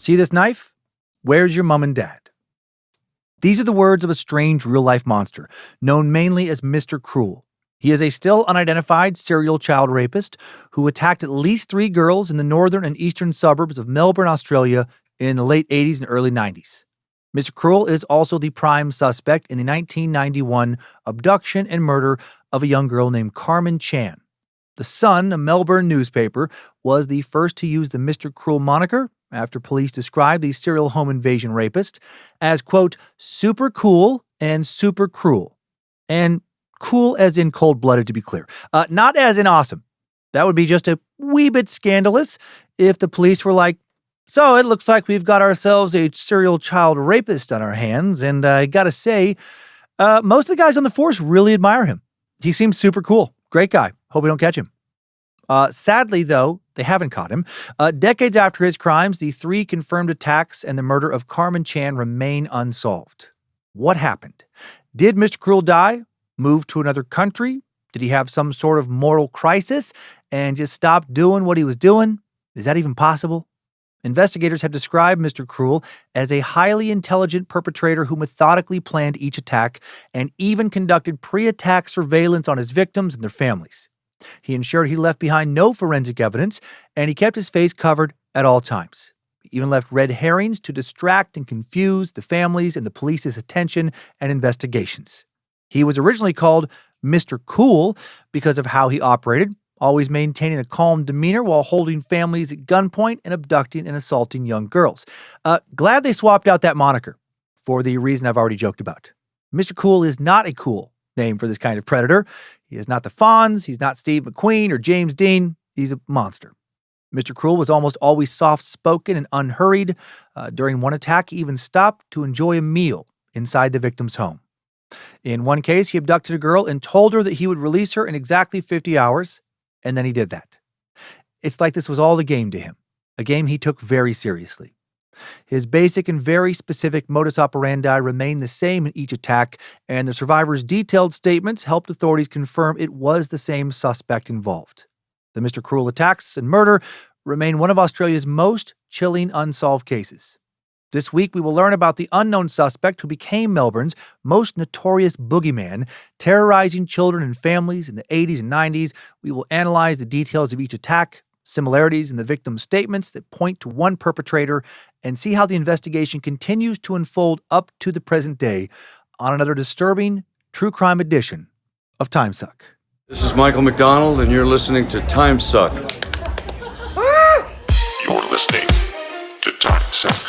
See this knife? Where's your mom and dad? These are the words of a strange real-life monster, known mainly as Mr. Cruel. He is a still unidentified serial child rapist who attacked at least 3 girls in the northern and eastern suburbs of Melbourne, Australia in the late 80s and early 90s. Mr. Cruel is also the prime suspect in the 1991 abduction and murder of a young girl named Karmein Chan. The Sun, a Melbourne newspaper, was the first to use the Mr. Cruel moniker after police described the serial home invasion rapist as, quote, super cool and super cruel. And cool as in cold-blooded, to be clear. Not as in awesome. That would be just a wee bit scandalous if the police were like, so it looks like we've got ourselves a serial child rapist on our hands, and I gotta say, most of the guys on the force really admire him. He seems super cool. Great guy. Hope we don't catch him. Sadly, though, they haven't caught him. Decades after his crimes, the 3 confirmed attacks and the murder of Karmein Chan remain unsolved. What happened? Did Mr. Cruel die? Move to another country? Did he have some sort of moral crisis and just stop doing what he was doing? Is that even possible? Investigators have described Mr. Cruel as a highly intelligent perpetrator who methodically planned each attack and even conducted pre-attack surveillance on his victims and their families. He ensured he left behind no forensic evidence, and he kept his face covered at all times. He even left red herrings to distract and confuse the families and the police's attention and investigations. He was originally called Mr. Cool because of how he operated, always maintaining a calm demeanor while holding families at gunpoint and abducting and assaulting young girls. Glad they swapped out that moniker for the reason I've already joked about. Mr. Cool is not a cool name for this kind of predator. He is not the Fonz, he's not Steve McQueen or James Dean. He's a monster. Mr. Cruel was almost always soft-spoken and unhurried. During one attack, he even stopped to enjoy a meal inside the victim's home. In one case, he abducted a girl and told her that he would release her in exactly 50 hours, and then he did that. It's like this was all a game to him, a game he took very seriously. His basic and very specific modus operandi remained the same in each attack, and the survivors' detailed statements helped authorities confirm it was the same suspect involved. The Mr. Cruel attacks and murder remain one of Australia's most chilling unsolved cases. This week, we will learn about the unknown suspect who became Melbourne's most notorious boogeyman, terrorizing children and families in the 80s and 90s. We will analyze the details of each attack, similarities in the victims' statements that point to one perpetrator, and see how the investigation continues to unfold up to the present day on another disturbing true crime edition of Timesuck. This is Michael McDonald, and you're listening to Timesuck. You're listening to Timesuck.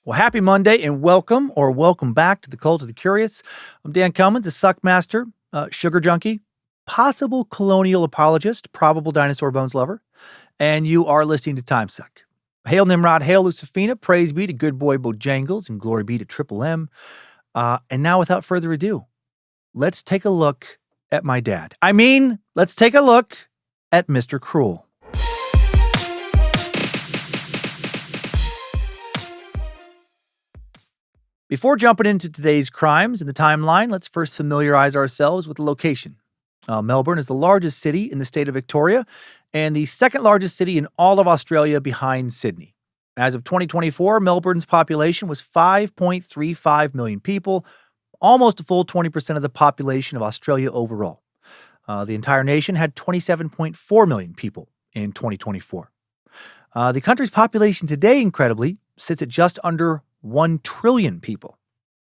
Well, happy Monday and welcome back to the Cult of the Curious. I'm Dan Cummins, a suck master, sugar junkie, possible colonial apologist, probable dinosaur bones lover, and you are listening to Timesuck. Hail Nimrod, hail Lucifina, praise be to good boy Bojangles, and glory be to Triple M. And now, without further ado, let's take a look at my dad. Let's take a look at Mr. Cruel. Before jumping into today's crimes and the timeline, let's first familiarize ourselves with the location. Melbourne is the largest city in the state of Victoria and the second largest city in all of Australia behind Sydney. As of 2024, Melbourne's population was 5.35 million people, almost a full 20% of the population of Australia overall. The entire nation had 27.4 million people in 2024. The country's population today, incredibly, sits at just under 1 trillion people.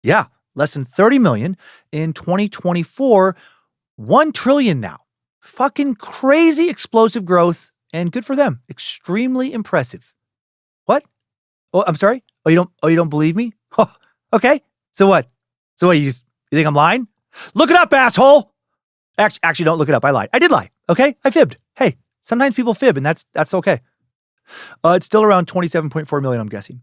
Yeah, less than 30 million in 2024, 1 trillion now. Fucking crazy explosive growth, and good for them. Extremely impressive. What? Oh, I'm sorry? You don't believe me? Oh, okay. So what? You think I'm lying? Look it up, asshole! Actually, don't look it up. I lied. I did lie. Okay? I fibbed. Hey, sometimes people fib, and that's okay. It's still around 27.4 million, I'm guessing.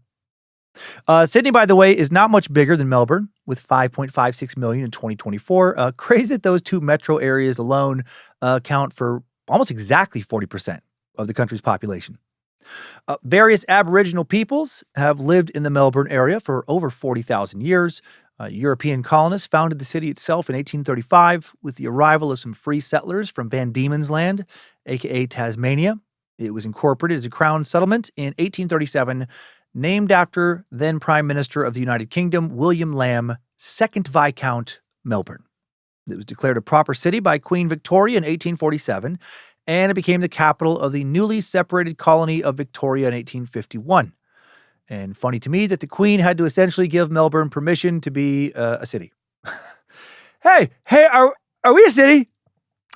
Sydney, by the way, is not much bigger than Melbourne, with 5.56 million in 2024. Crazy that those two metro areas alone account for almost exactly 40% of the country's population. Various Aboriginal peoples have lived in the Melbourne area for over 40,000 years. European colonists founded the city itself in 1835 with the arrival of some free settlers from Van Diemen's Land, aka Tasmania. It was incorporated as a crown settlement in 1837, named after then Prime Minister of the United Kingdom, William Lamb, 2nd Viscount, Melbourne. It was declared a proper city by Queen Victoria in 1847, and it became the capital of the newly separated colony of Victoria in 1851. And funny to me that the Queen had to essentially give Melbourne permission to be a city. Hey, are we a city?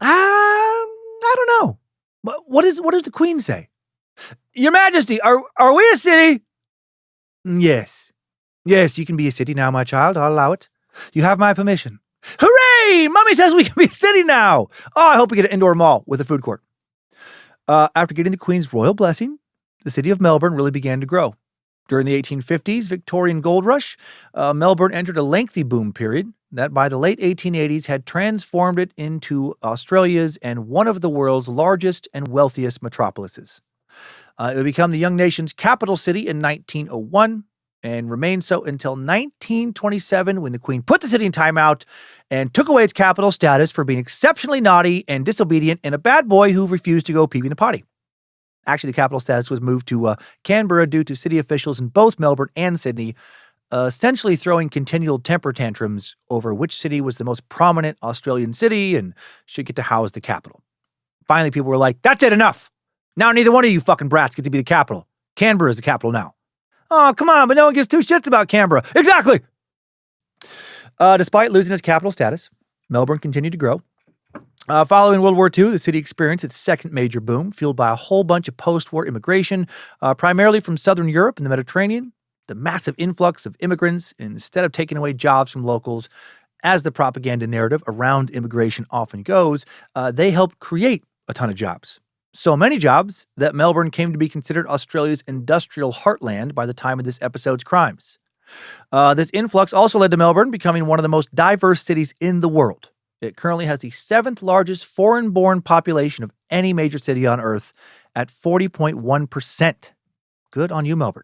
I don't know. What does the Queen say? Your Majesty, are we a city? Yes, you can be a city now, my child. I'll allow it. You have my permission. Hooray! Mommy says we can be a city now. Oh, I hope we get an indoor mall with a food court. After getting the Queen's royal blessing, the city of Melbourne really began to grow. During the 1850s Victorian gold rush, Melbourne entered a lengthy boom period that by the late 1880s had transformed it into Australia's and one of the world's largest and wealthiest metropolises. It would become the young nation's capital city in 1901 and remained so until 1927 when the Queen put the city in timeout and took away its capital status for being exceptionally naughty and disobedient and a bad boy who refused to go pee in the potty. Actually, the capital status was moved to Canberra due to city officials in both Melbourne and Sydney essentially throwing continual temper tantrums over which city was the most prominent Australian city and should get to house the capital. Finally, people were like, that's it, enough. Now neither one of you fucking brats get to be the capital. Canberra is the capital now. Oh, come on, but no one gives two shits about Canberra. Exactly! Despite losing its capital status, Melbourne continued to grow. Following World War II, the city experienced its second major boom, fueled by a whole bunch of post-war immigration, primarily from Southern Europe and the Mediterranean. The massive influx of immigrants, instead of taking away jobs from locals, as the propaganda narrative around immigration often goes, they helped create a ton of jobs. So many jobs that Melbourne came to be considered Australia's industrial heartland by the time of this episode's crimes. This influx also led to Melbourne becoming one of the most diverse cities in the world. It currently has the 7th largest foreign-born population of any major city on Earth at 40.1%. Good on you, Melbourne.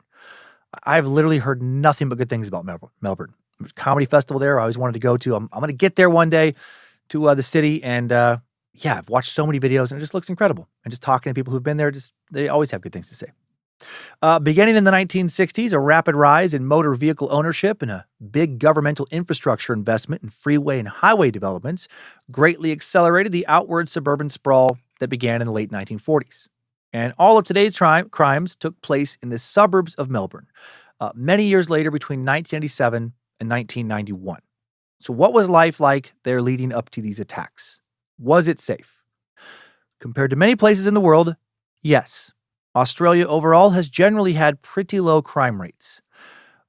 I've literally heard nothing but good things about Melbourne. There's a comedy festival there I always wanted to go to. I'm going to get there one day to the city, and I've watched so many videos, and it just looks incredible. And just talking to people who've been there, they always have good things to say. Beginning in the 1960s, a rapid rise in motor vehicle ownership and a big governmental infrastructure investment in freeway and highway developments greatly accelerated the outward suburban sprawl that began in the late 1940s. And all of today's crimes took place in the suburbs of Melbourne, many years later between 1987 and 1991. So what was life like there leading up to these attacks? Was it safe? Compared to many places in the world, yes. Australia overall has generally had pretty low crime rates.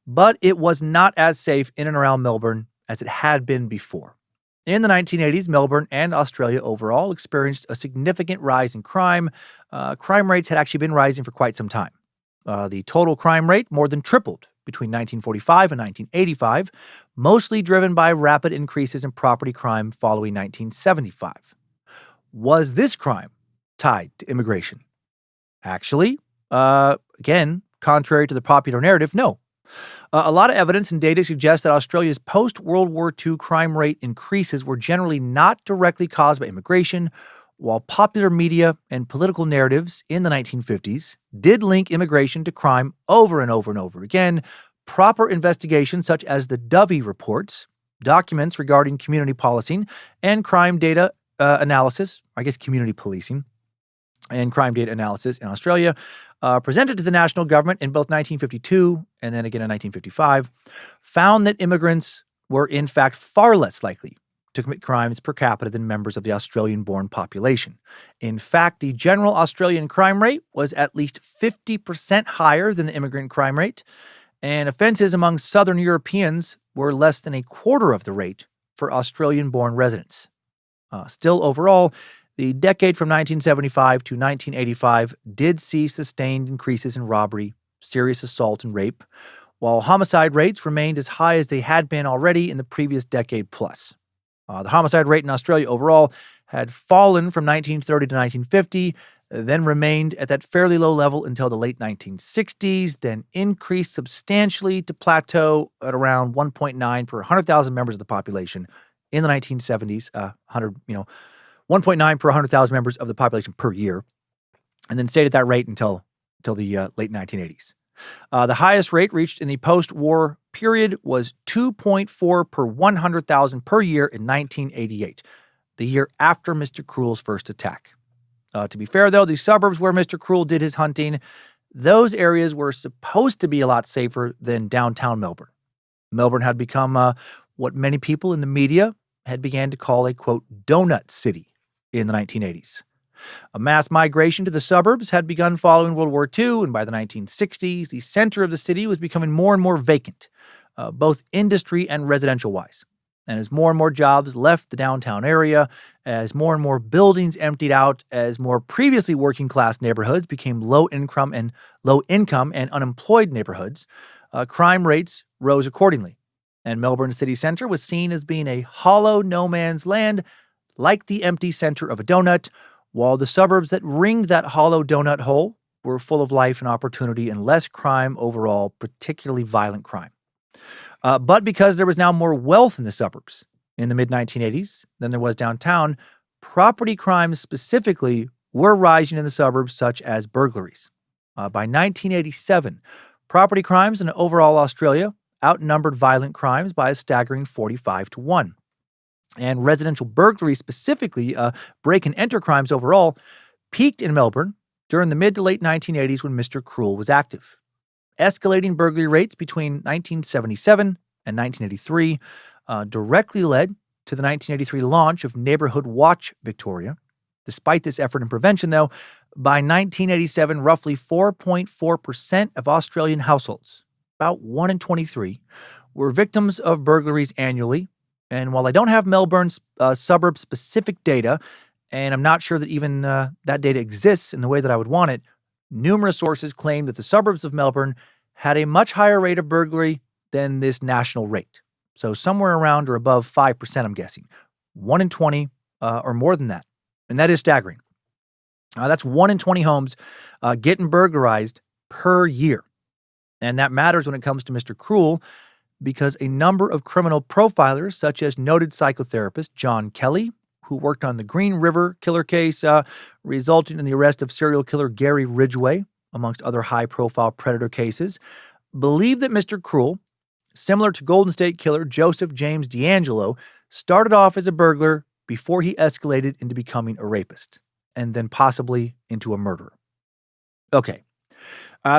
But it was not as safe in and around Melbourne as it had been before. In the 1980s, Melbourne and Australia overall experienced a significant rise in crime. Crime rates had actually been rising for quite some time. The total crime rate more than tripled between 1945 and 1985, mostly driven by rapid increases in property crime following 1975. Was this crime tied to immigration? Actually, again, contrary to the popular narrative, no. A lot of evidence and data suggests that Australia's post-World War II crime rate increases were generally not directly caused by immigration, while popular media and political narratives in the 1950s did link immigration to crime over and over and over again. Proper investigations such as the Dovey reports, documents regarding community policing and crime data analysis, community policing, and crime data analysis in Australia, presented to the national government in both 1952 and then again in 1955, found that immigrants were in fact far less likely to commit crimes per capita than members of the Australian-born population. In fact, the general Australian crime rate was at least 50% higher than the immigrant crime rate, and offenses among Southern Europeans were less than a quarter of the rate for Australian-born residents. Still, overall, the decade from 1975 to 1985 did see sustained increases in robbery, serious assault, and rape, while homicide rates remained as high as they had been already in the previous decade plus. The homicide rate in Australia overall had fallen from 1930 to 1950, then remained at that fairly low level until the late 1960s, then increased substantially to plateau at around 1.9 per 100,000 members of the population in the 1970s, 1.9 per 100,000 members of the population per year, and then stayed at that rate until the late 1980s. The highest rate reached in the post-war period was 2.4 per 100,000 per year in 1988, the year after Mr. Cruel's first attack. To be fair, though, the suburbs where Mr. Cruel did his hunting, those areas were supposed to be a lot safer than downtown Melbourne. Melbourne had become what many people in the media had began to call a, quote, donut city in the 1980s. A mass migration to the suburbs had begun following World War II, and by the 1960s, the center of the city was becoming more and more vacant, both industry and residential-wise. And as more and more jobs left the downtown area, as more and more buildings emptied out, as more previously working-class neighborhoods became low-income and unemployed neighborhoods, crime rates rose accordingly. And Melbourne city center was seen as being a hollow no-man's land, like the empty center of a donut, while the suburbs that ringed that hollow donut hole were full of life and opportunity and less crime overall, particularly violent crime. But because there was now more wealth in the suburbs in the mid-1980s than there was downtown, property crimes specifically were rising in the suburbs, such as burglaries. By 1987, property crimes in overall Australia outnumbered violent crimes by a staggering 45-1. And residential burglary, specifically break-and-enter crimes overall, peaked in Melbourne during the mid to late 1980s when Mr. Cruel was active. Escalating burglary rates between 1977 and 1983 directly led to the 1983 launch of Neighbourhood Watch Victoria. Despite this effort and prevention, though, by 1987, roughly 4.4% of Australian households, about 1 in 23, were victims of burglaries annually. And while I don't have Melbourne's suburb-specific data, and I'm not sure that even that data exists in the way that I would want it, numerous sources claim that the suburbs of Melbourne had a much higher rate of burglary than this national rate. So somewhere around or above 5%, I'm guessing. 1 in 20 or more than that. And that is staggering. That's 1 in 20 homes getting burglarized per year. And that matters when it comes to Mr. Cruel, because a number of criminal profilers, such as noted psychotherapist John Kelly, who worked on the Green River killer case, resulting in the arrest of serial killer Gary Ridgway, amongst other high-profile predator cases, believe that Mr. Cruel, similar to Golden State Killer Joseph James D'Angelo, started off as a burglar before he escalated into becoming a rapist, and then possibly into a murderer. Okay,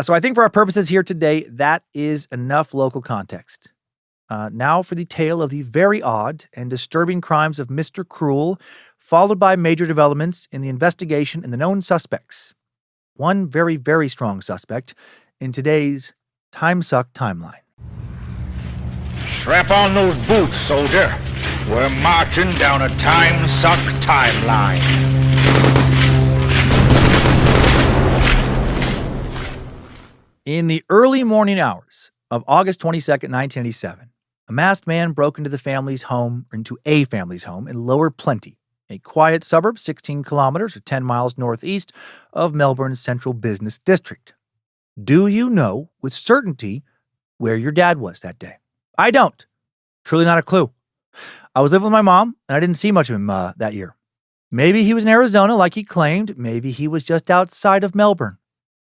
so I think for our purposes here today, that is enough local context. Now for the tale of the very odd and disturbing crimes of Mr. Cruel, followed by major developments in the investigation and the known suspects. One very, very strong suspect in today's Timesuck timeline. Strap on those boots, soldier. We're marching down a Timesuck timeline. In the early morning hours of August 22nd, 1987, a masked man broke into a family's home in Lower Plenty, a quiet suburb 16 kilometers or 10 miles northeast of Melbourne's central business district. Do you know with certainty where your dad was that day? I don't. Truly not a clue. I was living with my mom, and I didn't see much of him that year. Maybe he was in Arizona like he claimed. Maybe he was just outside of Melbourne.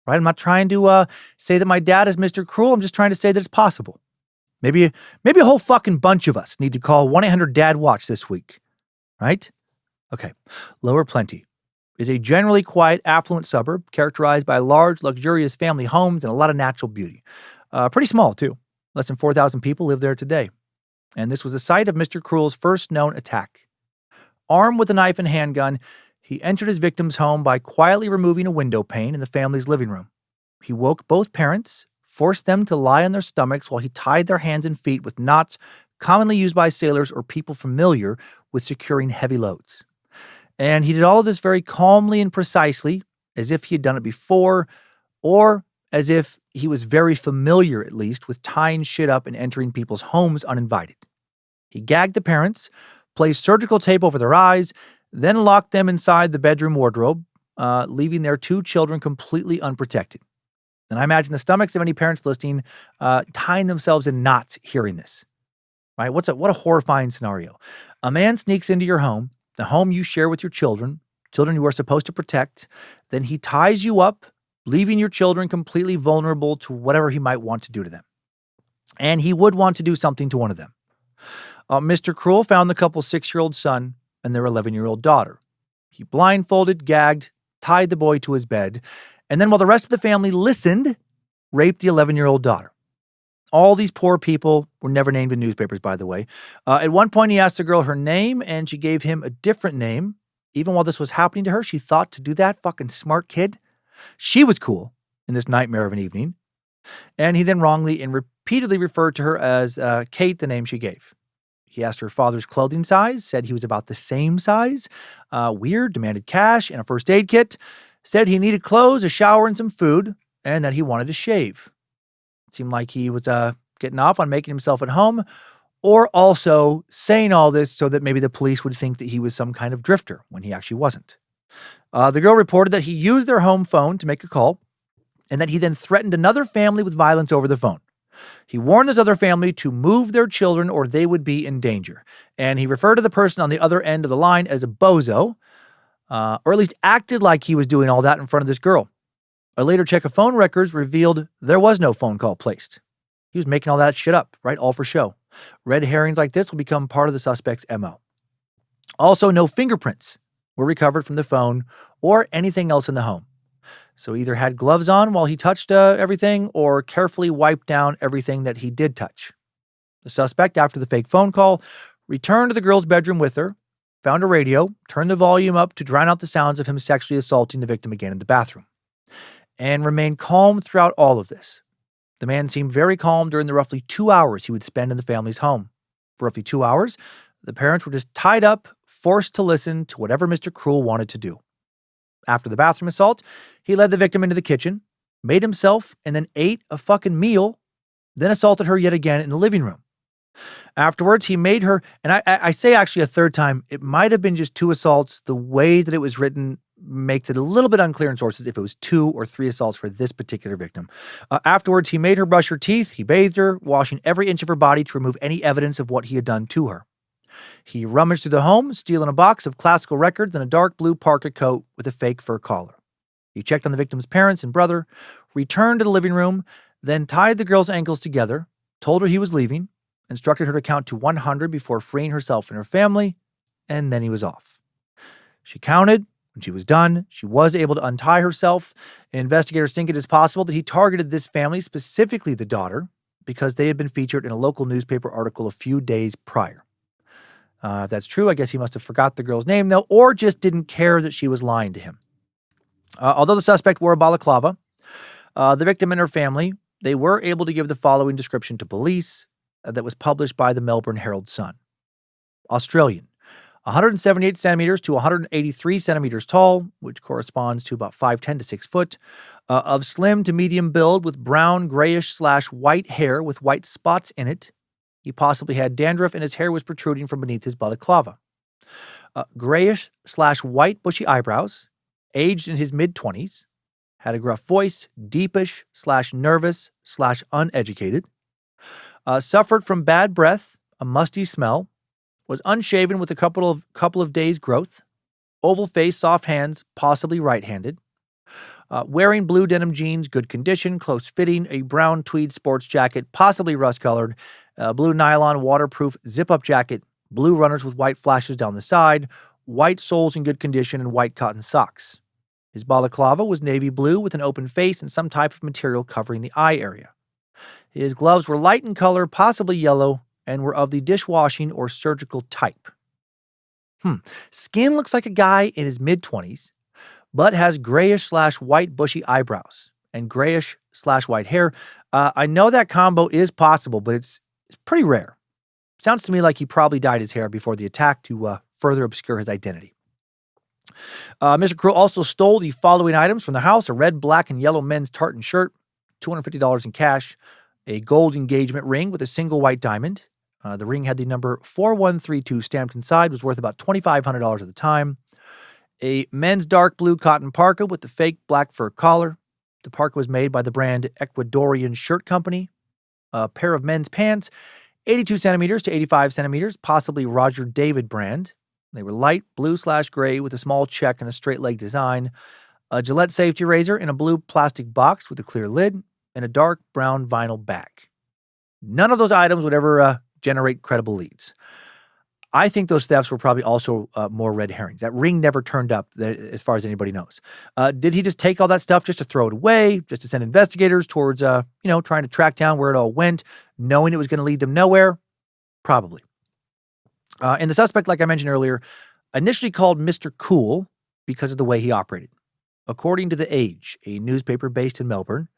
Right? I'm not trying to say that my dad is Mr. Cruel. I'm just trying to say that it's possible. Maybe a whole fucking bunch of us need to call 1-800-DAD-WATCH this week. Right? Okay. Lower Plenty is a generally quiet, affluent suburb characterized by large, luxurious family homes and a lot of natural beauty. Pretty small, too. Less than 4,000 people live there today. And this was the site of Mr. Cruel's first known attack. Armed with a knife and handgun, he entered his victim's home by quietly removing a window pane in the family's living room. He woke both parents, forced them to lie on their stomachs while he tied their hands and feet with knots commonly used by sailors or people familiar with securing heavy loads. And he did all of this very calmly and precisely, as if he had done it before, or as if he was very familiar, at least, with tying shit up and entering people's homes uninvited. He gagged the parents, placed surgical tape over their eyes, then locked them inside the bedroom wardrobe, leaving their 2 children completely unprotected. And I imagine the stomachs of any parents listening tying themselves in knots hearing this. Right? What a horrifying scenario. A man sneaks into your home, the home you share with your children you are supposed to protect. Then he ties you up, leaving your children completely vulnerable to whatever he might want to do to them. And he would want to do something to one of them. Mr. Cruel found the couple's 6-year-old son and their 11-year-old daughter. He blindfolded, gagged, tied the boy to his bed, and then while the rest of the family listened, raped the 11-year-old daughter. All these poor people were never named in newspapers, by the way. At one point, he asked the girl her name, and she gave him a different name. Even while this was happening to her, she thought to do that. Fucking smart kid. She was cool in this nightmare of an evening. And he then wrongly and repeatedly referred to her as Kate, the name she gave. He asked her father's clothing size, said he was about the same size. Weird, demanded cash and a first aid kit. Said he needed clothes, a shower, and some food, and that he wanted to shave. It seemed like he was getting off on making himself at home, or also saying all this so that maybe the police would think that he was some kind of drifter when he actually wasn't. The girl reported that he used their home phone to make a call, and that he then threatened another family with violence over the phone. He warned this other family to move their children or they would be in danger. And he referred to the person on the other end of the line as a bozo, or at least acted like he was doing all that in front of this girl. A later check of phone records revealed there was no phone call placed. He was making all that shit up, right? All for show. Red herrings like this will become part of the suspect's MO. Also, no fingerprints were recovered from the phone or anything else in the home. So he either had gloves on while he touched everything or carefully wiped down everything that he did touch. The suspect, after the fake phone call, returned to the girl's bedroom with her, found a radio, turned the volume up to drown out the sounds of him sexually assaulting the victim again in the bathroom, and remained calm throughout all of this. The man seemed very calm during the roughly 2 hours he would spend in the family's home. For roughly 2 hours, the parents were just tied up, forced to listen to whatever Mr. Cruel wanted to do. After the bathroom assault, he led the victim into the kitchen, made himself, and then ate a fucking meal, then assaulted her yet again in the living room. Afterwards, he made her, and I say actually a third time, it might have been just 2 assaults. The way that it was written makes it a little bit unclear in sources if it was 2 or 3 assaults for this particular victim. Afterwards, he made her brush her teeth, he bathed her, washing every inch of her body to remove any evidence of what he had done to her. He rummaged through the home, stealing a box of classical records and a dark blue parka coat with a fake fur collar. He checked on the victim's parents and brother, returned to the living room, then tied the girl's ankles together, told her he was leaving, instructed her to count to 100 before freeing herself and her family, and then he was off. She counted. When she was done, she was able to untie herself. Investigators think it is possible that he targeted this family, specifically the daughter, because they had been featured in a local newspaper article a few days prior. If that's true, I guess he must have forgot the girl's name, though, or just didn't care that she was lying to him. Although the suspect wore a balaclava, the victim and her family, they were able to give the following description to police that was published by the Melbourne Herald-Sun. Australian, 178 centimeters to 183 centimeters tall, which corresponds to about 5'10" to 6 foot, of slim to medium build with brown, grayish/white hair with white spots in it. He possibly had dandruff and his hair was protruding from beneath his balaclava. Grayish/white bushy eyebrows, aged in his mid-20s, had a gruff voice, deepish/nervous/uneducated, suffered from bad breath, a musty smell, was unshaven with a couple of days' growth, oval face, soft hands, possibly right-handed, wearing blue denim jeans, good condition, close fitting, a brown tweed sports jacket, possibly rust-colored, blue nylon waterproof zip-up jacket, blue runners with white flashes down the side, white soles in good condition, and white cotton socks. His balaclava was navy blue with an open face and some type of material covering the eye area. His gloves were light in color, possibly yellow, and were of the dishwashing or surgical type. Skin looks like a guy in his mid-20s, but has grayish/white bushy eyebrows and grayish/white hair. I know that combo is possible, but it's pretty rare. Sounds to me like he probably dyed his hair before the attack to further obscure his identity. Mr. Cruel also stole the following items from the house: a red, black, and yellow men's tartan shirt, $250 in cash, a gold engagement ring with a single white diamond. The ring had the number 4132 stamped inside, was worth about $2,500 at the time. A men's dark blue cotton parka with the fake black fur collar. The parka was made by the brand Ecuadorian Shirt Company. A pair of men's pants, 82 centimeters to 85 centimeters, possibly Roger David brand. They were light blue/gray with a small check and a straight leg design. A Gillette safety razor in a blue plastic box with a clear lid, and a dark brown vinyl bag. None of those items would ever generate credible leads. I think those thefts were probably also more red herrings. That ring never turned up, as far as anybody knows. Did he just take all that stuff just to throw it away, just to send investigators towards, trying to track down where it all went, knowing it was going to lead them nowhere? Probably. And the suspect, like I mentioned earlier, initially called Mr. Cool because of the way he operated. According to The Age, a newspaper based in Melbourne,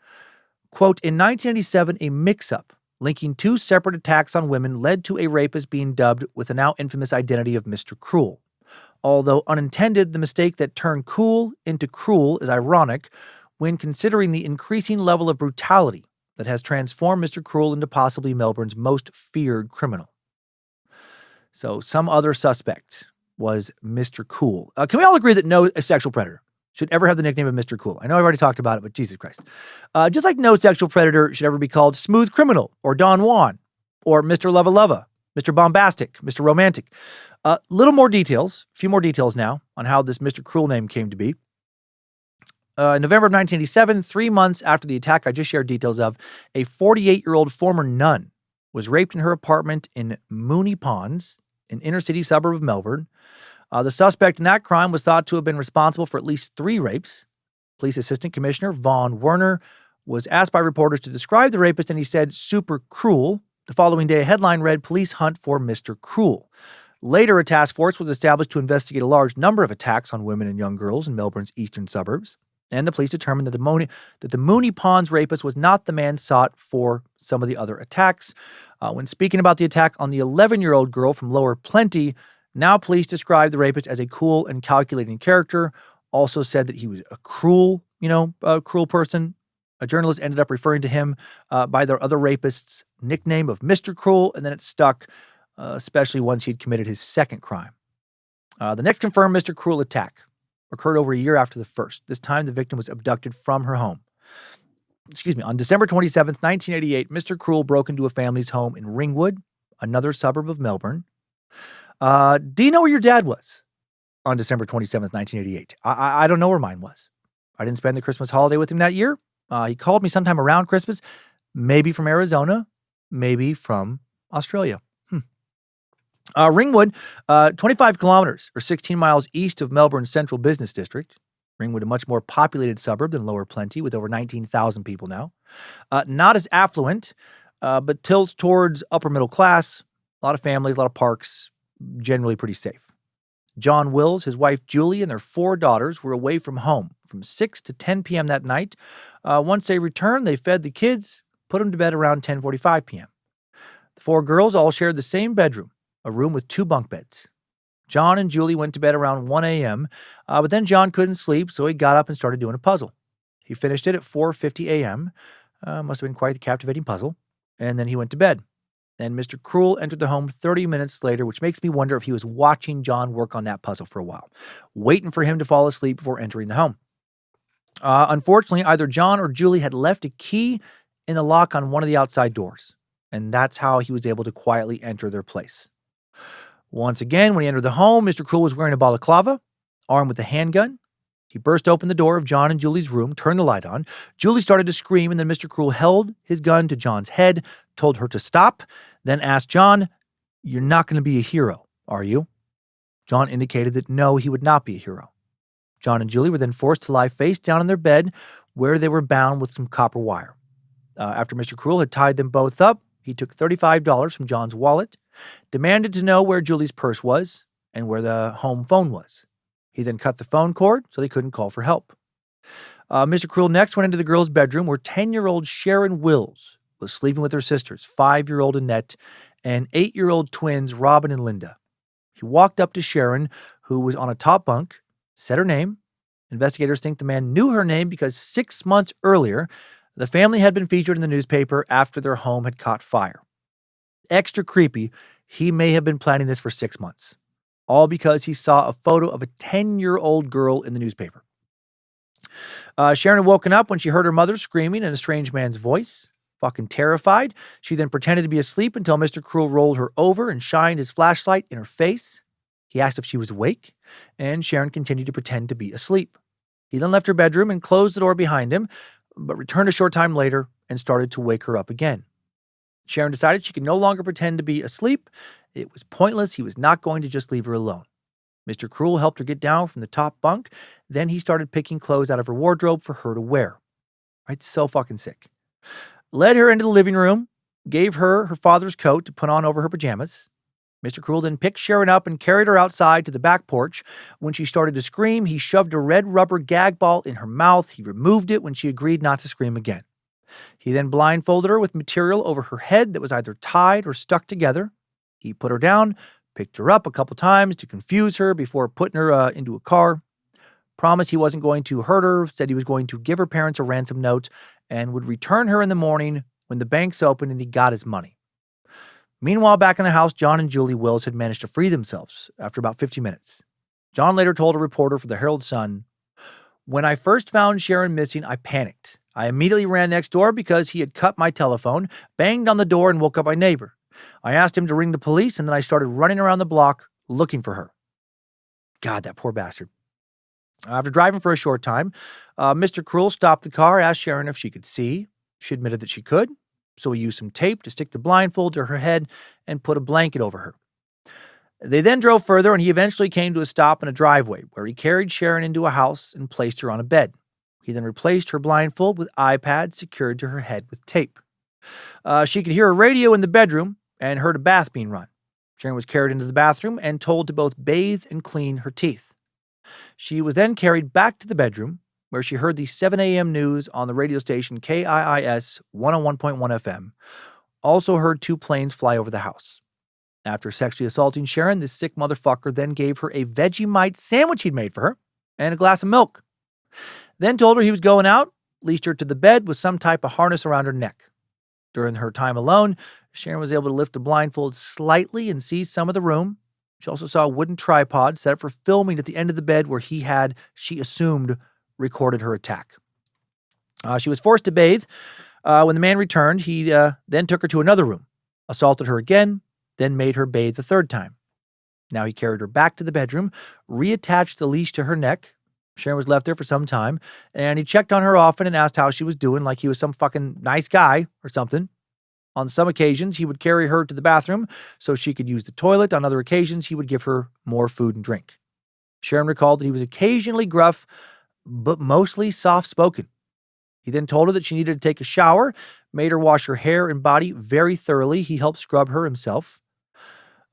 quote, in 1987, a mix-up linking two separate attacks on women led to a rapist being dubbed with the now infamous identity of Mr. Cruel. Although unintended, the mistake that turned cool into cruel is ironic when considering the increasing level of brutality that has transformed Mr. Cruel into possibly Melbourne's most feared criminal. So some other suspect was Mr. Cool. Can we all agree that no sexual predator should ever have the nickname of Mr. Cool? I know I've already talked about it, but Jesus Christ. Just like no sexual predator should ever be called Smooth Criminal or Don Juan or Mr. Lova Lova, Mr. Bombastic, Mr. Romantic. A few more details now on how this Mr. Cruel name came to be. In November of 1987, 3 months after the attack I just shared details of, a 48-year-old former nun was raped in her apartment in Moonee Ponds, an inner-city suburb of Melbourne. The suspect in that crime was thought to have been responsible for at least 3 rapes. Police Assistant Commissioner Vaughn Werner was asked by reporters to describe the rapist, and he said, super cruel. The following day, a headline read, Police Hunt for Mr. Cruel. Later, a task force was established to investigate a large number of attacks on women and young girls in Melbourne's eastern suburbs, and the police determined that the Moonee Ponds rapist was not the man sought for some of the other attacks. When speaking about the attack on the 11-year-old girl from Lower Plenty, now police described the rapist as a cool and calculating character, also said that he was a cruel person. A journalist ended up referring to him by their other rapist's nickname of Mr. Cruel, and then it stuck, especially once he'd committed his second crime. The next confirmed Mr. Cruel attack occurred over a year after the first. This time, the victim was abducted from her home. On December 27th, 1988, Mr. Cruel broke into a family's home in Ringwood, another suburb of Melbourne. Do you know where your dad was on December 27th, 1988? I don't know where mine was. I didn't spend the Christmas holiday with him that year. He called me sometime around Christmas, maybe from Arizona, maybe from Australia. Ringwood, 25 kilometers or 16 miles east of Melbourne's central business district. Ringwood, a much more populated suburb than Lower Plenty, with over 19,000 people now. Not as affluent, but tilts towards upper middle class. A lot of families, a lot of parks, generally pretty safe. John Wills, his wife Julie, and their 4 daughters were away from home from 6 to 10 p.m. that night. Once they returned, they fed the kids, put them to bed around 10:45 p.m. The 4 girls all shared the same bedroom, a room with 2 bunk beds. John and Julie went to bed around 1 a.m., but then John couldn't sleep, so he got up and started doing a puzzle. He finished it at 4:50 a.m., must have been quite the captivating puzzle, and then he went to bed. And Mr. Cruel entered the home 30 minutes later, which makes me wonder if he was watching John work on that puzzle for a while, waiting for him to fall asleep before entering the home. Unfortunately, either John or Julie had left a key in the lock on one of the outside doors, and that's how he was able to quietly enter their place. Once again, when he entered the home, Mr. Cruel was wearing a balaclava, armed with a handgun. He burst open the door of John and Julie's room, turned the light on. Julie started to scream, and then Mr. Cruel held his gun to John's head, told her to stop, then asked John, "You're not going to be a hero, are you?" John indicated that no, he would not be a hero. John and Julie were then forced to lie face down in their bed, where they were bound with some copper wire. After Mr. Cruel had tied them both up, he took $35 from John's wallet, demanded to know where Julie's purse was and where the home phone was. He then cut the phone cord so they couldn't call for help. Mr. Cruel next went into the girls' bedroom where 10-year-old Sharon Wills was sleeping with her sisters, 5-year-old Annette and 8-year-old twins Robin and Linda. He walked up to Sharon, who was on a top bunk, said her name. Investigators think the man knew her name because 6 months earlier, the family had been featured in the newspaper after their home had caught fire. Extra creepy, he may have been planning this for 6 months. all because he saw a photo of a 10-year-old girl in the newspaper. Sharon had woken up when she heard her mother screaming in a strange man's voice. Fucking terrified, she then pretended to be asleep until Mr. Cruel rolled her over and shined his flashlight in her face. He asked if she was awake, and Sharon continued to pretend to be asleep. He then left her bedroom and closed the door behind him, but returned a short time later and started to wake her up again. Sharon decided she could no longer pretend to be asleep. It was pointless. He was not going to just leave her alone. Mr. Cruel helped her get down from the top bunk. Then he started picking clothes out of her wardrobe for her to wear. It's so fucking sick. Led her into the living room, gave her her father's coat to put on over her pajamas. Mr. Cruel then picked Sharon up and carried her outside to the back porch. When she started to scream, he shoved a red rubber gag ball in her mouth. He removed it when she agreed not to scream again. He then blindfolded her with material over her head that was either tied or stuck together. He put her down, picked her up a couple times to confuse her before putting her into a car. Promised he wasn't going to hurt her, said he was going to give her parents a ransom note and would return her in the morning when the banks opened and he got his money. Meanwhile, back in the house, John and Julie Wills had managed to free themselves after about 50 minutes. John later told a reporter for the Herald Sun, "When I first found Sharon missing, I panicked. I immediately ran next door because he had cut my telephone, banged on the door, and woke up my neighbor. I asked him to ring the police, and then I started running around the block looking for her." God, that poor bastard. After driving for a short time, Mr. Cruel stopped the car, asked Sharon if she could see. She admitted that she could, so he used some tape to stick the blindfold to her head and put a blanket over her. They then drove further, and he eventually came to a stop in a driveway where he carried Sharon into a house and placed her on a bed. He then replaced her blindfold with iPads secured to her head with tape. She could hear a radio in the bedroom and heard a bath being run. Sharon was carried into the bathroom and told to both bathe and clean her teeth. She was then carried back to the bedroom, where she heard the 7 a.m. news on the radio station KIIS 101.1 FM, also heard 2 planes fly over the house. After sexually assaulting Sharon, this sick motherfucker then gave her a Vegemite sandwich he'd made for her and a glass of milk. Then told her he was going out, leashed her to the bed with some type of harness around her neck. During her time alone, Sharon was able to lift the blindfold slightly and see some of the room. She also saw a wooden tripod set up for filming at the end of the bed where he had, she assumed, recorded her attack. She was forced to bathe. When the man returned, he then took her to another room, assaulted her again, then made her bathe the third time. Now he carried her back to the bedroom, reattached the leash to her neck. Sharon was left there for some time, and he checked on her often and asked how she was doing, like he was some fucking nice guy or something. On some occasions, he would carry her to the bathroom so she could use the toilet. On other occasions, he would give her more food and drink. Sharon recalled that he was occasionally gruff, but mostly soft-spoken. He then told her that she needed to take a shower, made her wash her hair and body very thoroughly. He helped scrub her himself.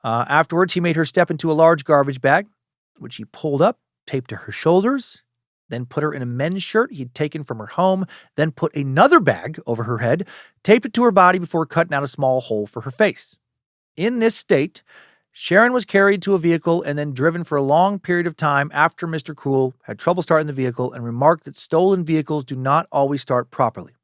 Afterwards, he made her step into a large garbage bag, which he pulled up, taped to her shoulders, then put her in a men's shirt he'd taken from her home, then put another bag over her head, taped it to her body before cutting out a small hole for her face. In this state, Sharon was carried to a vehicle and then driven for a long period of time after Mr. Cruel had trouble starting the vehicle and remarked that stolen vehicles do not always start properly.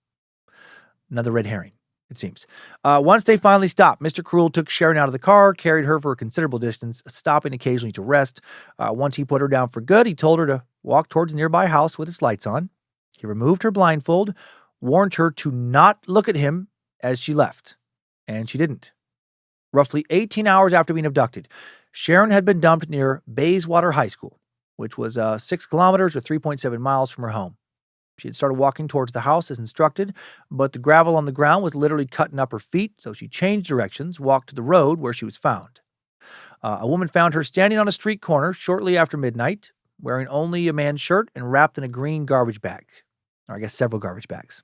Another red herring, it seems. Once they finally stopped, Mr. Cruel took Sharon out of the car, carried her for a considerable distance, stopping occasionally to rest. Once he put her down for good, he told her to walk towards a nearby house with its lights on. He removed her blindfold, warned her to not look at him as she left, and she didn't. Roughly 18 hours after being abducted, Sharon had been dumped near Bayswater High School, which was 6 kilometers or 3.7 miles from her home. She had started walking towards the house as instructed, but the gravel on the ground was literally cutting up her feet, so she changed directions, walked to the road where she was found. A woman found her standing on a street corner shortly after midnight, wearing only a man's shirt and wrapped in a green garbage bag. Or I guess several garbage bags.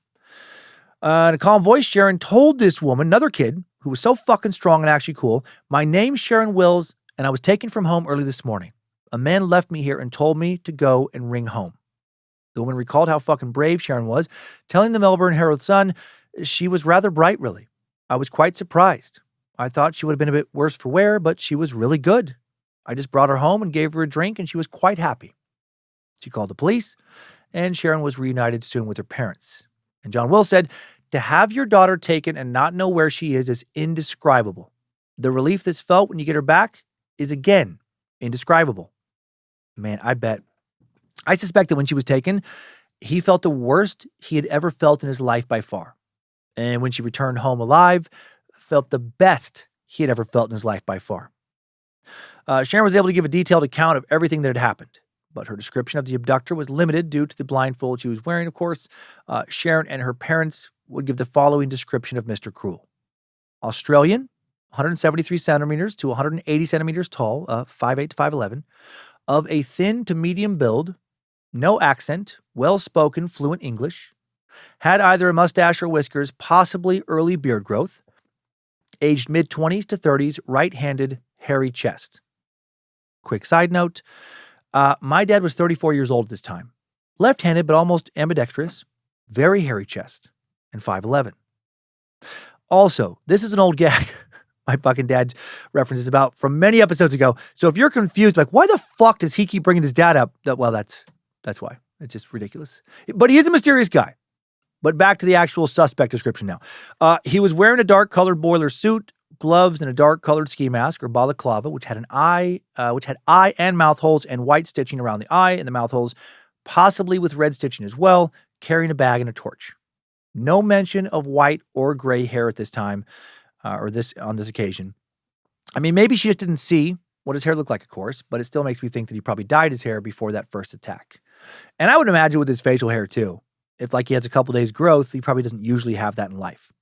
In a calm voice, Sharon told this woman, another kid, who was so fucking strong and actually cool, "My name's Sharon Wills, and I was taken from home early this morning. A man left me here and told me to go and ring home." The woman recalled how fucking brave Sharon was, telling the Melbourne Herald Sun, "She was rather bright, really. I was quite surprised. I thought she would have been a bit worse for wear, but she was really good. I just brought her home and gave her a drink, and she was quite happy." She called the police, and Sharon was reunited soon with her parents. And John Will said, "To have your daughter taken and not know where she is indescribable. The relief that's felt when you get her back is, again, indescribable. Man, I suspect that when she was taken, he felt the worst he had ever felt in his life by far. And when she returned home alive, felt the best he had ever felt in his life by far. Sharon was able to give a detailed account of everything that had happened, but her description of the abductor was limited due to the blindfold she was wearing, of course. Sharon and her parents would give the following description of Mr. Cruel. Australian, 173 centimeters to 180 centimeters tall, 5'8" to 5'11", of a thin to medium build, no accent, well-spoken, fluent English, had either a mustache or whiskers, possibly early beard growth, aged mid-20s to 30s, right-handed, hairy chest. Quick side note, my dad was 34 years old at this time. Left-handed, but almost ambidextrous, very hairy chest, and 5'11". Also, this is an old gag my fucking dad references about from many episodes ago. So if you're confused, like, why the fuck does he keep bringing his dad up? Well, that's why. It's just ridiculous. But he is a mysterious guy. But back to the actual suspect description now. He was wearing a dark-colored boiler suit, gloves, and a dark-colored ski mask or balaclava, which had eye and mouth holes and white stitching around the eye and the mouth holes, possibly with red stitching as well, carrying a bag and a torch. No mention of white or gray hair at this time, on this occasion. I mean, maybe she just didn't see what his hair looked like, of course, but it still makes me think that he probably dyed his hair before that first attack. And I would imagine with his facial hair too. If he has a couple days growth, he probably doesn't usually have that in life.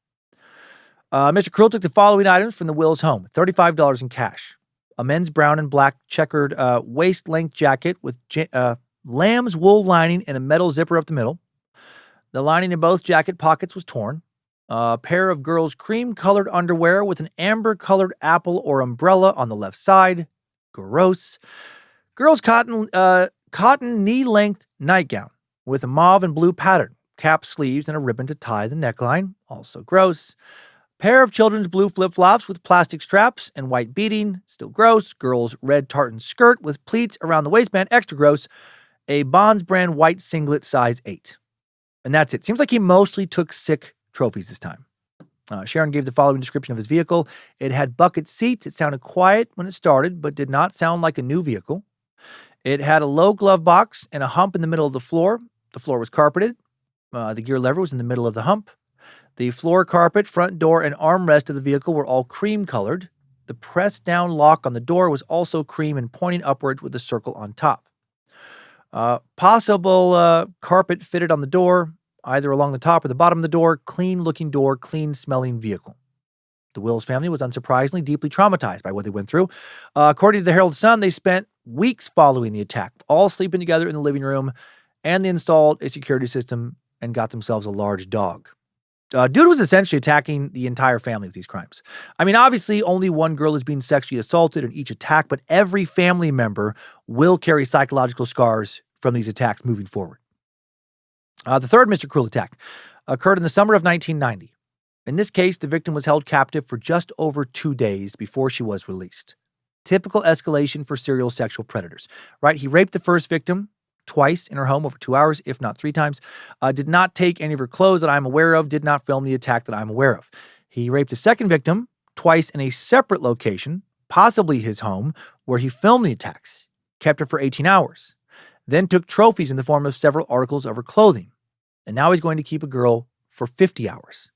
Mr. Cruel took the following items from the Wills' home: $35 in cash, a men's brown and black checkered waist-length jacket with lamb's wool lining and a metal zipper up the middle. The lining in both jacket pockets was torn. A pair of girls' cream-colored underwear with an amber-colored apple or umbrella on the left side. Gross. Girls' cotton knee-length nightgown with a mauve and blue pattern, cap sleeves, and a ribbon to tie the neckline. Also gross. Pair of children's blue flip-flops with plastic straps and white beading. Still gross. Girls' red tartan skirt with pleats around the waistband. Extra gross. A Bonds brand white singlet size 8. And that's it. Seems like he mostly took sick trophies this time. Sharon gave the following description of his vehicle. It had bucket seats. It sounded quiet when it started, but did not sound like a new vehicle. It had a low glove box and a hump in the middle of the floor. The floor was carpeted. The gear lever was in the middle of the hump. The floor carpet, front door, and armrest of the vehicle were all cream-colored. The pressed-down lock on the door was also cream and pointing upwards with a circle on top. Possible carpet fitted on the door, either along the top or the bottom of the door. Clean-looking door, clean-smelling vehicle. The Wills family was unsurprisingly deeply traumatized by what they went through. According to the Herald Sun, they spent weeks following the attack, all sleeping together in the living room, and they installed a security system and got themselves a large dog. Dude was essentially attacking the entire family with these crimes. I mean, obviously, only one girl is being sexually assaulted in each attack, but every family member will carry psychological scars from these attacks moving forward. The third Mr. Cruel attack occurred in the summer of 1990. In this case, the victim was held captive for just over 2 days before she was released. Typical escalation for serial sexual predators, right? He raped the first victim twice in her home over 2 hours, if not 3 times. Did not take any of her clothes that I'm aware of, did not film the attack that I'm aware of. He raped the second victim twice in a separate location, possibly his home, where he filmed the attacks, kept her for 18 hours, then took trophies in the form of several articles of her clothing. And now he's going to keep a girl for 50 hours.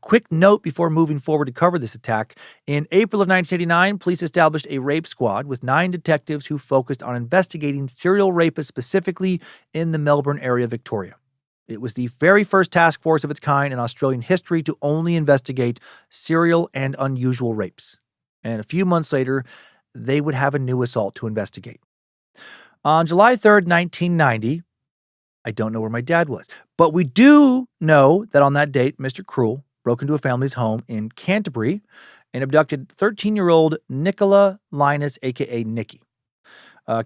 Quick note before moving forward to cover this attack. In April of 1989, police established a rape squad with 9 detectives who focused on investigating serial rapists specifically in the Melbourne area of Victoria. It was the very first task force of its kind in Australian history to only investigate serial and unusual rapes. And a few months later, they would have a new assault to investigate. On July 3rd, 1990, I don't know where my dad was, but we do know that on that date, Mr. Cruel broke into a family's home in Canterbury and abducted 13-year-old Nicola Linus, a.k.a. Nikki.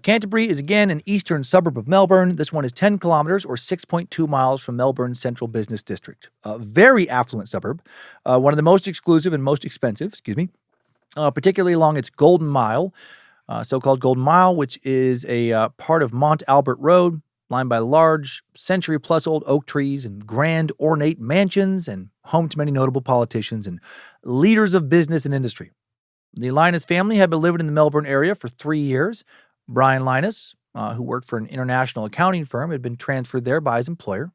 Canterbury is, again, an eastern suburb of Melbourne. This one is 10 kilometers or 6.2 miles from Melbourne's central business district. A very affluent suburb, one of the most exclusive and most expensive, particularly along its Golden Mile, so-called Golden Mile, which is a part of Mont Albert Road, lined by large, century-plus-old oak trees and grand, ornate mansions and home to many notable politicians and leaders of business and industry. The Linus family had been living in the Melbourne area for 3 years. Brian Linus, who worked for an international accounting firm, had been transferred there by his employer.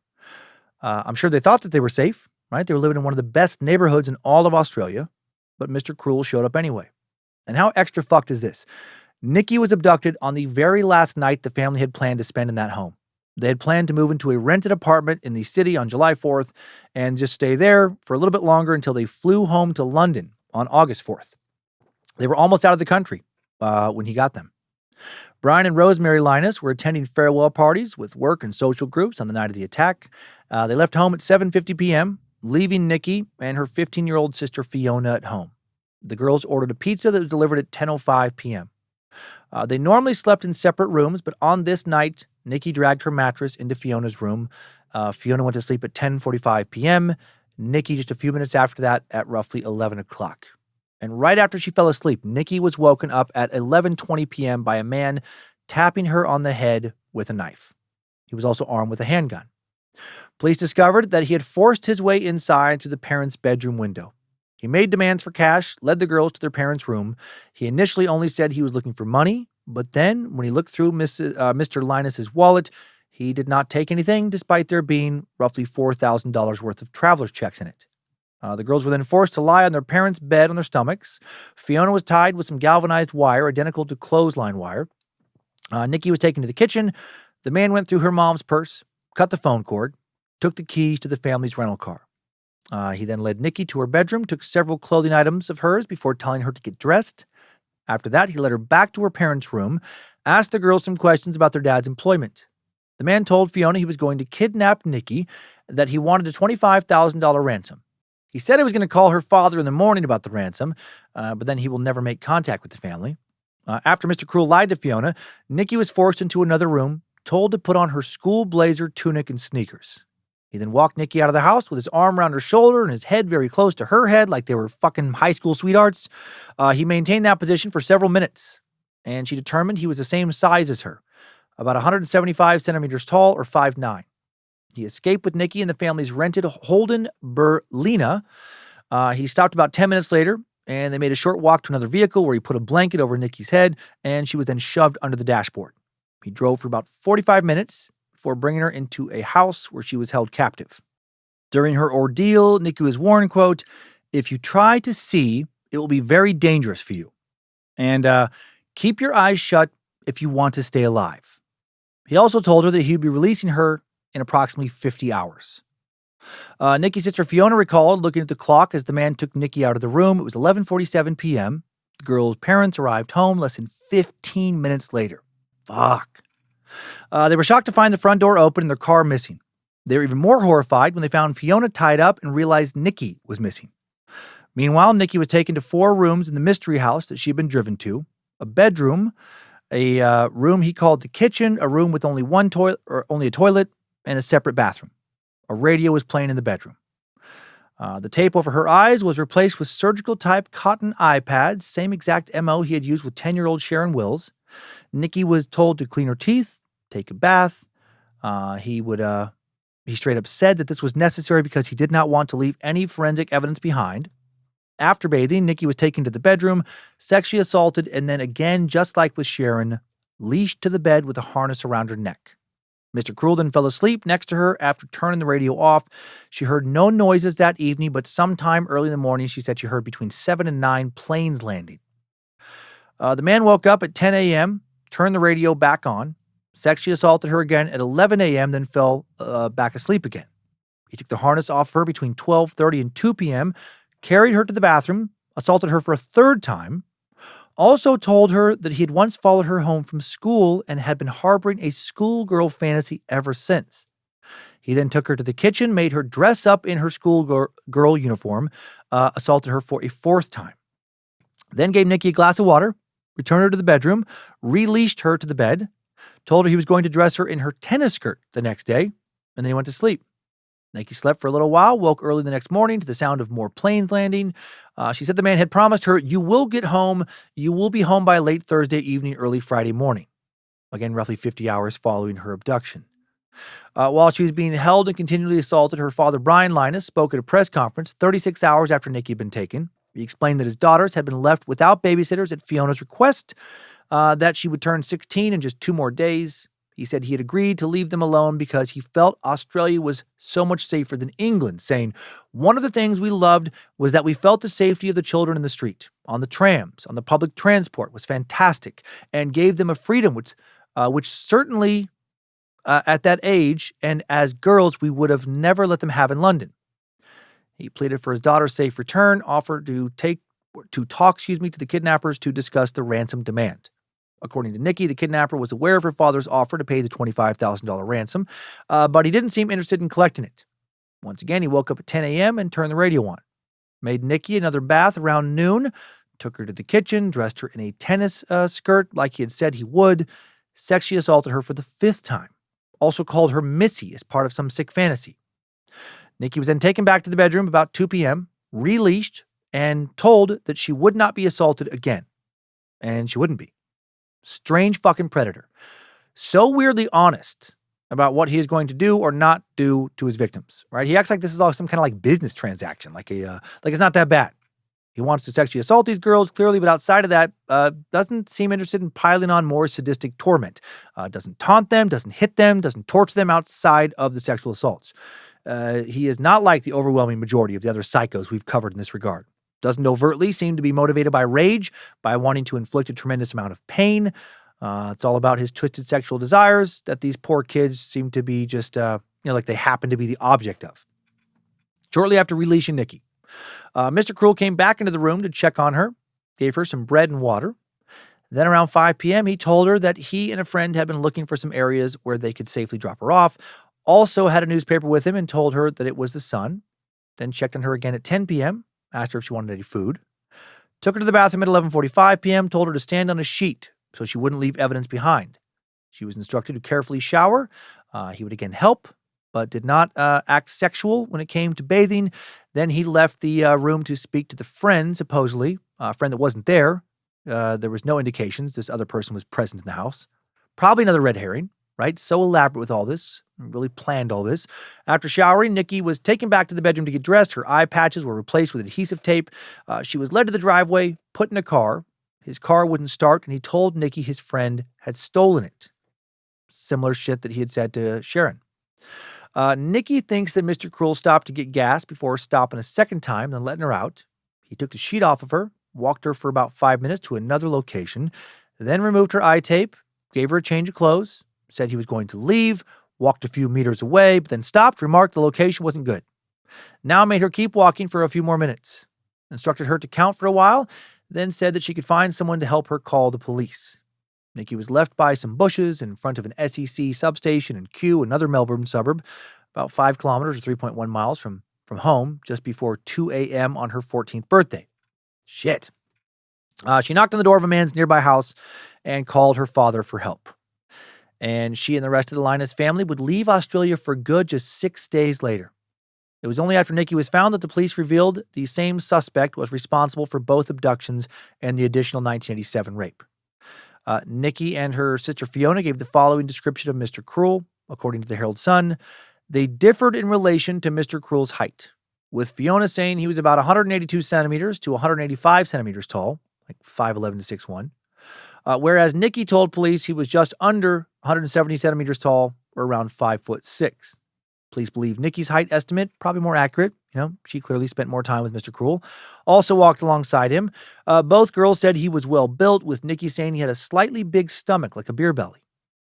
I'm sure they thought that they were safe, right? They were living in one of the best neighborhoods in all of Australia, but Mr. Cruel showed up anyway. And how extra fucked is this? Nikki was abducted on the very last night the family had planned to spend in that home. They had planned to move into a rented apartment in the city on July 4th and just stay there for a little bit longer until they flew home to London on August 4th. They were almost out of the country when he got them. Brian and Rosemary Linus were attending farewell parties with work and social groups on the night of the attack. They left home at 7:50 p.m., leaving Nikki and her 15-year-old sister Fiona at home. The girls ordered a pizza that was delivered at 10:05 p.m. They normally slept in separate rooms, but on this night, Nikki dragged her mattress into Fiona's room. Fiona went to sleep at 10:45 p.m., Nikki just a few minutes after that at roughly 11 o'clock. And right after she fell asleep, Nikki was woken up at 11:20 p.m. by a man tapping her on the head with a knife. He was also armed with a handgun. Police discovered that he had forced his way inside to the parents' bedroom window. He made demands for cash, led the girls to their parents' room. He initially only said he was looking for money, but then when he looked through Mr. Linus's wallet, he did not take anything, despite there being roughly $4,000 worth of traveler's checks in it. The girls were then forced to lie on their parents' bed on their stomachs. Fiona was tied with some galvanized wire identical to clothesline wire. Nikki was taken to the kitchen. The man went through her mom's purse, cut the phone cord, took the keys to the family's rental car. He then led Nikki to her bedroom, took several clothing items of hers before telling her to get dressed. After that, he led her back to her parents' room, asked the girls some questions about their dad's employment. The man told Fiona he was going to kidnap Nikki, that he wanted a $25,000 ransom. He said he was going to call her father in the morning about the ransom, but then he will never make contact with the family. After Mr. Cruel lied to Fiona, Nikki was forced into another room, told to put on her school blazer, tunic, and sneakers. He then walked Nikki out of the house with his arm around her shoulder and his head very close to her head like they were fucking high school sweethearts. He maintained that position for several minutes, and she determined he was the same size as her, about 175 centimeters tall or 5'9". He escaped with Nikki in the family's rented Holden Berlina. He stopped about 10 minutes later, and they made a short walk to another vehicle where he put a blanket over Nikki's head, and she was then shoved under the dashboard. He drove for about 45 minutes before bringing her into a house where she was held captive. During her ordeal, Nikki was warned, quote, "If you try to see, it will be very dangerous for you. And keep your eyes shut if you want to stay alive." He also told her that he would be releasing her in approximately 50 hours. Nikki's sister Fiona recalled looking at the clock as the man took Nikki out of the room. It was 11:47 p.m. The girl's parents arrived home less than 15 minutes later. Fuck. They were shocked to find the front door open and their car missing. They were even more horrified when they found Fiona tied up and realized Nikki was missing. Meanwhile, Nikki was taken to 4 rooms in the mystery house that she had been driven to: a bedroom, a room he called the kitchen, a room with only a toilet, and a separate bathroom. A radio was playing in the bedroom. The tape over her eyes was replaced with surgical-type cotton eye pads, same exact MO he had used with 10-year-old Sharon Wills. Nikki was told to clean her teeth, take a bath. He straight up said that this was necessary because he did not want to leave any forensic evidence behind. After bathing, Nikki was taken to the bedroom, sexually assaulted, and then again, just like with Sharon, leashed to the bed with a harness around her neck. Mr. Cruel then fell asleep next to her after turning the radio off. She heard no noises that evening, but sometime early in the morning, she said she heard between 7 and 9 planes landing. The man woke up at 10 a.m., turned the radio back on, sexually assaulted her again at 11 a.m., then fell back asleep again. He took the harness off her between 12:30 and 2 p.m., carried her to the bathroom, assaulted her for a third time, also told her that he had once followed her home from school and had been harboring a schoolgirl fantasy ever since. He then took her to the kitchen, made her dress up in her schoolgirl uniform, assaulted her for a 4th time. Then gave Nikki a glass of water, returned her to the bedroom, released her to the bed, told her he was going to dress her in her tennis skirt the next day, and then he went to sleep. Nikki slept for a little while, woke early the next morning to the sound of more planes landing. She said the man had promised her, "You will get home. You will be home by late Thursday evening, early Friday morning." Again, roughly 50 hours following her abduction. While she was being held and continually assaulted, her father, Brian Linus, spoke at a press conference 36 hours after Nikki had been taken. He explained that his daughters had been left without babysitters at Fiona's request, that she would turn 16 in just 2 more days. He said he had agreed to leave them alone because he felt Australia was so much safer than England, saying, "One of the things we loved was that we felt the safety of the children in the street, on the trams, on the public transport was fantastic, and gave them a freedom which certainly at that age and as girls we would have never let them have in London." He pleaded for his daughter's safe return, offered to talk to the kidnappers to discuss the ransom demand. According to Nikki, the kidnapper was aware of her father's offer to pay the $25,000 ransom, but he didn't seem interested in collecting it. Once again, he woke up at 10 a.m. and turned the radio on. Made Nikki another bath around noon, took her to the kitchen, dressed her in a tennis skirt like he had said he would, sexually assaulted her for the 5th time. Also called her Missy as part of some sick fantasy. Nikki was then taken back to the bedroom about 2 p.m., released, and told that she would not be assaulted again. And she wouldn't be. Strange fucking predator. So weirdly honest about what he is going to do or not do to his victims, right? He acts like this is all some kind of like business transaction, like it's not that bad. He wants to sexually assault these girls, clearly, but outside of that, doesn't seem interested in piling on more sadistic torment. Doesn't taunt them, doesn't hit them, doesn't torture them outside of the sexual assaults. He is not like the overwhelming majority of the other psychos we've covered in this regard. Doesn't overtly seem to be motivated by rage, by wanting to inflict a tremendous amount of pain. It's all about his twisted sexual desires that these poor kids seem to be just, like they happen to be the object of. Shortly after releasing Nikki, Mr. Cruel came back into the room to check on her, gave her some bread and water. Then around 5 p.m., he told her that he and a friend had been looking for some areas where they could safely drop her off. Also had a newspaper with him and told her that it was the Sun. Then checked on her again at 10 p.m., asked her if she wanted any food. Took her to the bathroom at 11:45 p.m., told her to stand on a sheet so she wouldn't leave evidence behind. She was instructed to carefully shower. He would again help, but did not act sexual when it came to bathing. Then he left the room to speak to the friend, supposedly, a friend that wasn't there. There was no indications this other person was present in the house. Probably another red herring, right? So elaborate with all this. Really planned all this. After showering, Nikki was taken back to the bedroom to get dressed. Her eye patches were replaced with adhesive tape. She was led to the driveway, put in a car. His car wouldn't start, and he told Nikki his friend had stolen it. Similar shit that he had said to Sharon. Nikki thinks that Mr. Cruel stopped to get gas before stopping a second time, then letting her out. He took the sheet off of her, walked her for about 5 minutes to another location, then removed her eye tape, gave her a change of clothes, said he was going to leave, walked a few meters away, but then stopped, remarked the location wasn't good. Now made her keep walking for a few more minutes. Instructed her to count for a while, then said that she could find someone to help her call the police. Nikki was left by some bushes in front of an SEC substation in Kew, another Melbourne suburb, about 5 kilometers or 3.1 miles from home, just before 2 a.m. on her 14th birthday. Shit. She knocked on the door of a man's nearby house and called her father for help. And she and the rest of the Linus family would leave Australia for good just 6 days later. It was only after Nikki was found that the police revealed the same suspect was responsible for both abductions and the additional 1987 rape. Nikki and her sister Fiona gave the following description of Mr. Cruel, according to the Herald Sun. They differed in relation to Mr. Cruel's height, with Fiona saying he was about 182 centimeters to 185 centimeters tall, like 5'11 to 6'1", whereas Nikki told police he was just under 170 centimeters tall, or around 5'6". Police believe Nikki's height estimate, probably more accurate. She clearly spent more time with Mr. Cruel. Also walked alongside him. Both girls said he was well built, with Nikki saying he had a slightly big stomach, like a beer belly.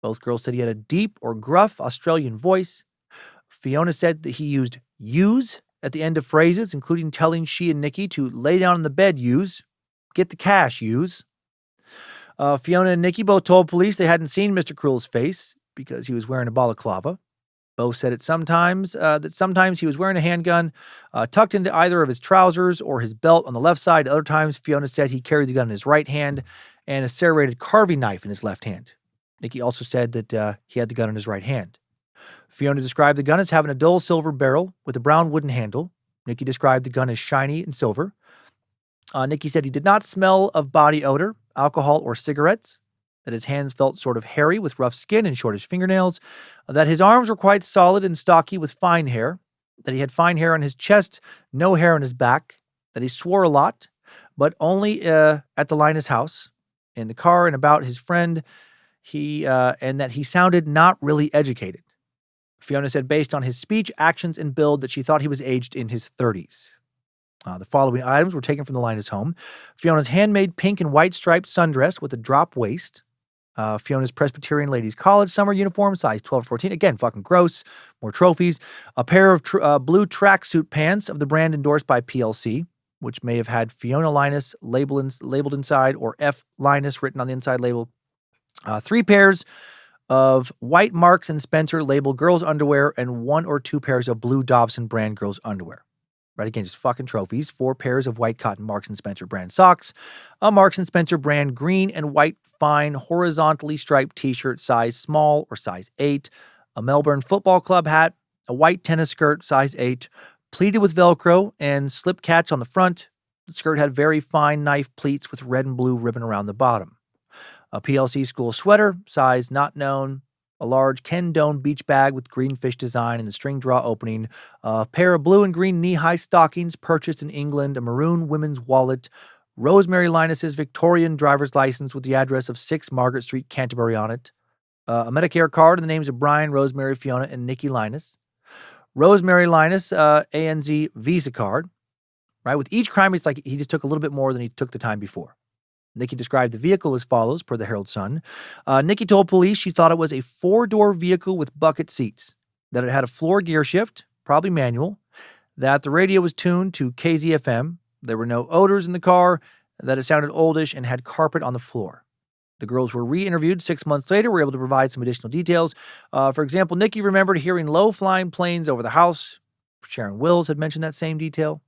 Both girls said he had a deep or gruff Australian voice. Fiona said that he used "yous" at the end of phrases, including telling she and Nikki to lay down in the bed, "yous. Get the cash, yous." Fiona and Nikki both told police they hadn't seen Mr. Cruel's face because he was wearing a balaclava. Both said that sometimes he was wearing a handgun tucked into either of his trousers or his belt on the left side. Other times, Fiona said he carried the gun in his right hand and a serrated carving knife in his left hand. Nikki also said that he had the gun in his right hand. Fiona described the gun as having a dull silver barrel with a brown wooden handle. Nikki described the gun as shiny and silver. Nikki said he did not smell of body odor, alcohol, or cigarettes, that his hands felt sort of hairy with rough skin and shortish fingernails, that his arms were quite solid and stocky with fine hair, that he had fine hair on his chest, no hair on his back, that he swore a lot, but only at the Linus house, in the car, and about his friend, and that he sounded not really educated. Fiona said based on his speech, actions, and build that she thought he was aged in his 30s. The following items were taken from the Linus home. Fiona's handmade pink and white striped sundress with a drop waist. Fiona's Presbyterian Ladies College summer uniform, size 12 to 14. Again, fucking gross. More trophies. A pair of blue tracksuit pants of the brand endorsed by PLC, which may have had Fiona Linus labeled inside or F Linus written on the inside label. 3 pairs of white Marks and Spencer labeled girls' underwear and 1 or 2 pairs of blue Dobson brand girls' underwear. Right, again, just fucking trophies. 4 pairs of white cotton Marks and Spencer brand socks, a Marks and Spencer brand green and white fine horizontally striped t-shirt size small or size 8, a Melbourne Football Club hat, a white tennis skirt size 8, pleated with Velcro and slip catch on the front. The skirt had very fine knife pleats with red and blue ribbon around the bottom. A PLC school sweater, size not known, a large Ken Doan beach bag with green fish design and a string draw opening, a pair of blue and green knee-high stockings purchased in England, a maroon women's wallet, Rosemary Linus's Victorian driver's license with the address of 6 Margaret Street, Canterbury on it, a Medicare card in the names of Brian, Rosemary, Fiona, and Nikki Linus, Rosemary Linus ANZ Visa card. Right, with each crime, it's like he just took a little bit more than he took the time before. Nikki described the vehicle as follows, per the Herald Sun. Nikki told police she thought it was a 4-door vehicle with bucket seats, that it had a floor gear shift, probably manual, that the radio was tuned to KZFM, there were no odors in the car, that it sounded oldish and had carpet on the floor. The girls were re-interviewed 6 months later, were able to provide some additional details. For example, Nikki remembered hearing low-flying planes over the house. Sharon Wills had mentioned that same detail.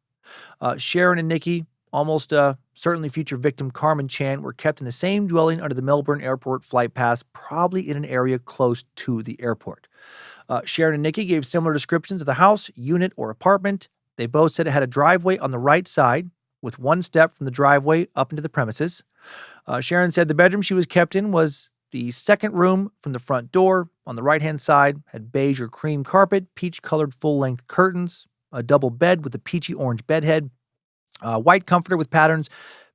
Sharon and Nikki, almost certainly future victim Karmein Chan, were kept in the same dwelling under the Melbourne Airport flight pass, probably in an area close to the airport. Sharon and Nikki gave similar descriptions of the house, unit, or apartment. They both said it had a driveway on the right side, with 1 step from the driveway up into the premises. Sharon said the bedroom she was kept in was the second room from the front door. On the right-hand side, had beige or cream carpet, peach-colored full-length curtains, a double bed with a peachy orange bedhead, white comforter with patterns,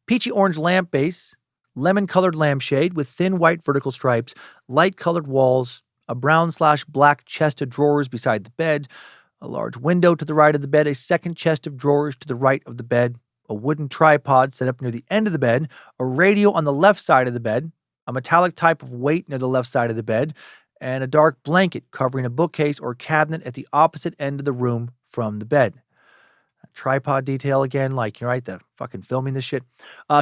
peachy orange lamp base, lemon-colored lampshade with thin white vertical stripes, light-colored walls, a brown/black chest of drawers beside the bed, a large window to the right of the bed, a second chest of drawers to the right of the bed, a wooden tripod set up near the end of the bed, a radio on the left side of the bed, a metallic type of weight near the left side of the bed, and a dark blanket covering a bookcase or cabinet at the opposite end of the room from the bed. Tripod detail again, like, you're right, the fucking filming this shit.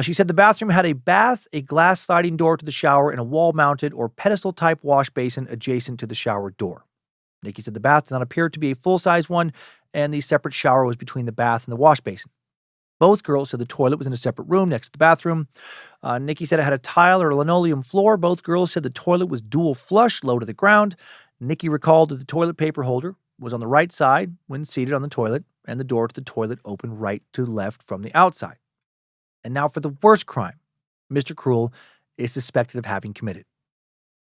She said the bathroom had a bath, a glass sliding door to the shower, and a wall-mounted or pedestal-type wash basin adjacent to the shower door. Nikki said the bath did not appear to be a full-size one, and the separate shower was between the bath and the wash basin. Both girls said the toilet was in a separate room next to the bathroom. Nikki said it had a tile or a linoleum floor. Both girls said the toilet was dual flush, low to the ground. Nikki recalled that the toilet paper holder was on the right side when seated on the toilet, and the door to the toilet opened right to left from the outside. And now for the worst crime Mr. Cruel is suspected of having committed.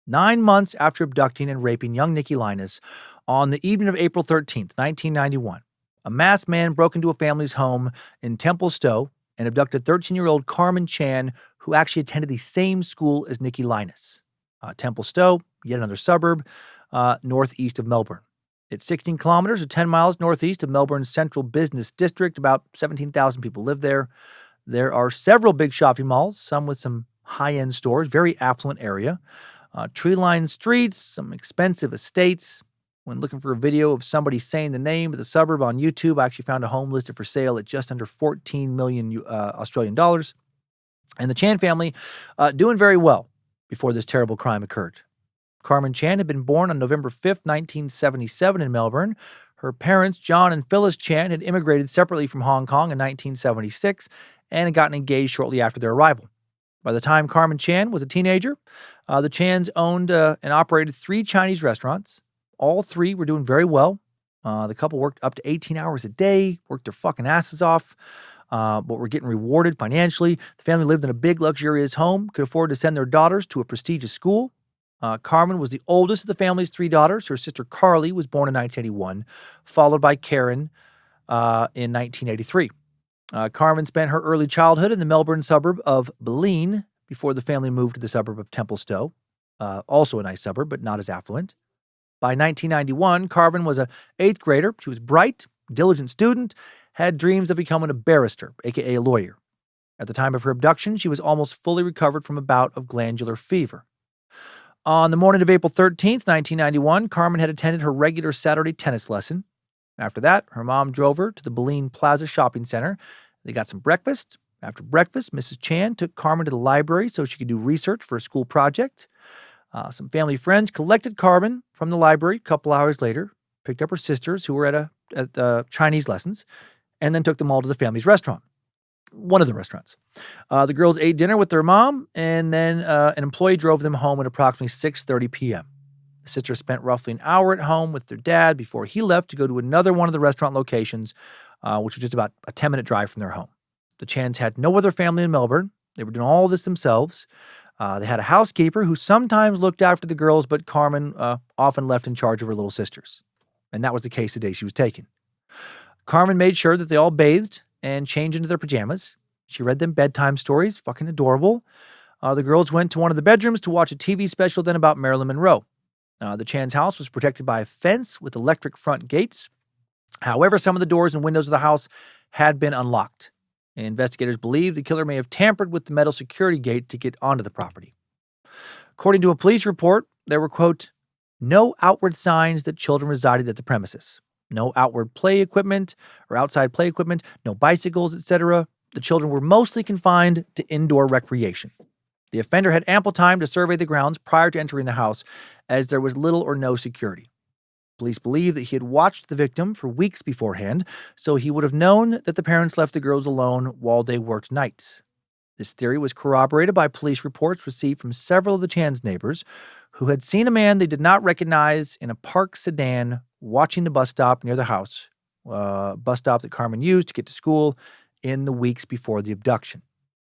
9 months after abducting and raping young Nikki Linus, on the evening of April 13th, 1991, a masked man broke into a family's home in Templestowe and abducted 13-year-old Karmein Chan, who actually attended the same school as Nikki Linus. Templestowe, yet another suburb, northeast of Melbourne. It's 16 kilometers or 10 miles northeast of Melbourne's central business district. About 17,000 people live there. There are several big shopping malls, some with some high-end stores, very affluent area. Tree-lined streets, some expensive estates. When looking for a video of somebody saying the name of the suburb on YouTube, I actually found a home listed for sale at just under 14 million Australian dollars. And the Chan family doing very well before this terrible crime occurred. Karmein Chan had been born on November 5th, 1977 in Melbourne. Her parents, John and Phyllis Chan, had immigrated separately from Hong Kong in 1976 and had gotten engaged shortly after their arrival. By the time Karmein Chan was a teenager, the Chans owned and operated 3 Chinese restaurants. All 3 were doing very well. The couple worked up to 18 hours a day, worked their fucking asses off, but were getting rewarded financially. The family lived in a big, luxurious home, could afford to send their daughters to a prestigious school. Carmen was the oldest of the family's 3 daughters. Her sister Carly was born in 1981, followed by Karen in 1983. Carmen spent her early childhood in the Melbourne suburb of Belleen before the family moved to the suburb of Templestowe, also a nice suburb, but not as affluent. By 1991, Carmen was an eighth grader. She was bright, diligent student, had dreams of becoming a barrister, aka a lawyer. At the time of her abduction, she was almost fully recovered from a bout of glandular fever. On the morning of April 13th, 1991, Carmen had attended her regular Saturday tennis lesson. After that, her mom drove her to the Belleen Plaza shopping center. They got some breakfast. After breakfast, Mrs. Chan took Carmen to the library so she could do research for a school project. Some family friends collected Carmen from the library a couple hours later, picked up her sisters who were at Chinese lessons, and then took them all to the family's restaurant. One of the restaurants. The girls ate dinner with their mom, and then an employee drove them home at approximately 6:30 p.m. The sisters spent roughly an hour at home with their dad before he left to go to another one of the restaurant locations, which was just about a 10-minute drive from their home. The Chans had no other family in Melbourne. They were doing all this themselves. They had a housekeeper who sometimes looked after the girls, but Carmen often left in charge of her little sisters. And that was the case the day she was taken. Carmen made sure that they all bathed and changed into their pajamas. She read them bedtime stories, fucking adorable. The girls went to one of the bedrooms to watch a TV special then about Marilyn Monroe. The Chan's house was protected by a fence with electric front gates. However, some of the doors and windows of the house had been unlocked. Investigators believe the killer may have tampered with the metal security gate to get onto the property. According to a police report, there were, quote, no outward signs that children resided at the premises. No outward play equipment or outside play equipment, no bicycles, etc. The children were mostly confined to indoor recreation. The offender had ample time to survey the grounds prior to entering the house, as there was little or no security. Police believe that he had watched the victim for weeks beforehand, so he would have known that the parents left the girls alone while they worked nights. This theory was corroborated by police reports received from several of the Chan's neighbors who had seen a man they did not recognize in a parked sedan watching the bus stop near the house, bus stop that Carmen used to get to school in the weeks before the abduction.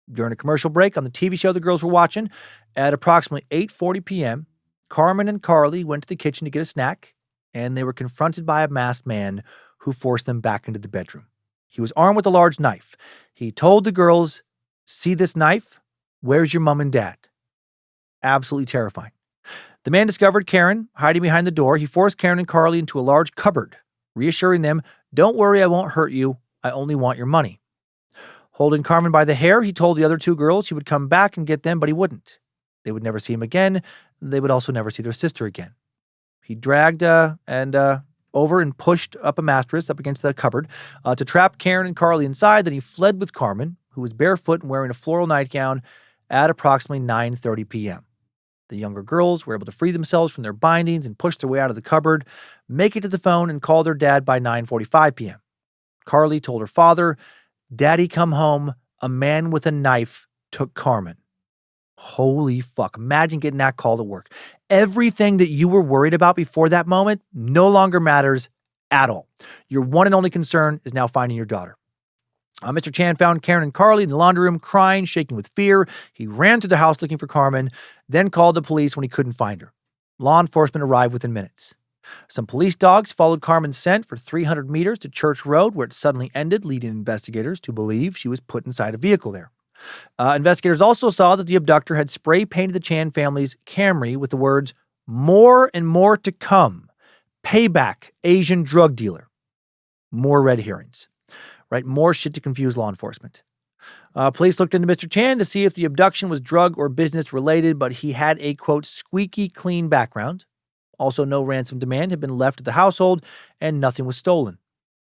During a commercial break on the TV show the girls were watching, at approximately 8:40 p.m., Carmen and Carly went to the kitchen to get a snack, and they were confronted by a masked man who forced them back into the bedroom. He was armed with a large knife. He told the girls, "See this knife? Where's your mom and dad?" Absolutely terrifying. The man discovered Karen hiding behind the door. He forced Karen and Carly into a large cupboard, reassuring them, "Don't worry, I won't hurt you. I only want your money." Holding Carmen by the hair, he told the other two girls he would come back and get them, but he wouldn't. They would never see him again. They would also never see their sister again. He dragged over and pushed up a mattress up against the cupboard to trap Karen and Carly inside. Then he fled with Carmen, who was barefoot and wearing a floral nightgown, at approximately 9:30 p.m. The younger girls were able to free themselves from their bindings and push their way out of the cupboard, make it to the phone, and call their dad by 9:45 p.m. Carly told her father, "Daddy come home, a man with a knife took Carmen." Holy fuck. Imagine getting that call to work. Everything that you were worried about before that moment no longer matters at all. Your one and only concern is now finding your daughter. Mr. Chan found Karen and Carly in the laundry room crying, shaking with fear. He ran through the house looking for Carmen, then called the police when he couldn't find her. Law enforcement arrived within minutes. Some police dogs followed Carmen's scent for 300 meters to Church Road, where it suddenly ended, leading investigators to believe she was put inside a vehicle there. Investigators also saw that the abductor had spray painted the Chan family's Camry with the words, "More and more to come. Payback, Asian drug dealer." More red herrings. Right? More shit to confuse law enforcement. Police looked into Mr. Chan to see if the abduction was drug or business related, but he had a, quote, squeaky clean background. Also, no ransom demand had been left at the household, and nothing was stolen.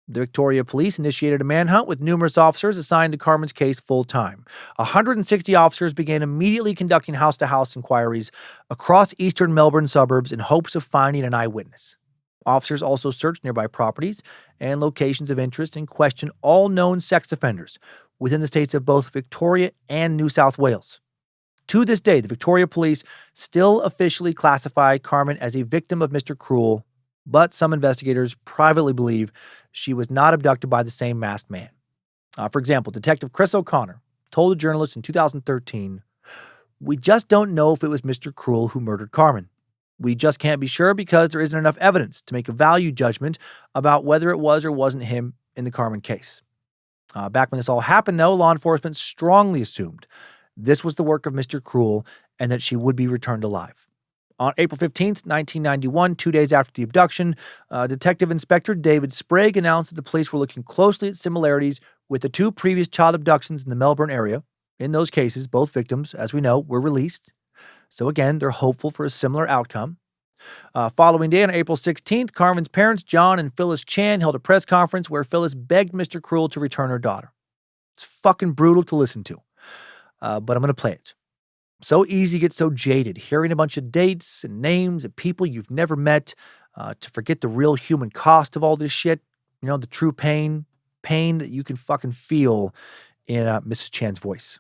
The Victoria Police initiated a manhunt with numerous officers assigned to Carmen's case full-time. 160 officers began immediately conducting house-to-house inquiries across eastern Melbourne suburbs in hopes of finding an eyewitness. Officers also searched nearby properties and locations of interest and questioned all known sex offenders within the states of both Victoria and New South Wales. To this day, the Victoria Police still officially classify Carmen as a victim of Mr. Cruel, but some investigators privately believe she was not abducted by the same masked man. For example, Detective Chris O'Connor told a journalist in 2013, "We just don't know if it was Mr. Cruel who murdered Carmen. We just can't be sure because there isn't enough evidence to make a value judgment about whether it was or wasn't him in the Carmen case." Back when this all happened, though, law enforcement strongly assumed this was the work of Mr. Cruel and that she would be returned alive. On April 15th, 1991, 2 days after the abduction, Detective Inspector David Sprague announced that the police were looking closely at similarities with the 2 previous child abductions in the Melbourne area. In those cases, both victims, as we know, were released. So again, they're hopeful for a similar outcome. Following day, on April 16th, Carmen's parents, John and Phyllis Chan, held a press conference where Phyllis begged Mr. Cruel to return her daughter. It's fucking brutal to listen to, but I'm going to play it. So easy to get so jaded, hearing a bunch of dates and names of people you've never met, to forget the real human cost of all this shit. You know, the true pain that you can fucking feel in Mrs. Chan's voice.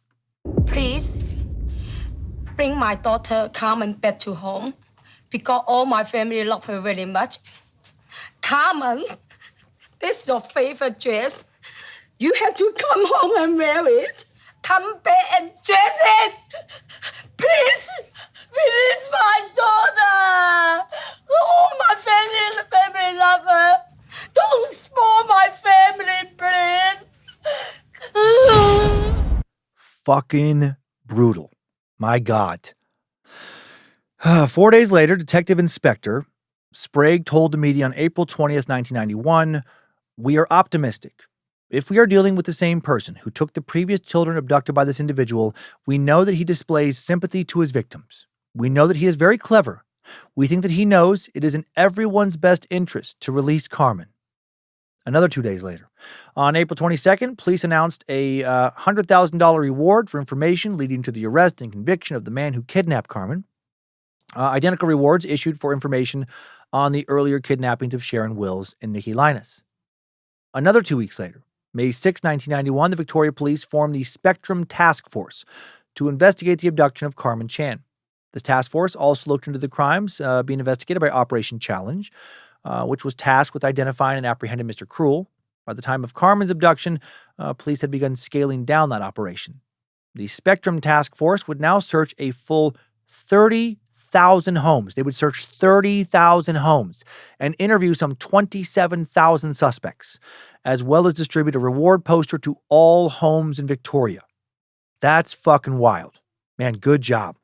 Please bring my daughter Carmen back to home because all my family love her very much. Carmen, this is your favorite dress. You have to come home and wear it. Come back and dress it. Please, release my daughter. All my family love her. Don't spoil my family, please. Fucking brutal. My God. 4 days later, Detective Inspector Sprague told the media on April 20th, 1991, "We are optimistic. If we are dealing with the same person who took the previous children abducted by this individual, we know that he displays sympathy to his victims. We know that he is very clever. We think that he knows it is in everyone's best interest to release Carmen." Another 2 days later, on April 22nd, police announced a $100,000 reward for information leading to the arrest and conviction of the man who kidnapped Carmen. Identical rewards issued for information on the earlier kidnappings of Sharon Wills and Nikki Linus. Another 2 weeks later, May 6, 1991, the Victoria Police formed the Spectrum Task Force to investigate the abduction of Karmein Chan. This task force also looked into the crimes being investigated by Operation Challenge, which was tasked with identifying and apprehending Mr. Cruel. By the time of Carmen's abduction, police had begun scaling down that operation. The Spectrum Task Force would now search a full 30,000 homes. They would search 30,000 homes and interview some 27,000 suspects, as well as distribute a reward poster to all homes in Victoria. That's fucking wild. Man, good job.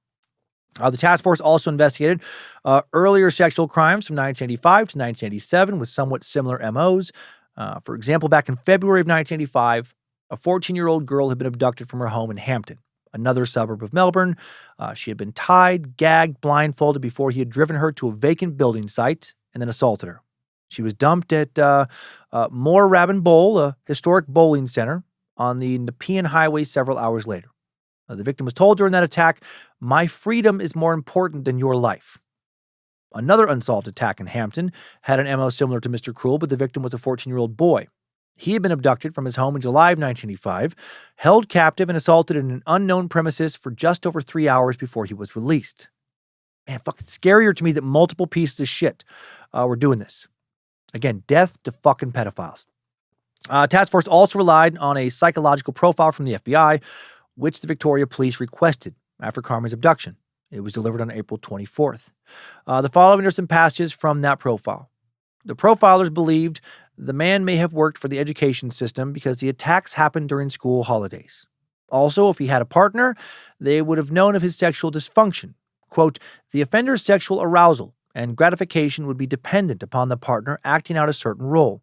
The task force also investigated earlier sexual crimes from 1985 to 1987 with somewhat similar MOs. For example, back in February of 1985, a 14-year-old girl had been abducted from her home in Hampton, another suburb of Melbourne. She had been tied, gagged, blindfolded before he had driven her to a vacant building site and then assaulted her. She was dumped at Moorabbin Bowl, a historic bowling center, on the Nepean Highway several hours later. The victim was told during that attack, "My freedom is more important than your life." Another unsolved attack in Hampton had an MO similar to Mr. Cruel, but the victim was a 14-year-old boy. He had been abducted from his home in July of 1985, held captive and assaulted in an unknown premises for just over 3 hours before he was released. Man, fucking scarier to me that multiple pieces of shit were doing this. Again, death to fucking pedophiles. Task Force also relied on a psychological profile from the FBI, which the Victoria Police requested after Carmen's abduction. It was delivered on April 24th. The following are some passages from that profile. The profilers believed the man may have worked for the education system because the attacks happened during school holidays. Also, if he had a partner, they would have known of his sexual dysfunction. Quote, "The offender's sexual arousal and gratification would be dependent upon the partner acting out a certain role,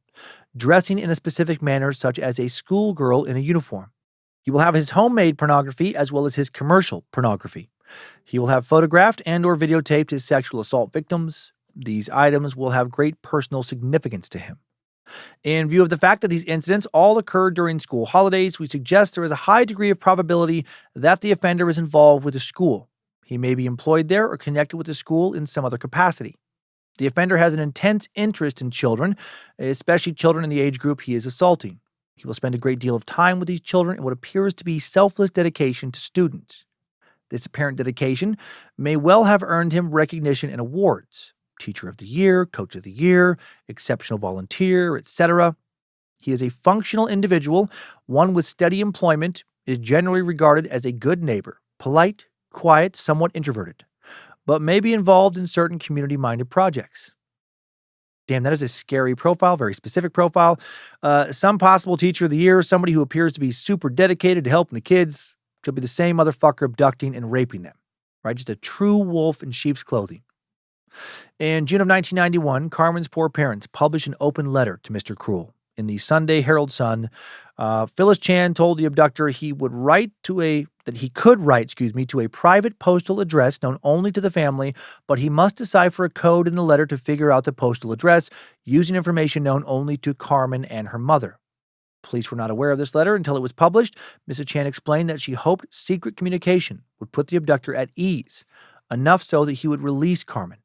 dressing in a specific manner such as a schoolgirl in a uniform. He will have his homemade pornography as well as his commercial pornography. He will have photographed and or videotaped his sexual assault victims. These items will have great personal significance to him. In view of the fact that these incidents all occurred during school holidays, we suggest there is a high degree of probability that the offender is involved with the school. He may be employed there or connected with the school in some other capacity. The offender has an intense interest in children, especially children in the age group he is assaulting. He will spend a great deal of time with these children in what appears to be selfless dedication to students. This apparent dedication may well have earned him recognition and awards. Teacher of the Year, Coach of the Year, Exceptional Volunteer, etc. He is a functional individual, one with steady employment, is generally regarded as a good neighbor, polite, quiet, somewhat introverted, but may be involved in certain community-minded projects." Damn, that is a scary profile, very specific profile. Some possible teacher of the year, somebody who appears to be super dedicated to helping the kids, could be the same motherfucker abducting and raping them, right? Just a true wolf in sheep's clothing. In June of 1991, Carmen's poor parents published an open letter to Mr. Cruel. In the Sunday Herald Sun, Phyllis Chan told the abductor he could write to a private postal address known only to the family, but he must decipher a code in the letter to figure out the postal address using information known only to Carmen and her mother. Police were not aware of this letter until it was published. Mrs. Chan explained that she hoped secret communication would put the abductor at ease, enough so that he would release Carmen.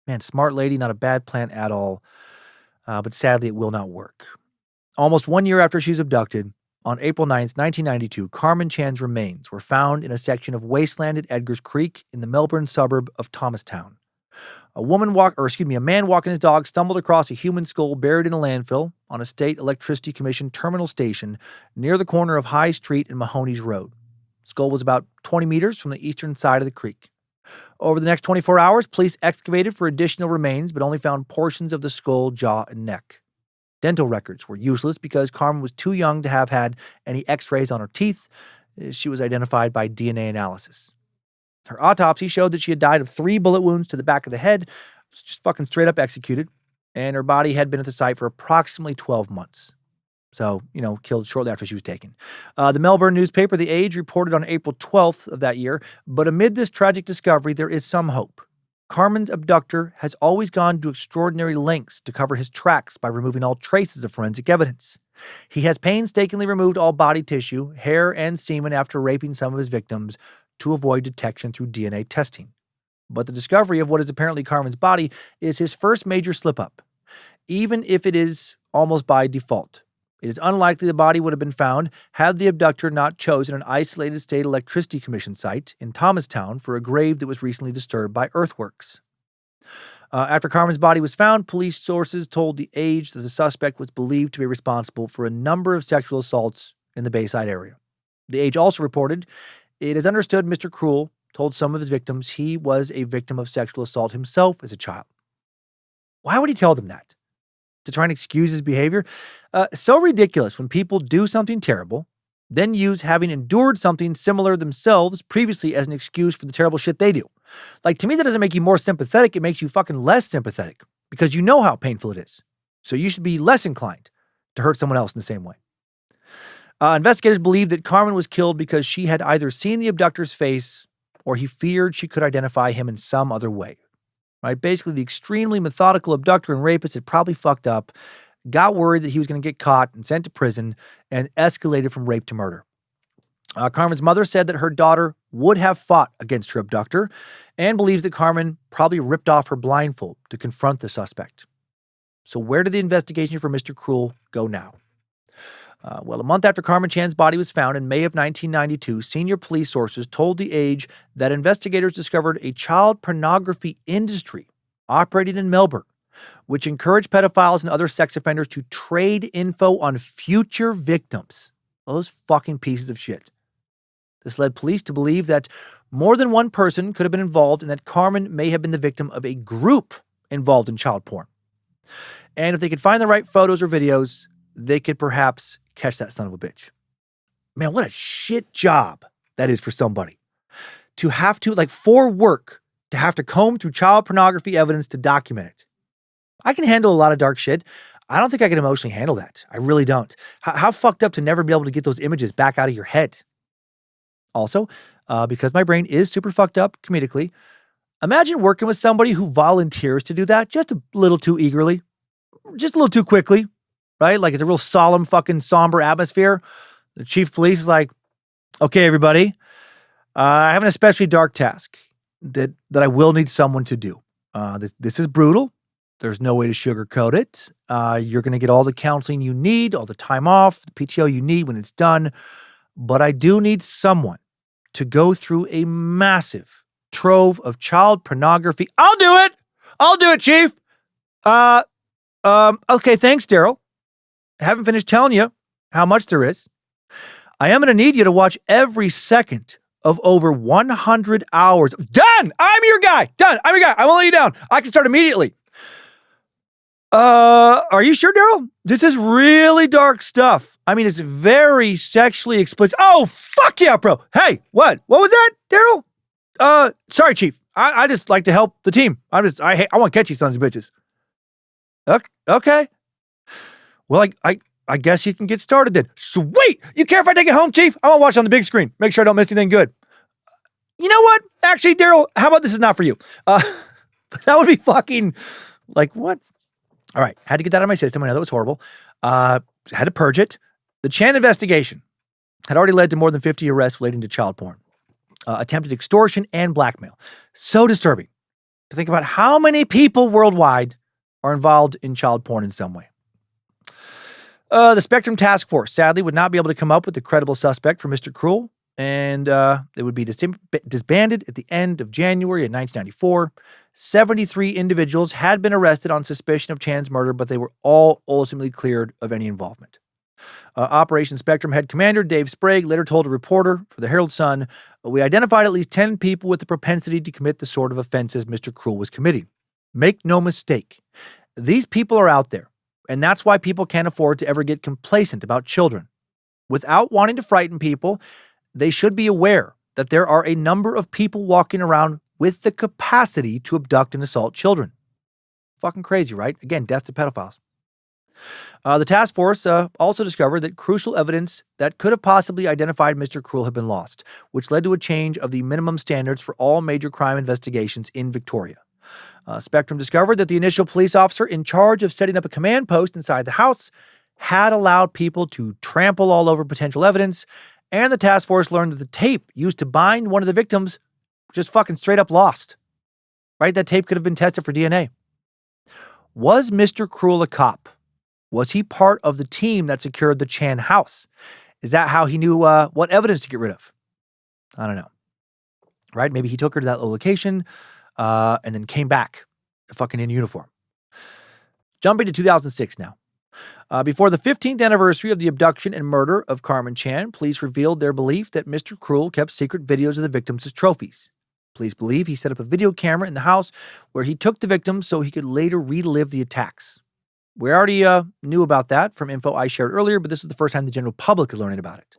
Man, smart lady, not a bad plan at all. But sadly, it will not work. Almost 1 year after she was abducted, on April 9th, 1992, Karmein Chan's remains were found in a section of wasteland at Edgar's Creek in the Melbourne suburb of Thomastown. A man walking his dog stumbled across a human skull buried in a landfill on a State Electricity Commission terminal station near the corner of High Street and Mahoney's Road. The skull was about 20 meters from the eastern side of the creek. Over the next 24 hours, police excavated for additional remains, but only found portions of the skull, jaw, and neck. Dental records were useless because Carmen was too young to have had any x-rays on her teeth. She was identified by DNA analysis. Her autopsy showed that she had died of 3 bullet wounds to the back of the head, just fucking straight up executed, and her body had been at the site for approximately 12 months. So, killed shortly after she was taken. The Melbourne newspaper, The Age, reported on April 12th of that year, but amid this tragic discovery, there is some hope. Carmen's abductor has always gone to extraordinary lengths to cover his tracks by removing all traces of forensic evidence. He has painstakingly removed all body tissue, hair, and semen after raping some of his victims to avoid detection through DNA testing. But the discovery of what is apparently Carmen's body is his first major slip-up, even if it is almost by default. It is unlikely the body would have been found had the abductor not chosen an isolated State Electricity Commission site in Thomastown for a grave that was recently disturbed by earthworks. After Carmen's body was found, police sources told The Age that the suspect was believed to be responsible for a number of sexual assaults in the Bayside area. The Age also reported, it is understood Mr. Cruel told some of his victims he was a victim of sexual assault himself as a child. Why would he tell them that? To try and excuse his behavior? So ridiculous when people do something terrible, then use having endured something similar themselves previously as an excuse for the terrible shit they do. Like, to me, that doesn't make you more sympathetic. It makes you fucking less sympathetic because you know how painful it is. So you should be less inclined to hurt someone else in the same way. Investigators believe that Carmen was killed because she had either seen the abductor's face or he feared she could identify him in some other way. Right? Basically, the extremely methodical abductor and rapist had probably fucked up, got worried that he was going to get caught and sent to prison, and escalated from rape to murder. Carmen's mother said that her daughter would have fought against her abductor and believes that Carmen probably ripped off her blindfold to confront the suspect. So where did the investigation for Mr. Cruel go now? A month after Karmein Chan's body was found in May of 1992, senior police sources told The Age that investigators discovered a child pornography industry operating in Melbourne, which encouraged pedophiles and other sex offenders to trade info on future victims. Those fucking pieces of shit. This led police to believe that more than one person could have been involved and that Carmen may have been the victim of a group involved in child porn. And if they could find the right photos or videos, they could perhaps catch that son of a bitch. Man, what a shit job that is for somebody. To have to, for work, to have to comb through child pornography evidence to document it. I can handle a lot of dark shit. I don't think I can emotionally handle that. I really don't. How fucked up to never be able to get those images back out of your head. Also, because my brain is super fucked up comedically, imagine working with somebody who volunteers to do that just a little too eagerly, just a little too quickly. Right? Like, it's a real solemn, fucking somber atmosphere. The chief of police is like, okay, everybody, I have an especially dark task that I will need someone to do. This is brutal. There's no way to sugarcoat it. You're going to get all the counseling you need, all the time off, the PTO you need when it's done. But I do need someone to go through a massive trove of child pornography. I'll do it, Chief. Okay, thanks, Daryl. I haven't finished telling you how much there is. I am going to need you to watch every second of over 100 hours. Done! I'm your guy! Done! I'm your guy! I won't let you down. I can start immediately. Are you sure, Daryl? This is really dark stuff. I mean, it's very sexually explicit. Oh, fuck yeah, bro. Hey, what? What was that, Daryl? Sorry, Chief. I just like to help the team. I want to catch you sons of bitches. Okay. Well, I guess you can get started then. Sweet! You care if I take it home, Chief? I want to watch it on the big screen. Make sure I don't miss anything good. You know what? Actually, Daryl, how about this is not for you? That would be fucking, like, what? All right, had to get that out of my system. I know that was horrible. Had to purge it. The Chan investigation had already led to more than 50 arrests relating to child porn, attempted extortion, and blackmail. So disturbing to think about how many people worldwide are involved in child porn in some way. The Spectrum Task Force, sadly, would not be able to come up with a credible suspect for Mr. Cruel, and it would be disbanded at the end of January of 1994. 73 individuals had been arrested on suspicion of Chan's murder, but they were all ultimately cleared of any involvement. Operation Spectrum head commander Dave Sprague later told a reporter for the Herald Sun, "We identified at least 10 people with the propensity to commit the sort of offenses Mr. Cruel was committing. Make no mistake, these people are out there, and that's why people can't afford to ever get complacent about children. Without wanting to frighten people, they should be aware that there are a number of people walking around with the capacity to abduct and assault children." Fucking crazy, right? Again, death to pedophiles. The task force also discovered that crucial evidence that could have possibly identified Mr. Cruel had been lost, which led to a change of the minimum standards for all major crime investigations in Victoria. Spectrum discovered that the initial police officer in charge of setting up a command post inside the house had allowed people to trample all over potential evidence, and the task force learned that the tape used to bind one of the victims just fucking straight up lost. Right? That tape could have been tested for DNA. Was Mr. Cruel a cop? Was he part of the team that secured the Chan house? Is that how he knew what evidence to get rid of? I don't know. Right? Maybe he took her to that location and then came back fucking in uniform. Jumping to 2006 now. Before the 15th anniversary of the abduction and murder of Karmein Chan, police revealed their belief that Mr. Cruel kept secret videos of the victims as trophies. Police believe he set up a video camera in the house where he took the victims so he could later relive the attacks. We already knew about that from info I shared earlier, but this is the first time the general public is learning about it.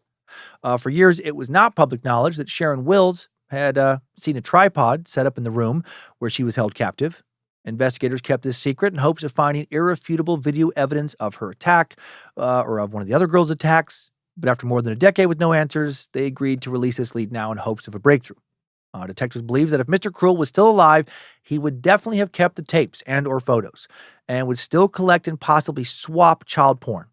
For years, it was not public knowledge that Sharon Wills had seen a tripod set up in the room where she was held captive. Investigators kept this secret in hopes of finding irrefutable video evidence of her attack or of one of the other girls' attacks. But after more than a decade with no answers, they agreed to release this lead now in hopes of a breakthrough. Detectives believe that if Mr. Cruel was still alive, he would definitely have kept the tapes and or photos and would still collect and possibly swap child porn.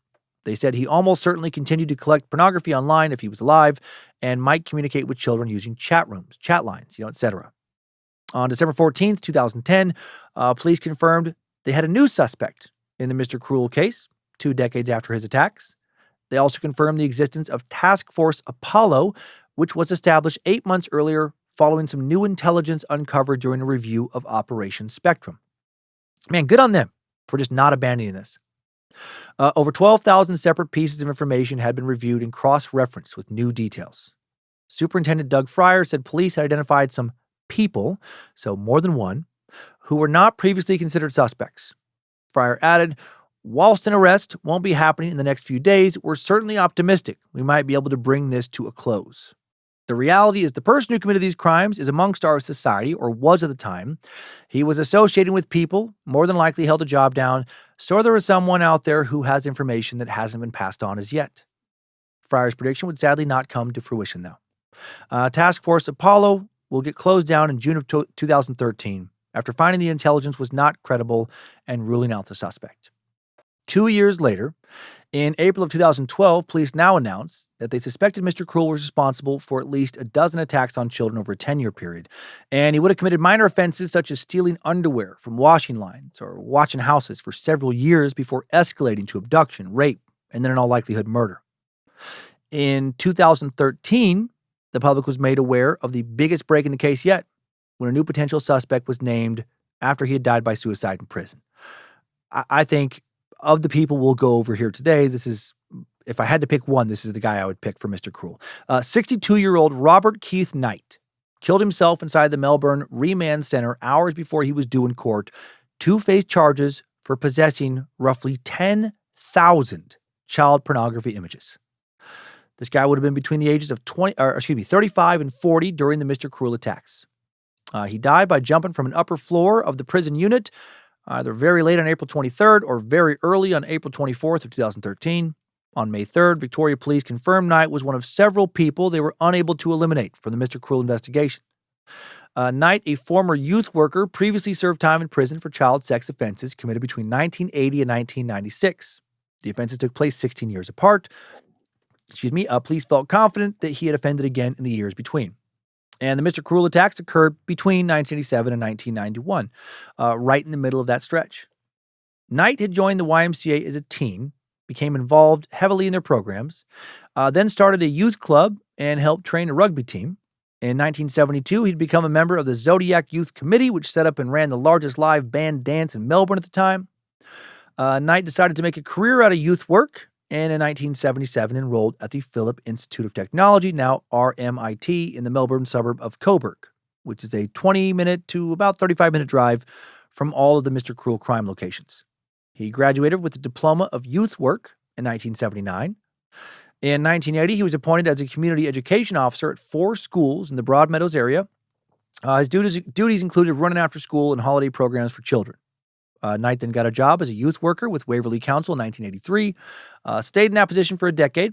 They said he almost certainly continued to collect pornography online if he was alive and might communicate with children using chat rooms, chat lines, etc. On December 14th, 2010, police confirmed they had a new suspect in the Mr. Cruel case 2 decades after his attacks. They also confirmed the existence of Task Force Apollo, which was established 8 months earlier following some new intelligence uncovered during a review of Operation Spectrum. Man, good on them for just not abandoning this. Over 12,000 separate pieces of information had been reviewed and cross-referenced with new details. Superintendent Doug Fryer said police had identified some people, so more than one, who were not previously considered suspects. Fryer added, "Whilst an arrest won't be happening in the next few days, we're certainly optimistic we might be able to bring this to a close. The reality is the person who committed these crimes is amongst our society, or was at the time. He was associating with people, more than likely held a job down, so there is someone out there who has information that hasn't been passed on as yet." Fryer's prediction would sadly not come to fruition, though. Task Force Apollo will get closed down in June of 2013 after finding the intelligence was not credible and ruling out the suspect. 2 years later, in April of 2012, police now announced that they suspected Mr. Cruel was responsible for at least a dozen attacks on children over a 10-year period, and he would have committed minor offenses such as stealing underwear from washing lines or watching houses for several years before escalating to abduction, rape, and then in all likelihood murder. In 2013, the public was made aware of the biggest break in the case yet, when a new potential suspect was named after he had died by suicide in prison. I think of the people we'll go over here today, this is, if I had to pick one, this is the guy I would pick for Mr. Cruel. 62-year-old Robert Keith Knight killed himself inside the Melbourne Remand Center hours before he was due in court to face charges for possessing roughly 10,000 child pornography images. This guy would have been between the ages of 35 and 40 during the Mr. Cruel attacks. He died by jumping from an upper floor of the prison unit, either very late on April 23rd or very early on April 24th of 2013. On May 3rd, Victoria police confirmed Knight was one of several people they were unable to eliminate from the Mr. Cruel investigation. Knight, a former youth worker, previously served time in prison for child sex offenses committed between 1980 and 1996. The offenses took place 16 years apart. Police felt confident that he had offended again in the years between. And the Mr. Cruel attacks occurred between 1987 and 1991, right in the middle of that stretch. Knight had joined the YMCA as a teen, became involved heavily in their programs, then started a youth club and helped train a rugby team. In 1972, he'd become a member of the Zodiac Youth Committee, which set up and ran the largest live band dance in Melbourne at the time. Knight decided to make a career out of youth work, and in 1977 enrolled at the Phillip Institute of Technology, now RMIT, in the Melbourne suburb of Coburg, which is a 20-minute to about 35-minute drive from all of the Mr. Cruel crime locations. He graduated with a diploma of youth work in 1979. In 1980, he was appointed as a community education officer at 4 schools in the Broadmeadows area. His duties included running after school and holiday programs for children. Knight then got a job as a youth worker with Waverley Council in 1983, stayed in that position for a decade,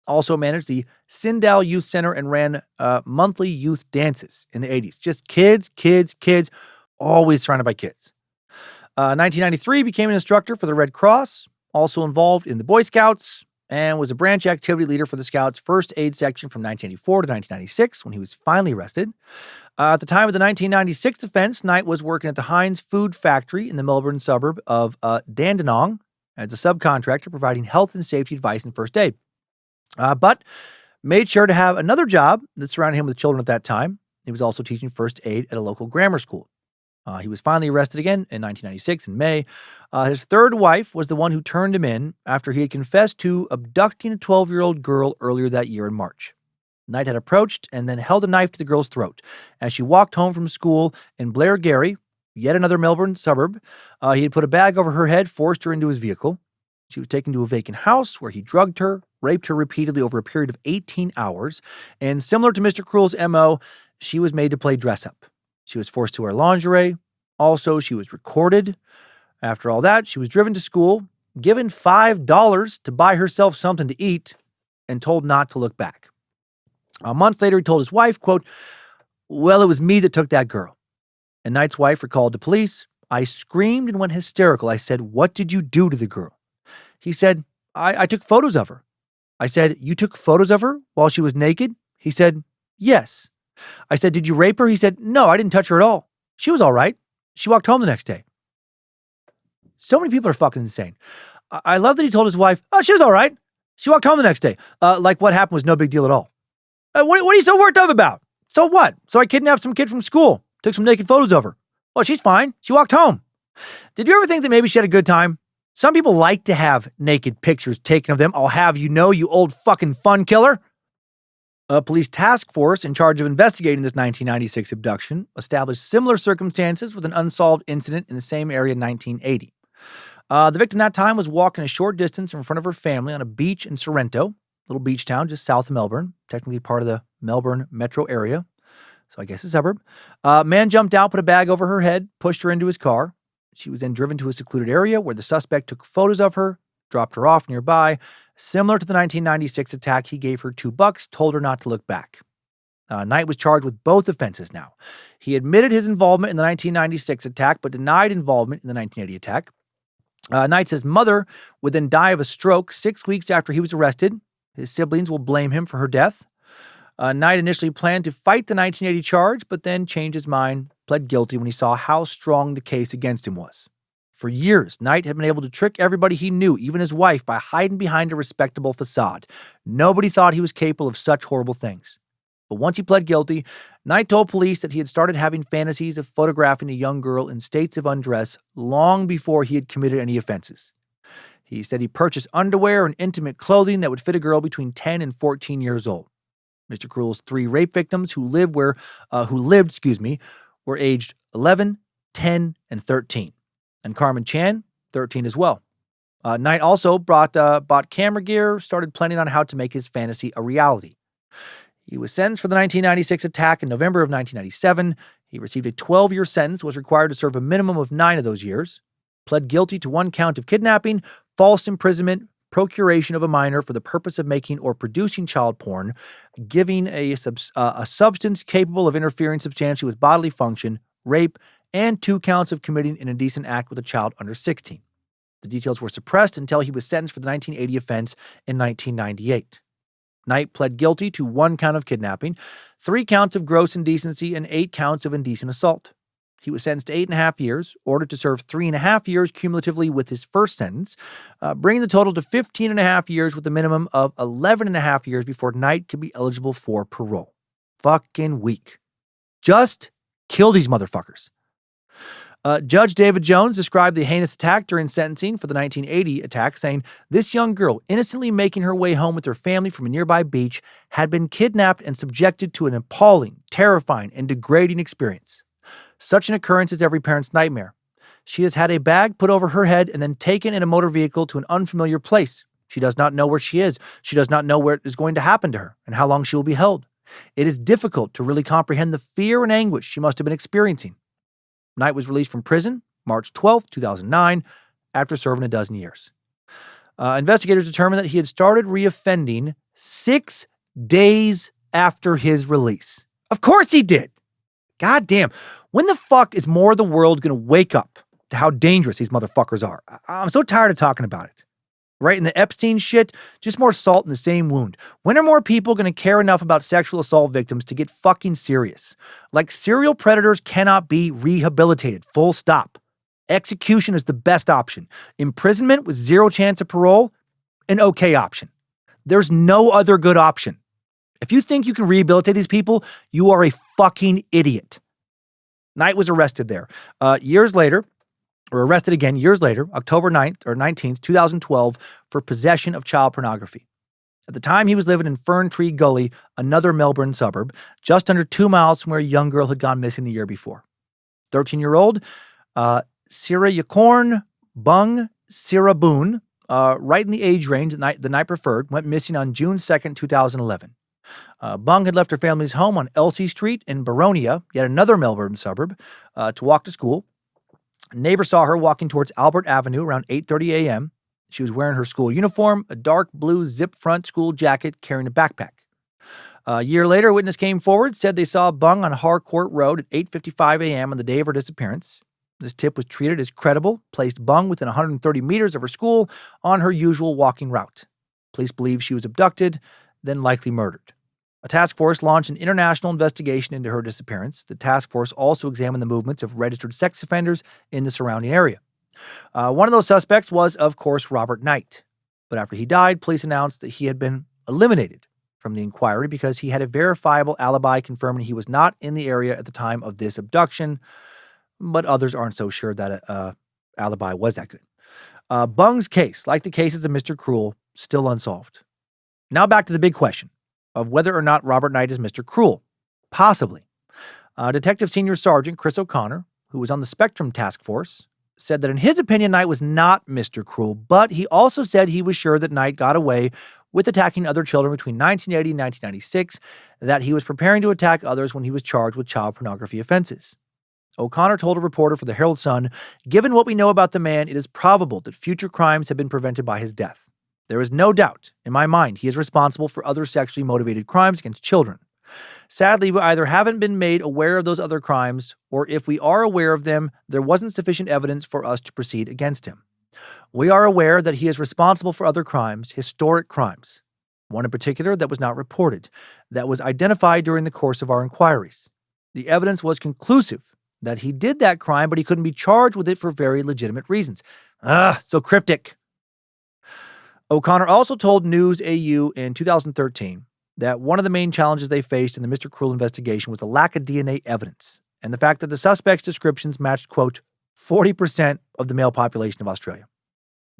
also managed the Sindal Youth Center and ran monthly youth dances in the 80s. Just kids, always surrounded by kids. 1993, became an instructor for the Red Cross, also involved in the Boy Scouts, and was a branch activity leader for the Scouts' first aid section from 1984 to 1996 when he was finally arrested. At the time of the 1996 offense, Knight was working at the Heinz Food Factory in the Melbourne suburb of Dandenong as a subcontractor providing health and safety advice and first aid. But made sure to have another job that surrounded him with children at that time. He was also teaching first aid at a local grammar school. He was finally arrested again in 1996 in May. His third wife was the one who turned him in after he had confessed to abducting a 12-year-old girl earlier that year in March. Knight had approached and then held a knife to the girl's throat. As she walked home from school in Blairgowrie, yet another Melbourne suburb, he had put a bag over her head, forced her into his vehicle. She was taken to a vacant house where he drugged her, raped her repeatedly over a period of 18 hours, and similar to Mr. Cruel's MO, she was made to play dress-up. She was forced to wear lingerie. Also, she was recorded. After all that, she was driven to school, given $5 to buy herself something to eat, and told not to look back. Months later, he told his wife, quote, "Well, it was me that took that girl." And Knight's wife recalled to police, "I screamed and went hysterical. I said, 'What did you do to the girl?' He said, I took photos of her." I said, "You took photos of her while she was naked?" He said, "Yes." I said, "Did you rape her?" He said, "No, I didn't touch her at all. She was all right. She walked home the next day." So many people are fucking insane. I love that he told his wife, "Oh, she was all right. She walked home the next day." Like what happened was no big deal at all. What are you so worked up about? So what? So I kidnapped some kid from school, took some naked photos of her. Well, she's fine. She walked home. Did you ever think that maybe she had a good time? Some people like to have naked pictures taken of them. I'll have you know, you old fucking fun killer. A police task force in charge of investigating this 1996 abduction established similar circumstances with an unsolved incident in the same area in 1980. The victim that time was walking a short distance in front of her family on a beach in Sorrento, little beach town just south of Melbourne, technically part of the Melbourne metro area, so I guess a suburb. Man jumped out, put a bag over her head, pushed her into his car. She was then driven to a secluded area where the suspect took photos of her, dropped her off nearby. Similar to the 1996 attack, he gave her $2, told her not to look back. Knight was charged with both offenses now. He admitted his involvement in the 1996 attack, but denied involvement in the 1980 attack. Knight's mother would then die of a stroke 6 weeks after he was arrested. His siblings will blame him for her death. Knight initially planned to fight the 1980 charge, but then changed his mind, pled guilty when he saw how strong the case against him was. For years, Knight had been able to trick everybody he knew, even his wife, by hiding behind a respectable facade. Nobody thought he was capable of such horrible things. But once he pled guilty, Knight told police that he had started having fantasies of photographing a young girl in states of undress long before he had committed any offenses. He said he purchased underwear and intimate clothing that would fit a girl between 10 and 14 years old. Mr. Cruel's 3 rape victims who lived were aged 11, 10, and 13. And Karmein Chan, 13 as well. Knight also bought camera gear, started planning on how to make his fantasy a reality. He was sentenced for the 1996 attack in November of 1997. He received a 12-year sentence, was required to serve a minimum of 9 of those years, pled guilty to 1 count of kidnapping, false imprisonment, procuration of a minor for the purpose of making or producing child porn, giving a substance capable of interfering substantially with bodily function, rape, and 2 counts of committing an indecent act with a child under 16. The details were suppressed until he was sentenced for the 1980 offense in 1998. Knight pled guilty to 1 count of kidnapping, 3 counts of gross indecency, and 8 counts of indecent assault. He was sentenced to 8.5 years, ordered to serve 3.5 years cumulatively with his first sentence, bringing the total to 15.5 years with a minimum of 11.5 years before Knight could be eligible for parole. Fucking weak. Just kill these motherfuckers. Judge David Jones described the heinous attack during sentencing for the 1980 attack, saying, "This young girl, innocently making her way home with her family from a nearby beach, had been kidnapped and subjected to an appalling, terrifying, and degrading experience. Such an occurrence is every parent's nightmare. She has had a bag put over her head and then taken in a motor vehicle to an unfamiliar place. She does not know where she is. She does not know what is going to happen to her and how long she will be held. It is difficult to really comprehend the fear and anguish she must have been experiencing." Knight was released from prison March 12, 2009, after serving a dozen years. Investigators determined that he had started reoffending 6 days after his release. Of course he did. God damn. When the fuck is more of the world going to wake up to how dangerous these motherfuckers are? I'm so tired of talking about it. Right? And the Epstein shit, just more salt in the same wound. When are more people going to care enough about sexual assault victims to get fucking serious? Like, serial predators cannot be rehabilitated. Full stop. Execution is the best option. Imprisonment with 0 chance of parole, an okay option. There's no other good option. If you think you can rehabilitate these people, you are a fucking idiot. Knight was arrested there. Arrested again years later, October 19th, 2012, for possession of child pornography. At the time, he was living in Fern Tree Gully, another Melbourne suburb, just under 2 miles from where a young girl had gone missing the year before. 13-year-old Sira Yakorn Bung Siraboon, right in the age range that Knight preferred, went missing on June 2nd, 2011. Bung had left her family's home on Elsie Street in Baronia, yet another Melbourne suburb, to walk to school. A neighbor saw her walking towards Albert Avenue around 8:30 a.m. She was wearing her school uniform, a dark blue zip-front school jacket, carrying a backpack. A year later, a witness came forward, said they saw Bung on Harcourt Road at 8:55 a.m. on the day of her disappearance. This tip was treated as credible, placed Bung within 130 meters of her school on her usual walking route. Police believe she was abducted, then likely murdered. A task force launched an international investigation into her disappearance. The task force also examined the movements of registered sex offenders in the surrounding area. One of those suspects was, of course, Robert Knight. But after he died, police announced that he had been eliminated from the inquiry because he had a verifiable alibi confirming he was not in the area at the time of this abduction. But others aren't so sure that alibi was that good. Bung's case, like the cases of Mr. Cruel, still unsolved. Now back to the big question of whether or not Robert Knight is Mr. Cruel. Possibly. Detective Senior Sergeant Chris O'Connor, who was on the Spectrum Task Force, said that in his opinion, Knight was not Mr. Cruel, but he also said he was sure that Knight got away with attacking other children between 1980 and 1996, that he was preparing to attack others when he was charged with child pornography offenses. O'Connor told a reporter for the Herald Sun, "Given what we know about the man, it is probable that future crimes have been prevented by his death. There is no doubt, in my mind, he is responsible for other sexually motivated crimes against children. Sadly, we either haven't been made aware of those other crimes, or if we are aware of them, there wasn't sufficient evidence for us to proceed against him. We are aware that he is responsible for other crimes, historic crimes. One in particular that was not reported, that was identified during the course of our inquiries. The evidence was conclusive that he did that crime, but he couldn't be charged with it for very legitimate reasons." So cryptic. O'Connor also told News AU in 2013 that one of the main challenges they faced in the Mr. Cruel investigation was the lack of DNA evidence and the fact that the suspect's descriptions matched, quote, 40% of the male population of Australia.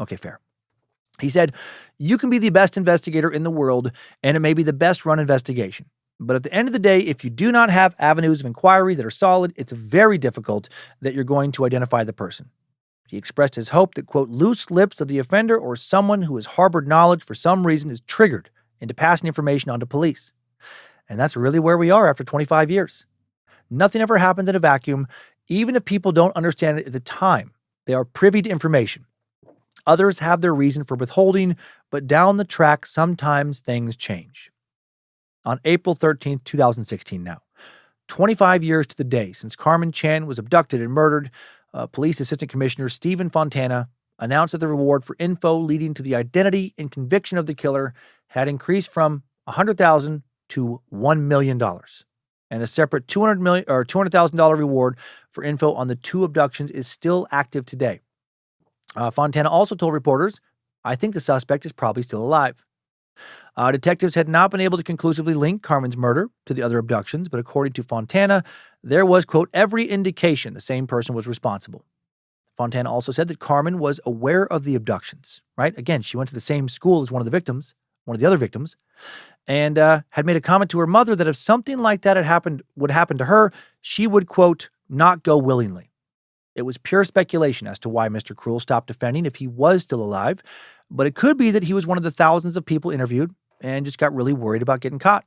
Okay, fair. He said, "You can be the best investigator in the world, and it may be the best run investigation. But at the end of the day, if you do not have avenues of inquiry that are solid, it's very difficult that you're going to identify the person. He expressed his hope that, quote, loose lips of the offender or someone who has harbored knowledge for some reason is triggered into passing information on to police. And that's really where we are after 25 years. Nothing ever happens in a vacuum. Even if people don't understand it at the time, they are privy to information. Others have their reason for withholding, but down the track, sometimes things change. On April 13th, 2016 now, 25 years to the day since Karmein Chan was abducted and murdered, Police Assistant Commissioner Stephen Fontana announced that the reward for info leading to the identity and conviction of the killer had increased from $100,000 to $1 million, and a separate $200,000 reward for info on the 2 abductions is still active today. Fontana also told reporters, "I think the suspect is probably still alive." Detectives had not been able to conclusively link Carmen's murder to the other abductions, but according to Fontana, there was, quote, every indication the same person was responsible. Fontana also said that Carmen was aware of the abductions, right? Again, she went to the same school as one of the other victims, and had made a comment to her mother that if something like that would happen to her, she would, quote, not go willingly. It was pure speculation as to why Mr. Cruel stopped defending if he was still alive, but it could be that he was one of the thousands of people interviewed and just got really worried about getting caught.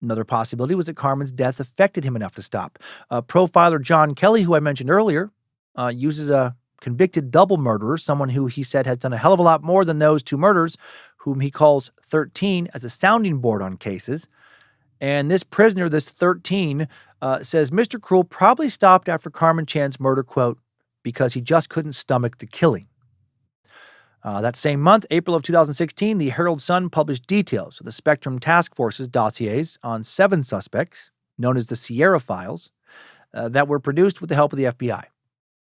Another possibility was that Carmen's death affected him enough to stop. Profiler John Kelly, who I mentioned earlier, uses a convicted double murderer, someone who he said has done a hell of a lot more than those 2 murders, whom he calls 13 as a sounding board on cases. And this prisoner, this 13, says Mr. Cruel probably stopped after Karmein Chan's murder, quote, because he just couldn't stomach the killing. That same month, April of 2016, the Herald Sun published details of the Spectrum Task Force's dossiers on 7 suspects, known as the Sierra Files, that were produced with the help of the FBI.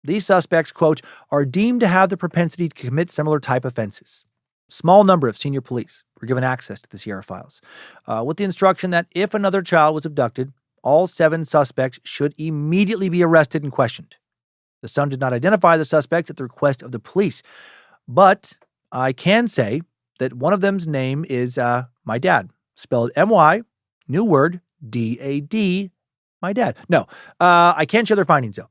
These suspects, quote, are deemed to have the propensity to commit similar type offenses. Small number of senior police were given access to the Sierra Files, with the instruction that if another child was abducted, all 7 suspects should immediately be arrested and questioned. The Sun did not identify the suspects at the request of the police, but I can say that one of them's name is my dad, spelled M-Y, new word, D-A-D, my dad. No, I can't share their findings, though.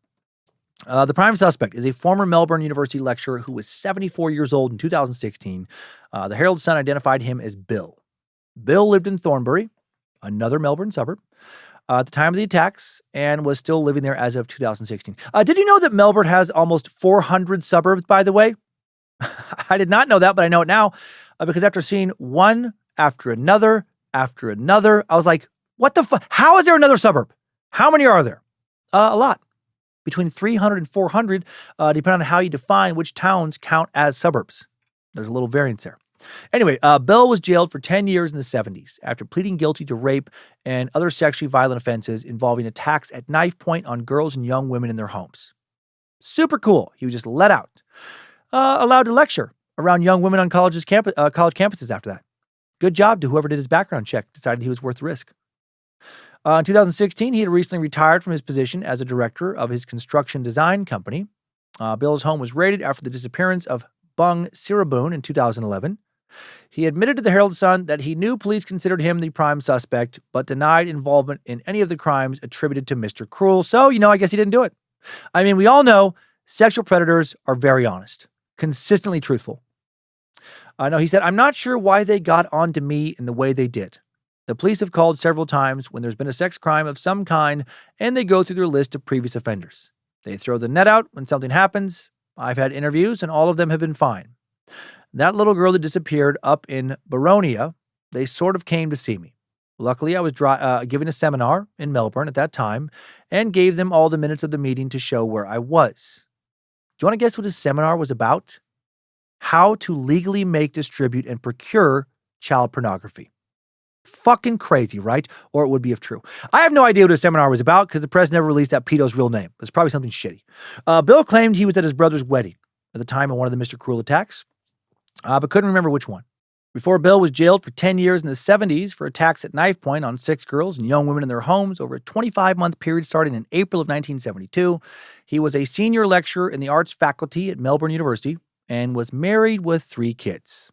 The prime suspect is a former Melbourne University lecturer who was 74 years old in 2016. The Herald Sun identified him as Bill. Bill lived in Thornbury, another Melbourne suburb, at the time of the attacks and was still living there as of 2016. Did you know that Melbourne has almost 400 suburbs, by the way? I did not know that, but I know it now because after seeing one after another, I was like, what the fuck? How is there another suburb? How many are there? A lot. Between 300 and 400, depending on how you define which towns count as suburbs. There's a little variance there. Anyway, Bill was jailed for 10 years in the 70s after pleading guilty to rape and other sexually violent offenses involving attacks at knife point on girls and young women in their homes. Super cool. He was just let out. Allowed to lecture around young women on college campuses after that. Good job to whoever did his background check, decided he was worth the risk. In 2016, he had recently retired from his position as a director of his construction design company. Bill's home was raided after the disappearance of Bung Siraboon in 2011. He admitted to the Herald Sun that he knew police considered him the prime suspect, but denied involvement in any of the crimes attributed to Mr. Cruel. So, I guess he didn't do it. I mean, we all know sexual predators are very honest, consistently truthful. No, he said, I'm not sure why they got onto me in the way they did. The police have called several times when there's been a sex crime of some kind, and they go through their list of previous offenders. They throw the net out when something happens. I've had interviews, and all of them have been fine. That little girl that disappeared up in Baronia, they sort of came to see me. Luckily, I was giving a seminar in Melbourne at that time and gave them all the minutes of the meeting to show where I was. Do you want to guess what his seminar was about? How to legally make, distribute, and procure child pornography. Fucking crazy, right? Or it would be if true. I have no idea what his seminar was about because the press never released that pedo's real name. It's probably something shitty. Bill claimed he was at his brother's wedding at the time of one of the Mr. Cruel attacks, but couldn't remember which one. Before Bill was jailed for 10 years in the 70s for attacks at knife point on 6 girls and young women in their homes over a 25-month period starting in April of 1972. He was a senior lecturer in the arts faculty at Melbourne University and was married with 3 kids.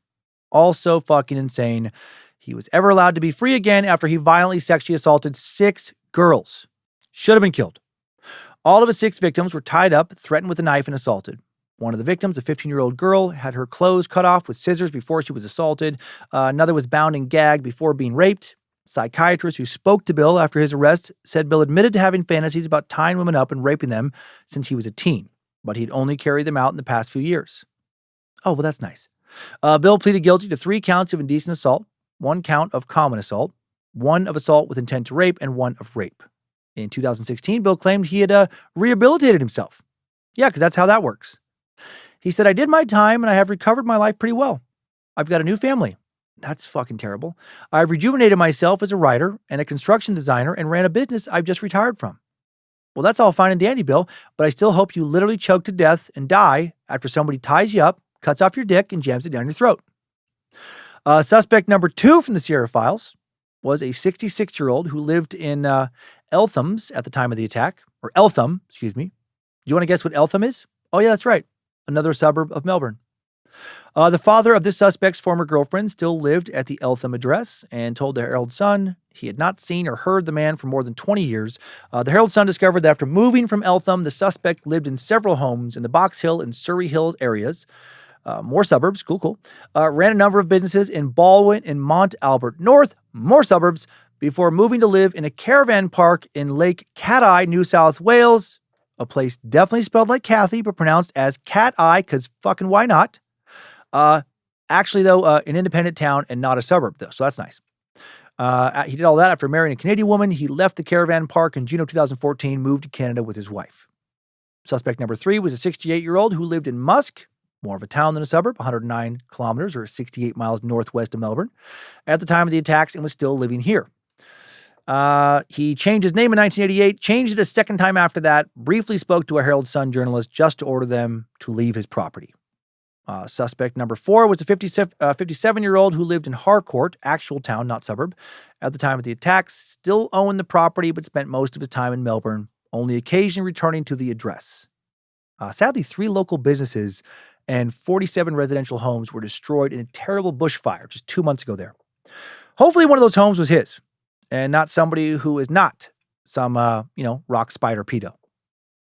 Also fucking insane. He was ever allowed to be free again after he violently sexually assaulted 6 girls. Should have been killed. All of his 6 victims were tied up, threatened with a knife, and assaulted. One of the victims, a 15-year-old girl, had her clothes cut off with scissors before she was assaulted. Another was bound and gagged before being raped. Psychiatrist who spoke to Bill after his arrest said Bill admitted to having fantasies about tying women up and raping them since he was a teen, but he'd only carried them out in the past few years. Oh, well, that's nice. Bill pleaded guilty to 3 counts of indecent assault, 1 count of common assault, 1 of assault with intent to rape, and 1 of rape. In 2016, Bill claimed he had rehabilitated himself. Yeah, because that's how that works. He said, I did my time and I have recovered my life pretty well. I've got a new family. That's fucking terrible. I've rejuvenated myself as a writer and a construction designer and ran a business I've just retired from. Well, that's all fine and dandy, Bill, but I still hope you literally choke to death and die after somebody ties you up, cuts off your dick, and jams it down your throat. Suspect number 2 from the Sierra Files was a 66-year-old who lived in Elthams at the time of the attack, or Eltham, excuse me. Do you want to guess what Eltham is? Oh, yeah, that's right. Another suburb of Melbourne. The father of this suspect's former girlfriend still lived at the Eltham address and told the Herald Sun he had not seen or heard the man for more than 20 years. The Herald Sun discovered that after moving from Eltham, the suspect lived in several homes in the Box Hill and Surrey Hills areas. More suburbs, cool. Ran a number of businesses in Baldwin and Mont Albert North, more suburbs, before moving to live in a caravan park in Lake Cat Eye, New South Wales. A place definitely spelled like Kathy, but pronounced as Cat Eye, because fucking why not? Actually, though, an independent town and not a suburb, though, so that's nice. He did all that after marrying a Canadian woman. He left the caravan park in June of 2014, moved to Canada with his wife. Suspect number 3 was a 68-year-old who lived in Musk, more of a town than a suburb, 109 kilometers or 68 miles northwest of Melbourne, at the time of the attacks and was still living here. He changed his name in 1988, changed it a second time after that, briefly spoke to a Herald Sun journalist just to order them to leave his property. Suspect number 4 was a 57-year-old who lived in Harcourt, actual town, not suburb, at the time of the attacks, still owned the property but spent most of his time in Melbourne, only occasionally returning to the address. Sadly, 3 local businesses and 47 residential homes were destroyed in a terrible bushfire just 2 months ago there. Hopefully one of those homes was his, and not somebody who is not some, rock spider pedo.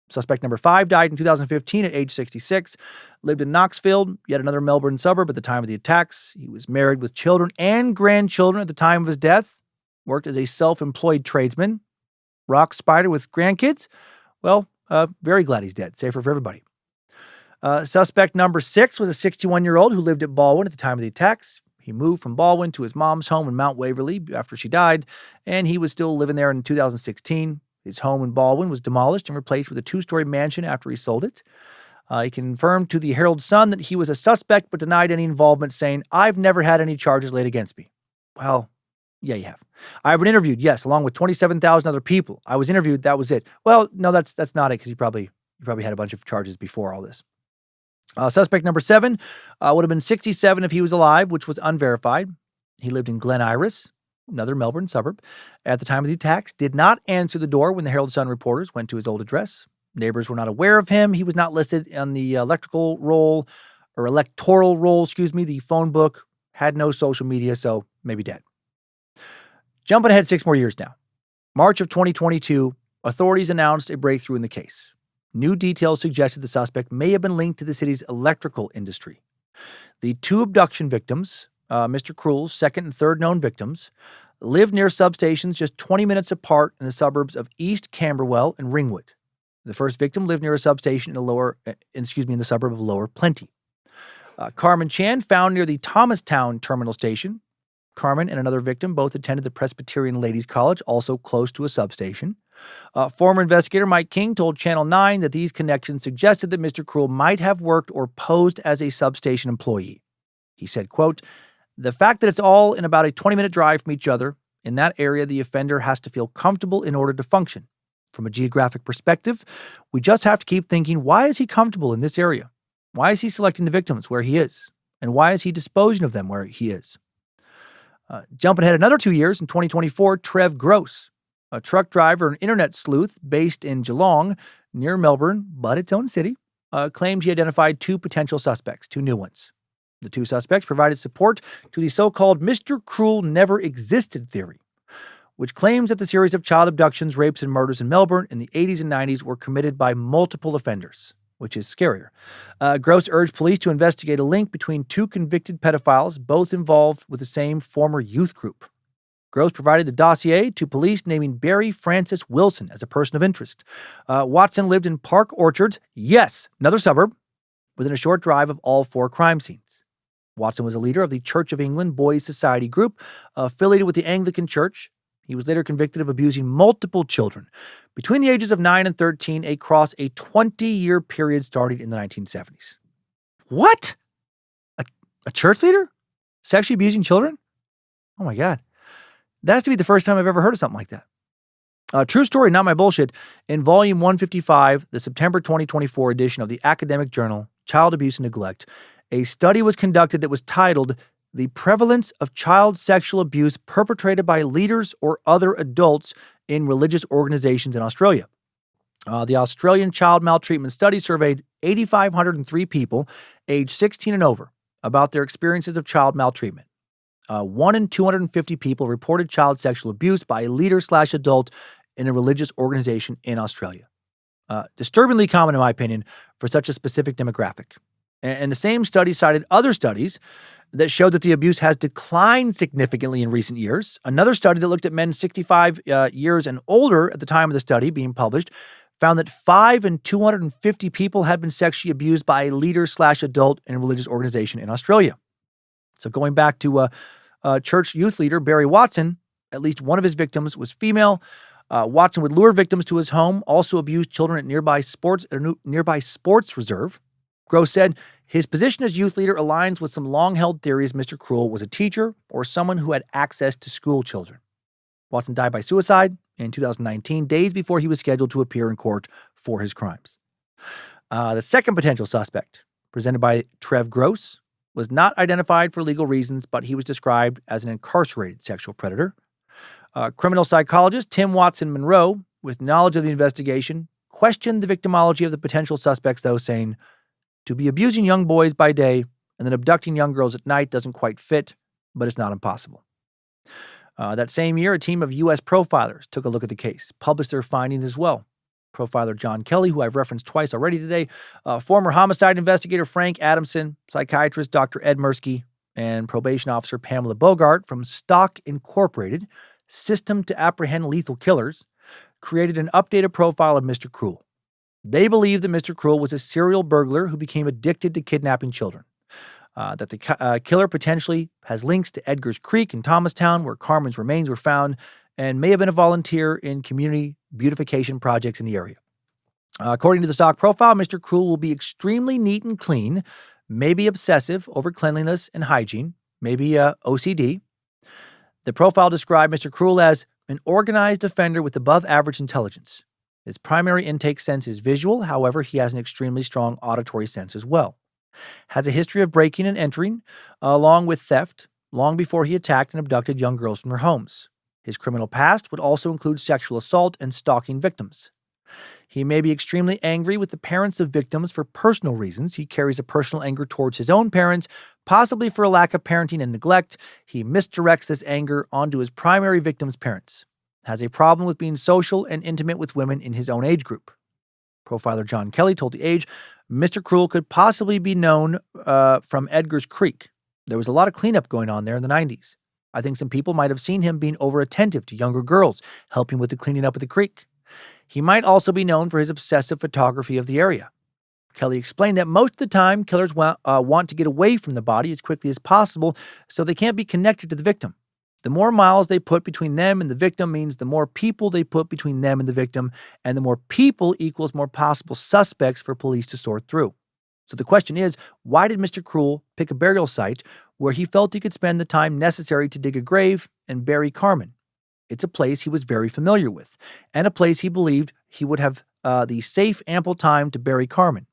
Suspect number 5 died in 2015 at age 66, lived in Knoxfield, yet another Melbourne suburb at the time of the attacks. He was married with children and grandchildren at the time of his death, worked as a self-employed tradesman. Rock spider with grandkids? Well, very glad he's dead. Safer for everybody. Suspect number 6 was a 61-year-old who lived at Baldwin at the time of the attacks. He moved from Baldwin to his mom's home in Mount Waverley after she died, and he was still living there in 2016. His home in Baldwin was demolished and replaced with a 2-story mansion after he sold it. He confirmed to the Herald Sun that he was a suspect but denied any involvement, saying, I've never had any charges laid against me. Well, yeah, you have. I've been interviewed, yes, along with 27,000 other people. I was interviewed, that was it. Well, no, that's not it, because you probably had a bunch of charges before all this. Suspect number 7 would have been 67 if he was alive, which was unverified. He lived in Glen Iris, another Melbourne suburb, at the time of the attacks, did not answer the door when the Herald Sun reporters went to his old address. Neighbors were not aware of him. He was not listed on the electoral roll, the phone book, had no social media, so maybe dead. Jumping ahead 6 more years now. March of 2022, authorities announced a breakthrough in the case. New details suggested the suspect may have been linked to the city's electrical industry. The 2 abduction victims, Mr. Cruel's second and third known victims, lived near substations just 20 minutes apart in the suburbs of East Camberwell and Ringwood. The first victim lived near a substation in the suburb of Lower Plenty. Karmein Chan found near the Thomastown terminal station. Carmen and another victim both attended the Presbyterian Ladies College, also close to a substation. Former investigator Mike King told Channel 9 that these connections suggested that Mr. Cruel might have worked or posed as a substation employee. He said, quote, the fact that it's all in about a 20-minute drive from each other, in that area the offender has to feel comfortable in order to function. From a geographic perspective, we just have to keep thinking, why is he comfortable in this area? Why is he selecting the victims where he is? And why is he disposing of them where he is? Jumping ahead another 2 years, in 2024, Trev Gross, a truck driver and internet sleuth based in Geelong, near Melbourne, but its own city, claimed he identified 2 potential suspects, 2 new ones. The 2 suspects provided support to the so-called Mr. Cruel never existed theory, which claims that the series of child abductions, rapes, and murders in Melbourne in the 80s and 90s were committed by multiple offenders, which is scarier. Gross urged police to investigate a link between two convicted pedophiles, both involved with the same former youth group. Gross provided a dossier to police naming Barry Francis Wilson as a person of interest. Watson lived in Park Orchards, yes, another suburb, within a short drive of all four crime scenes. Watson was a leader of the Church of England Boys Society group, affiliated with the Anglican Church. He was later convicted of abusing multiple children between the ages of 9 and 13 across a 20-year period starting in the 1970s. What? A church leader? Sexually abusing children? Oh my God. That has to be the first time I've ever heard of something like that. True story, not my bullshit. In volume 155, the September 2024 edition of the academic journal Child Abuse and Neglect, a study was conducted that was titled The Prevalence of Child Sexual Abuse Perpetrated by Leaders or Other Adults in Religious Organizations in Australia. The Australian Child Maltreatment Study surveyed 8,503 people aged 16 and over about their experiences of child maltreatment. 1 in 250 people reported child sexual abuse by a leader/adult in a religious organization in Australia. Disturbingly common, in my opinion, for such a specific demographic. And the same study cited other studies that showed that the abuse has declined significantly in recent years. Another study that looked at men 65 years and older at the time of the study being published found that 5 in 250 people had been sexually abused by a leader/adult in a religious organization in Australia. So going back to church youth leader Barry Watson, at least one of his victims was female. Watson would lure victims to his home, also abuse children at nearby sports reserve. Gross said his position as youth leader aligns with some long-held theories Mr. Cruel was a teacher or someone who had access to school children. Watson died by suicide in 2019, days before he was scheduled to appear in court for his crimes. The second potential suspect, presented by Trev Gross, was not identified for legal reasons, but he was described as an incarcerated sexual predator. Criminal psychologist Tim Watson Monroe, with knowledge of the investigation, questioned the victimology of the potential suspects, though, saying, "To be abusing young boys by day and then abducting young girls at night doesn't quite fit, but it's not impossible." That same year, a team of U.S. profilers took a look at the case, published their findings as well. Profiler John Kelly, who I've referenced twice already today, former homicide investigator Frank Adamson, psychiatrist Dr. Ed Mirsky, and probation officer Pamela Bogart from Stock Incorporated, System to Apprehend Lethal Killers, created an updated profile of Mr. Cruel. They believe that Mr. Cruel was a serial burglar who became addicted to kidnapping children, that the killer potentially has links to Edgar's Creek in Thomastown, where Carmen's remains were found, and may have been a volunteer in community beautification projects in the area. According to the stock profile, Mr. Cruel will be extremely neat and clean, maybe obsessive over cleanliness and hygiene, maybe OCD. The profile described Mr. Cruel as an organized offender with above-average intelligence. His primary intake sense is visual, however, he has an extremely strong auditory sense as well. Has a history of breaking and entering, along with theft, long before he attacked and abducted young girls from their homes. His criminal past would also include sexual assault and stalking victims. He may be extremely angry with the parents of victims for personal reasons. He carries a personal anger towards his own parents, possibly for a lack of parenting and neglect. He misdirects this anger onto his primary victim's parents. Has a problem with being social and intimate with women in his own age group. Profiler John Kelly told The Age, Mr. Cruel could possibly be known from Edgar's Creek. There was a lot of cleanup going on there in the 90s. I think some people might have seen him being over-attentive to younger girls, helping with the cleaning up of the creek. He might also be known for his obsessive photography of the area. Kelly explained that most of the time, killers want to get away from the body as quickly as possible, so they can't be connected to the victim. The more miles they put between them and the victim means the more people they put between them and the victim, and the more people equals more possible suspects for police to sort through. So the question is, why did Mr. Cruel pick a burial site where he felt he could spend the time necessary to dig a grave and bury Carmen? It's a place he was very familiar with, and a place he believed he would have the safe, ample time to bury Carmen.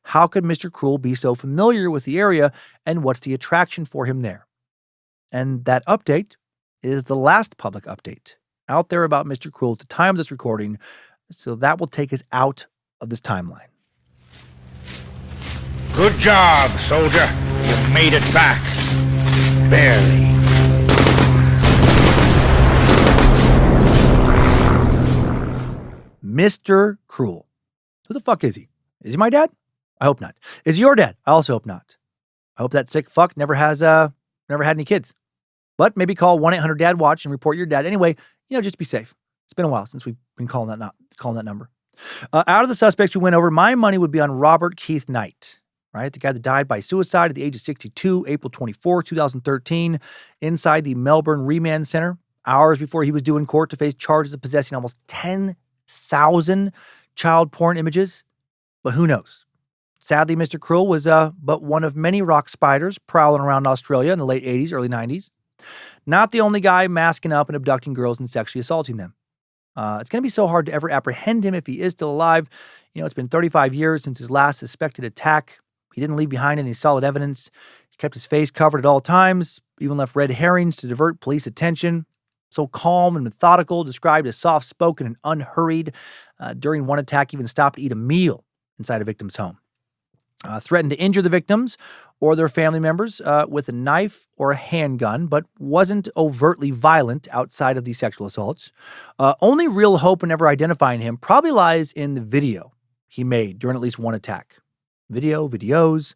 How could Mr. Cruel be so familiar with the area, and what's the attraction for him there? And that update is the last public update out there about Mr. Cruel at the time of this recording, so that will take us out of this timeline. Good job, soldier. You made it back. Barely. Mr. Cruel. Who the fuck is he? Is he my dad? I hope not. Is he your dad? I also hope not. I hope that sick fuck never had any kids. But maybe call 1-800-DAD-WATCH and report your dad. Anyway, just be safe. It's been a while since we've been calling that number. Out of the suspects we went over, my money would be on Robert Keith Knight, right? The guy that died by suicide at the age of 62, April 24, 2013, inside the Melbourne Remand Center, hours before he was due in court to face charges of possessing almost 10,000 child porn images. But who knows? Sadly, Mr. Cruel was but one of many rock spiders prowling around Australia in the late 80s, early 90s. Not the only guy masking up and abducting girls and sexually assaulting them. It's going to be so hard to ever apprehend him if he is still alive. It's been 35 years since his last suspected attack. He didn't leave behind any solid evidence. He kept his face covered at all times, even left red herrings to divert police attention. So calm and methodical, described as soft-spoken and unhurried. During one attack, even stopped to eat a meal inside a victim's home. Threatened to injure the victims or their family members with a knife or a handgun, but wasn't overtly violent outside of these sexual assaults. Only real hope in ever identifying him probably lies in the video he made during at least one attack. Videos,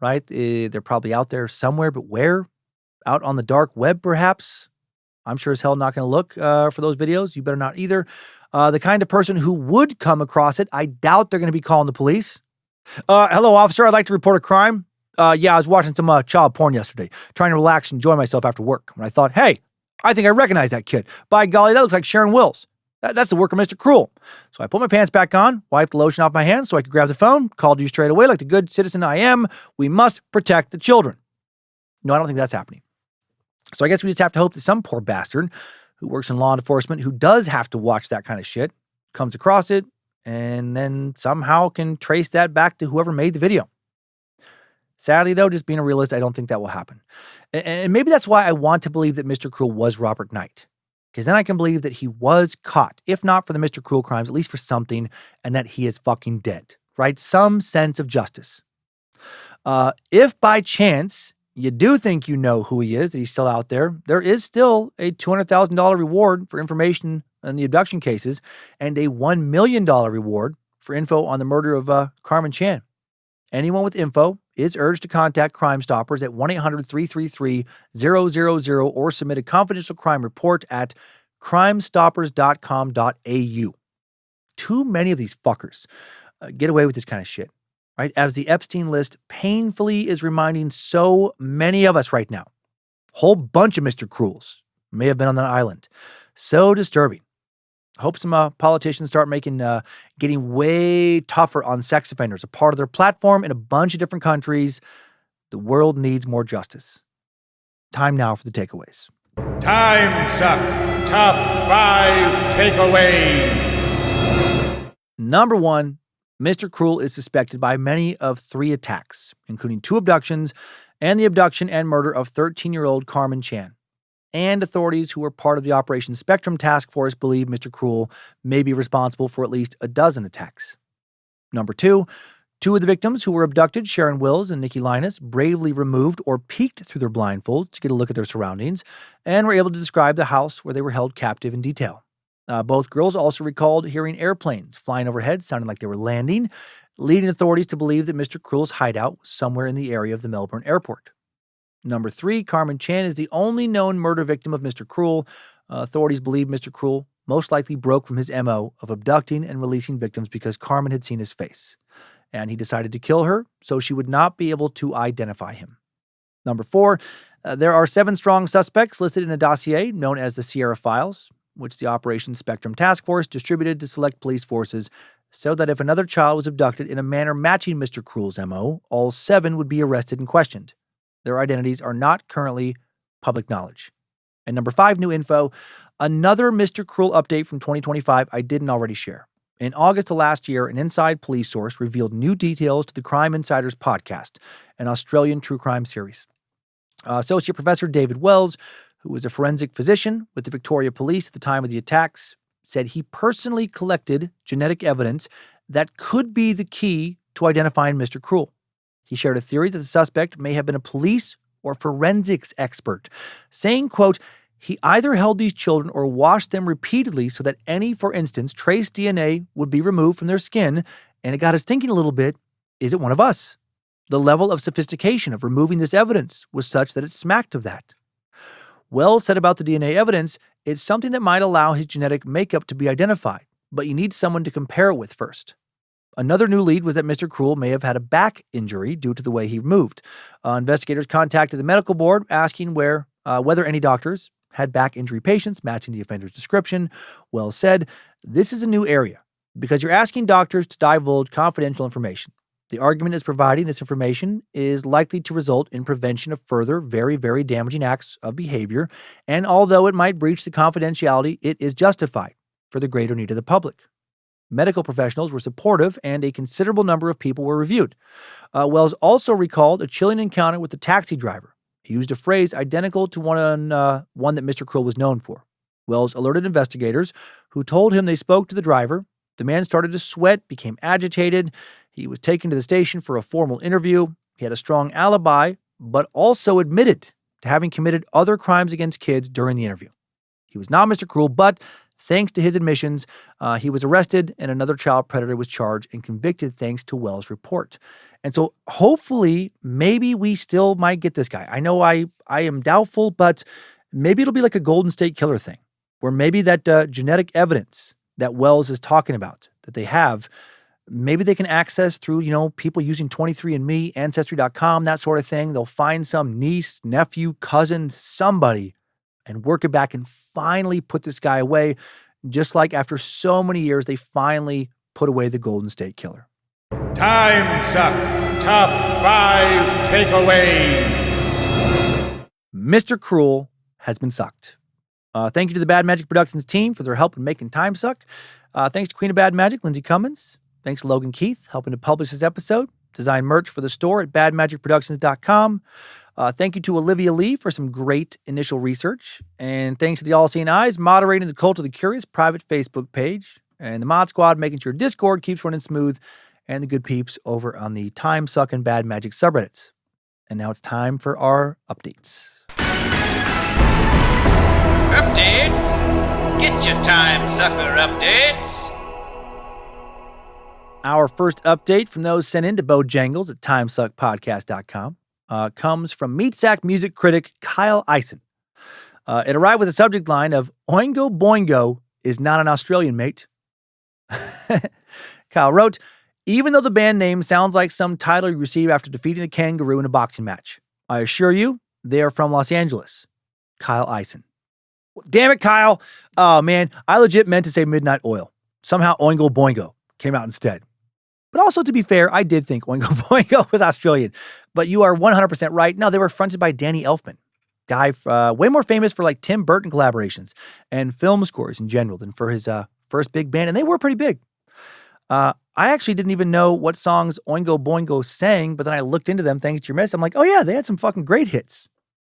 right? They're probably out there somewhere, but where? Out on the dark web, perhaps? I'm sure as hell not going to look for those videos. You better not either. The kind of person who would come across it, I doubt they're going to be calling the police. Hello, officer. I'd like to report a crime. I was watching some child porn yesterday, trying to relax and enjoy myself after work. When I thought, hey, I think I recognize that kid. By golly, that looks like Sharon Wills. That's the work of Mr. Cruel. So I put my pants back on, wiped the lotion off my hands so I could grab the phone, called you straight away like the good citizen I am. We must protect the children. No, I don't think that's happening. So I guess we just have to hope that some poor bastard who works in law enforcement who does have to watch that kind of shit comes across it and then somehow can trace that back to whoever made the video. Sadly, though, just being a realist, I don't think that will happen. And maybe that's why I want to believe that Mr. Cruel was Robert Knight. Because then I can believe that he was caught, if not for the Mr. Cruel crimes, at least for something, and that he is fucking dead, right? Some sense of justice. If by chance you do think you know who he is, that he's still out there, there is still a $200,000 reward for information on the abduction cases and a $1 million reward for info on the murder of Karmein Chan. Anyone with info is urged to contact Crime Stoppers at 1-800-333-000 or submit a confidential crime report at crimestoppers.com.au. Too many of these fuckers get away with this kind of shit, right? As the Epstein list painfully is reminding so many of us right now. Whole bunch of Mr. Cruels may have been on that island. So disturbing. I hope some politicians start getting way tougher on sex offenders, a part of their platform in a bunch of different countries. The world needs more justice. Time now for the takeaways. Timesuck Top 5 Takeaways. Number 1, Mr. Cruel is suspected by many of 3 attacks, including 2 abductions and the abduction and murder of 13-year-old Karmein Chan. And authorities who were part of the Operation Spectrum Task Force believe Mr. Cruel may be responsible for at least a dozen attacks. Number 2, 2 of the victims who were abducted, Sharon Wills and Nikki Linus, bravely removed or peeked through their blindfolds to get a look at their surroundings and were able to describe the house where they were held captive in detail. Both girls also recalled hearing airplanes flying overhead sounding like they were landing, leading authorities to believe that Mr. Cruel's hideout was somewhere in the area of the Melbourne airport. Number 3, Karmein Chan is the only known murder victim of Mr. Cruel. Authorities believe Mr. Cruel most likely broke from his MO of abducting and releasing victims because Carmen had seen his face, and he decided to kill her so she would not be able to identify him. Number 4, there are 7 strong suspects listed in a dossier known as the Sierra Files, which the Operation Spectrum Task Force distributed to select police forces so that if another child was abducted in a manner matching Mr. Cruel's MO, all 7 would be arrested and questioned. Their identities are not currently public knowledge. And number 5, new info, another Mr. Cruel update from 2025 I didn't already share. In August of last year, an inside police source revealed new details to the Crime Insiders podcast, an Australian true crime series. Associate Professor David Wells, who was a forensic physician with the Victoria Police at the time of the attacks, said he personally collected genetic evidence that could be the key to identifying Mr. Cruel. He shared a theory that the suspect may have been a police or forensics expert, saying, quote, he either held these children or washed them repeatedly so that any, for instance, trace DNA would be removed from their skin, and it got us thinking a little bit, Is it one of us? The level of sophistication of removing this evidence was such that it smacked of that. Wells said about the DNA evidence, it's something that might allow his genetic makeup to be identified, but you need someone to compare it with first. Another new lead was that Mr. Cruel may have had a back injury due to the way he moved. Investigators contacted the medical board asking whether any doctors had back injury patients matching the offender's description. Wells said, this is a new area because you're asking doctors to divulge confidential information. The argument is providing this information is likely to result in prevention of further very, very damaging acts of behavior, and although it might breach the confidentiality, it is justified for the greater need of the public. Medical professionals were supportive, and a considerable number of people were reviewed. Wells also recalled a chilling encounter with the taxi driver. He used a phrase identical to one that Mr. Cruel was known for. Wells alerted investigators, who told him they spoke to the driver. The man started to sweat, became agitated. He was taken to the station for a formal interview. He had a strong alibi, but also admitted to having committed other crimes against kids during the interview. He was not Mr. Cruel, but thanks to his admissions, he was arrested and another child predator was charged and convicted thanks to Wells' report. And so hopefully, maybe we still might get this guy. I know I am doubtful, but maybe it'll be like a Golden State Killer thing, where maybe that genetic evidence that Wells is talking about, that they have, maybe they can access through, people using 23andMe, Ancestry.com, that sort of thing. They'll find some niece, nephew, cousin, somebody, and work it back and finally put this guy away, just like after so many years, they finally put away the Golden State Killer. Timesuck Top 5 Takeaways. Mr. Cruel has been sucked. Thank you to the Bad Magic Productions team for their help in making Timesuck. Thanks to Queen of Bad Magic, Lindsay Cummins. Thanks to Logan Keith, helping to publish this episode. Design merch for the store at badmagicproductions.com. Thank you to Olivia Lee for some great initial research. And thanks to the All-Seeing Eyes, moderating the Cult of the Curious private Facebook page. And the Mod Squad, making sure Discord keeps running smooth. And the good peeps over on the Timesuck and Bad Magic subreddits. And now it's time for our updates. Updates? Get your Timesucker updates. Our first update from those sent in to Bojangles at timesuckpodcast.com comes from Meatsack music critic Kyle Eisen. It arrived with a subject line of, Oingo Boingo is not an Australian, mate. Kyle wrote, even though the band name sounds like some title you receive after defeating a kangaroo in a boxing match, I assure you, they are from Los Angeles. Kyle Eisen. Damn it, Kyle. Oh, man, I legit meant to say Midnight Oil. Somehow Oingo Boingo came out instead. But also, to be fair, I did think Oingo Boingo was Australian. But you are 100% right. No, they were fronted by Danny Elfman. Guy way more famous for like Tim Burton collaborations and film scores in general than for his first big band. And they were pretty big. I actually didn't even know what songs Oingo Boingo sang, but then I looked into them thanks to your message. I'm like, oh yeah, they had some fucking great hits.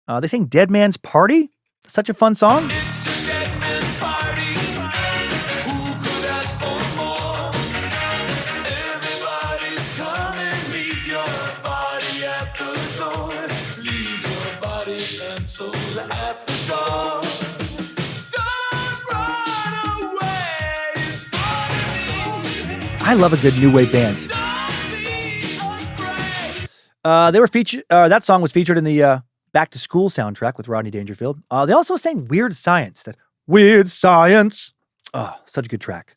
They sang Dead Man's Party. Such a fun song. It's a dead man's party. Who could ask for more? Everybody's coming. Leave your body at the door. Leave your body and soul at the door. Don't run away from me. I love a good new wave band. Don't be afraid. They were featured. That song was featured in the Back to School soundtrack with Rodney Dangerfield. They also sang Weird Science. That Weird Science. Oh, such a good track.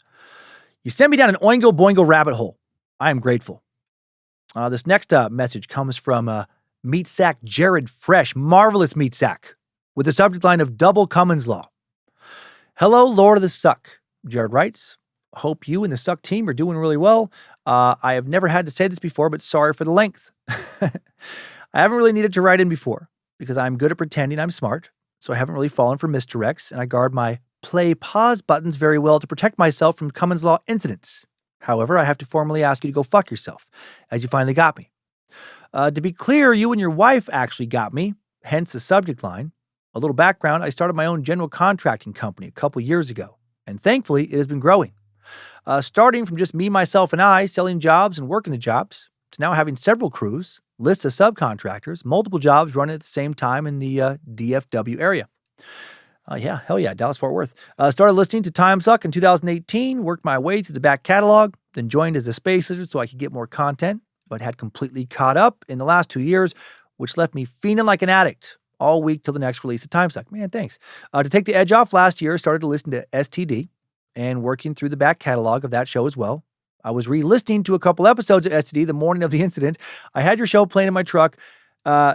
You sent me down an Oingo Boingo rabbit hole. I am grateful. This next message comes from Meatsack Jared Fresh, marvelous Meatsack, with the subject line of Double Cummins Law. Hello, Lord of the Suck. Jared writes, hope you and the Suck team are doing really well. I have never had to say this before, but sorry for the length. I haven't really needed to write in before, because I'm good at pretending I'm smart, so I haven't really fallen for misdirects, and I guard my play-pause buttons very well to protect myself from Cummins Law incidents. However, I have to formally ask you to go fuck yourself, as you finally got me. To be clear, you and your wife actually got me, hence the subject line. A little background, I started my own general contracting company a couple years ago, and thankfully, it has been growing. Starting from just me, myself, and I selling jobs and working the jobs, to now having several crews, lists of subcontractors, multiple jobs running at the same time in the DFW area. Yeah, hell yeah, Dallas-Fort Worth. Started listening to Timesuck in 2018, worked my way through the back catalog, then joined as a space lizard so I could get more content. but had completely caught up in the last 2 years, which left me fiending like an addict all week till the next release of Timesuck. Man, thanks. To take the edge off last year, started to listen to STD and working through the back catalog of that show as well. I was re-listening to a couple episodes of STD the morning of the incident. I had your show playing in my truck,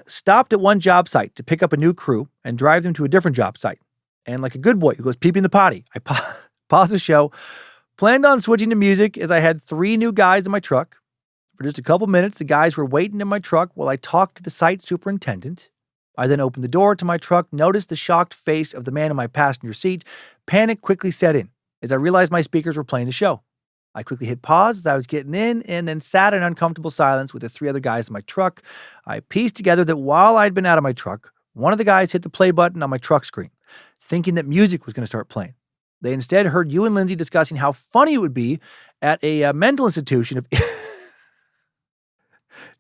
stopped at one job site to pick up a new crew and drive them to a different job site. And like a good boy who goes peeping the potty, I paused the show, planned on switching to music as I had 3 new guys in my truck. For just a couple minutes, the guys were waiting in my truck while I talked to the site superintendent. I then opened the door to my truck, noticed the shocked face of the man in my passenger seat. Panic quickly set in as I realized my speakers were playing the show. I quickly hit pause as I was getting in and then sat in uncomfortable silence with the 3 other guys in my truck. I pieced together that while I'd been out of my truck, one of the guys hit the play button on my truck screen, thinking that music was going to start playing. They instead heard you and Lindsay discussing how funny it would be at a mental institution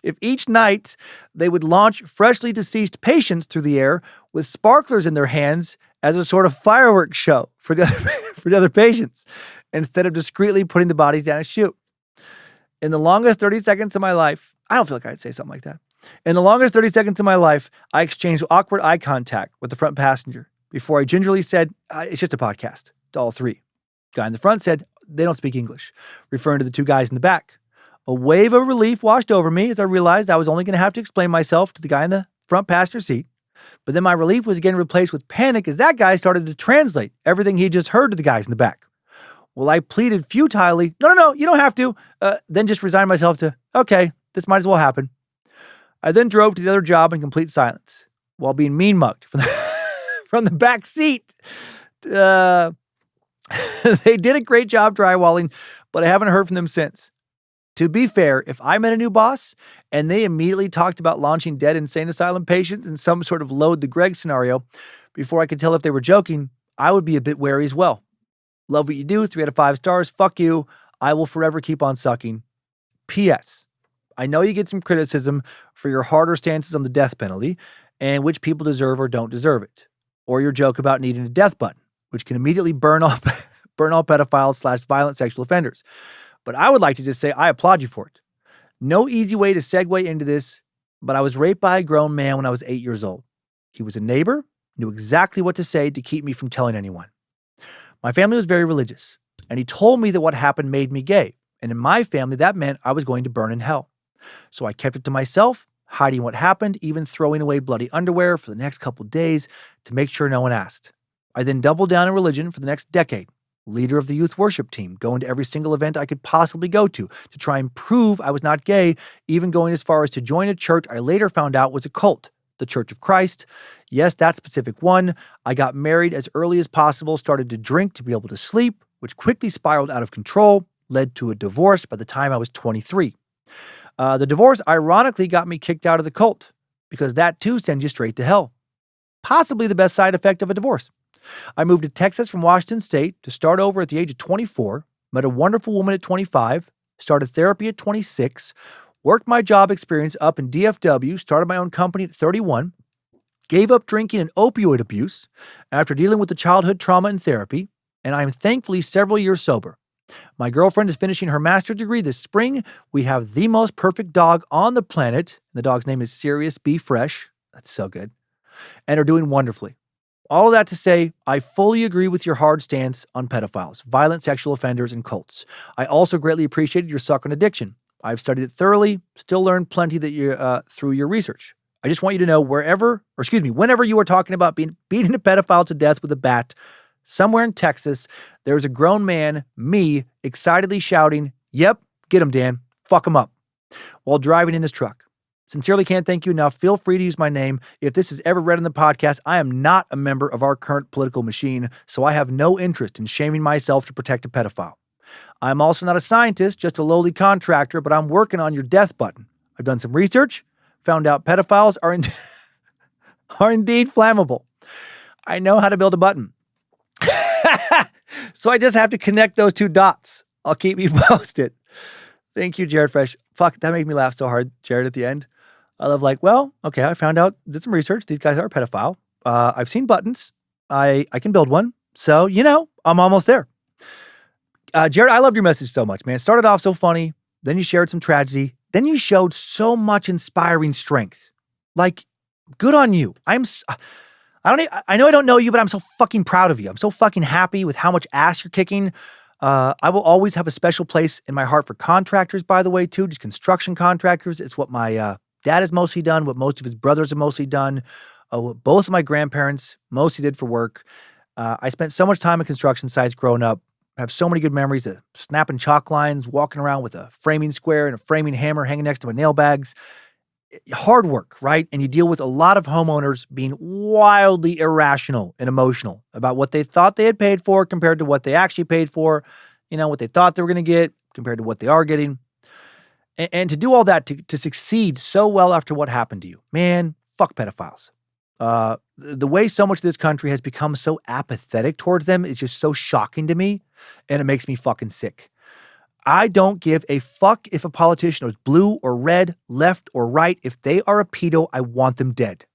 if each night they would launch freshly deceased patients through the air with sparklers in their hands as a sort of fireworks show for the other patients, instead of discreetly putting the bodies down a chute. In the longest 30 seconds of my life, I don't feel like I'd say something like that. In the longest 30 seconds of my life, I exchanged awkward eye contact with the front passenger before I gingerly said, it's just a podcast, to all 3. Guy in the front said, they don't speak English, referring to the 2 guys in the back. A wave of relief washed over me as I realized I was only going to have to explain myself to the guy in the front passenger seat. But then my relief was again replaced with panic as that guy started to translate everything he just heard to the guys in the back. Well, I pleaded futilely, no, you don't have to. Then just resigned myself to, okay, this might as well happen. I then drove to the other job in complete silence while being mean mugged from the back seat. They did a great job drywalling, but I haven't heard from them since. To be fair, if I met a new boss and they immediately talked about launching dead insane asylum patients in some sort of load the Greg scenario before I could tell if they were joking, I would be a bit wary as well. Love what you do, 3 out of 5 stars, fuck you, I will forever keep on sucking. P.S. I know you get some criticism for your harder stances on the death penalty and which people deserve or don't deserve it, or your joke about needing a death button, which can immediately burn all pedophiles / violent sexual offenders. But I would like to just say I applaud you for it. No easy way to segue into this, but I was raped by a grown man when I was 8 years old. He was a neighbor, knew exactly what to say to keep me from telling anyone. My family was very religious, and he told me that what happened made me gay, and in my family that meant I was going to burn in hell. So I kept it to myself, hiding what happened, even throwing away bloody underwear for the next couple days to make sure no one asked. I then doubled down in religion for the next decade. Leader of the youth worship team, going to every single event I could possibly go to try and prove I was not gay, even going as far as to join a church I later found out was a cult, the Church of Christ. Yes, that specific one. I got married as early as possible, started to drink to be able to sleep, which quickly spiraled out of control, led to a divorce by the time I was 23. The divorce ironically got me kicked out of the cult, because that too sends you straight to hell. Possibly the best side effect of a divorce. I moved to Texas from Washington State to start over at the age of 24, met a wonderful woman at 25, started therapy at 26, worked my job experience up in DFW, started my own company at 31, gave up drinking and opioid abuse after dealing with the childhood trauma in therapy, and I am thankfully several years sober. My girlfriend is finishing her master's degree this spring. We have the most perfect dog on the planet. The dog's name is Sirius Be Fresh. That's so good. And are doing wonderfully. All of that to say, I fully agree with your hard stance on pedophiles, violent sexual offenders, and cults. I also greatly appreciated your suck on addiction. I've studied it thoroughly, still learned plenty through your research. I just want you to know whenever you are talking about beating a pedophile to death with a bat, somewhere in Texas, there's a grown man, me, excitedly shouting, "Yep, get him, Dan. Fuck him up," while driving in his truck. Sincerely can't thank you enough. Feel free to use my name. If this is ever read in the podcast, I am not a member of our current political machine, so I have no interest in shaming myself to protect a pedophile. I'm also not a scientist, just a lowly contractor, but I'm working on your death button. I've done some research, found out pedophiles are indeed flammable. I know how to build a button. So I just have to connect those 2 dots. I'll keep you posted. Thank you, Jared Fresh. Fuck, that made me laugh so hard, Jared, at the end. I love okay, I found out, did some research. These guys are a pedophile. I've seen buttons. I can build one. So, I'm almost there. Jared, I loved your message so much, man. It started off so funny. Then you shared some tragedy. then you showed so much inspiring strength. Like, good on you. I know I don't know you, but I'm so fucking proud of you. I'm so fucking happy with how much ass you're kicking. I will always have a special place in my heart for contractors, by the way, too, just construction contractors. It's what my dad has mostly done, what most of his brothers have mostly done, what both of my grandparents mostly did for work. I spent so much time at construction sites growing up. I have so many good memories of snapping chalk lines, walking around with a framing square and a framing hammer hanging next to my nail bags. Hard work, right? And you deal with a lot of homeowners being wildly irrational and emotional about what they thought they had paid for compared to what they actually paid for, what they thought they were going to get compared to what they are getting. And to do all that, to succeed so well after what happened to you, man, fuck pedophiles. The way so much of this country has become so apathetic towards them is just so shocking to me, and it makes me fucking sick. I don't give a fuck if a politician is blue or red, left or right. If they are a pedo, I want them dead.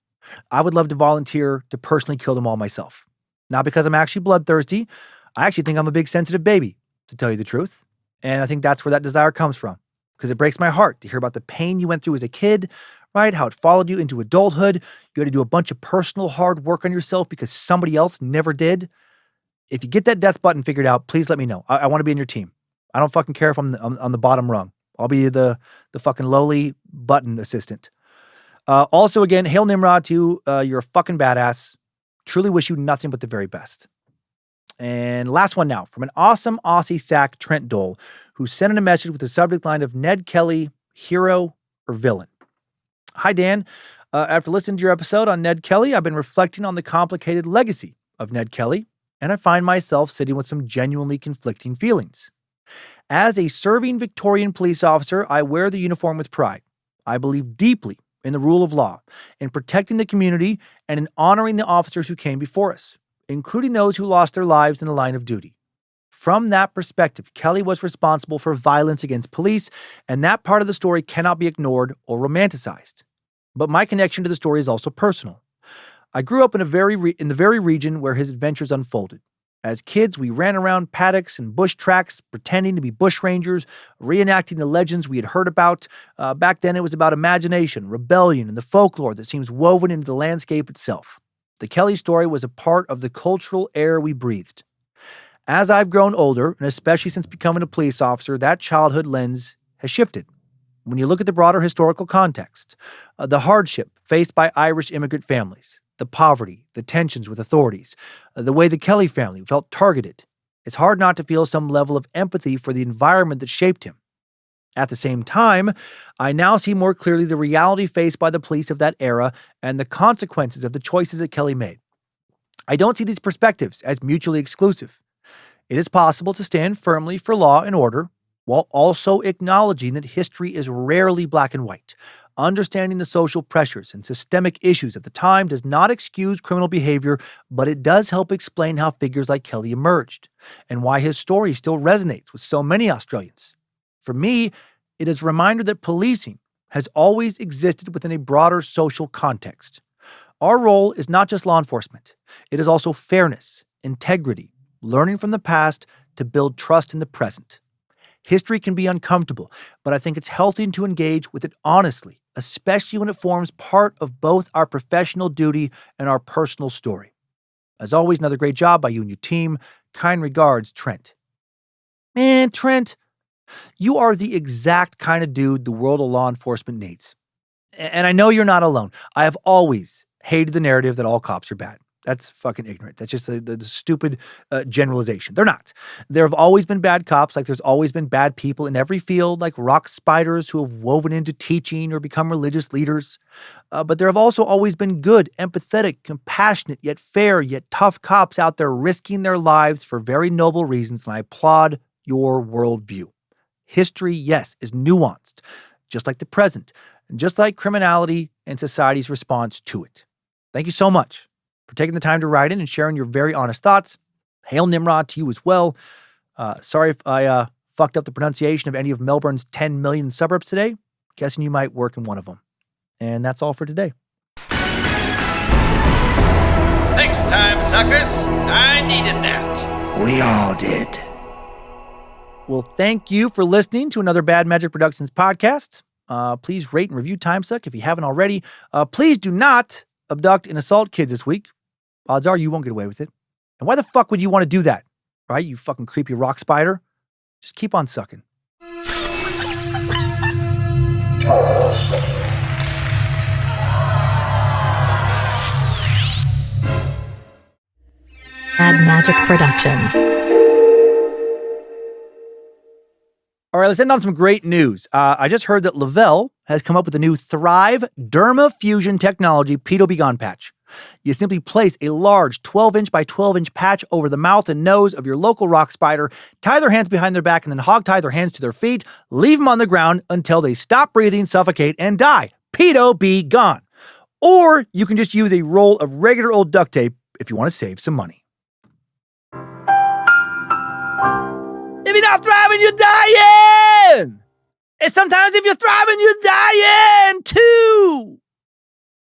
I would love to volunteer to personally kill them all myself. Not because I'm actually bloodthirsty. I actually think I'm a big sensitive baby, to tell you the truth. And I think that's where that desire comes from. Because it breaks my heart to hear about the pain you went through as a kid, right? How it followed you into adulthood. You had to do a bunch of personal hard work on yourself because somebody else never did. If you get that death button figured out, please let me know. I want to be on your team. I don't fucking care if I'm on the bottom rung. I'll be the fucking lowly button assistant. Also, again, hail Nimrod to you. You're a fucking badass. Truly wish you nothing but the very best. And last one now, from an awesome Aussie sack, Trent Dole, who sent in a message with the subject line of Ned Kelly, hero or villain. Hi, Dan. After listening to your episode on Ned Kelly, I've been reflecting on the complicated legacy of Ned Kelly, and I find myself sitting with some genuinely conflicting feelings. As a serving Victorian police officer, I wear the uniform with pride. I believe deeply in the rule of law, in protecting the community, and in honoring the officers who came before us, including those who lost their lives in the line of duty. From that perspective, Kelly was responsible for violence against police, and that part of the story cannot be ignored or romanticized. But my connection to the story is also personal. I grew up in the very region where his adventures unfolded. As kids, we ran around paddocks and bush tracks, pretending to be bushrangers, reenacting the legends we had heard about. Back then, it was about imagination, rebellion, and the folklore that seems woven into the landscape itself. The Kelly story was a part of the cultural air we breathed. As I've grown older, and especially since becoming a police officer, that childhood lens has shifted. When you look at the broader historical context, the hardship faced by Irish immigrant families, the poverty, the tensions with authorities, the way the Kelly family felt targeted, it's hard not to feel some level of empathy for the environment that shaped him. At the same time, I now see more clearly the reality faced by the police of that era and the consequences of the choices that Kelly made. I don't see these perspectives as mutually exclusive. It is possible to stand firmly for law and order while also acknowledging that history is rarely black and white. Understanding the social pressures and systemic issues of the time does not excuse criminal behavior, but it does help explain how figures like Kelly emerged and why his story still resonates with so many Australians. For me, it is a reminder that policing has always existed within a broader social context. Our role is not just law enforcement. It is also fairness, integrity, learning from the past to build trust in the present. History can be uncomfortable, but I think it's healthy to engage with it honestly, especially when it forms part of both our professional duty and our personal story. As always, another great job by you and your team. Kind regards, Trent. Man, Trent, you are the exact kind of dude the world of law enforcement needs. And I know you're not alone. I have always hated the narrative that all cops are bad. That's fucking ignorant. That's just the stupid generalization. They're not. There have always been bad cops, like there's always been bad people in every field, like rock spiders who have woven into teaching or become religious leaders. But there have also always been good, empathetic, compassionate, yet fair, yet tough cops out there risking their lives for very noble reasons, and I applaud your worldview. History, yes, is nuanced, just like the present, and just like criminality and society's response to it. Thank you so much for taking the time to write in and sharing your very honest thoughts. Hail Nimrod to you as well. Sorry if I fucked up the pronunciation of any of Melbourne's 10 million suburbs today. Guessing you might work in one of them. And that's all for today. Thanks, time suckers. I needed that. We all did. Well, thank you for listening to another Bad Magic Productions podcast. Please rate and review Timesuck if you haven't already. Please do not abduct and assault kids this week. Odds are you won't get away with it. And why the fuck would you want to do that? Right, you fucking creepy rock spider? Just keep on sucking. Mad Magic Productions. All right, let's end on some great news. I just heard that Lavelle has come up with a new Thrive Derma Fusion Technology Pedo Be Gone patch. You simply place a large 12-inch by 12-inch patch over the mouth and nose of your local rock spider, tie their hands behind their back, and then hog-tie their hands to their feet, leave them on the ground until they stop breathing, suffocate, and die. Pedo Be Gone. Or you can just use a roll of regular old duct tape if you want to save some money. If you're not thriving, you're dying! And sometimes if you're thriving, you're dying too!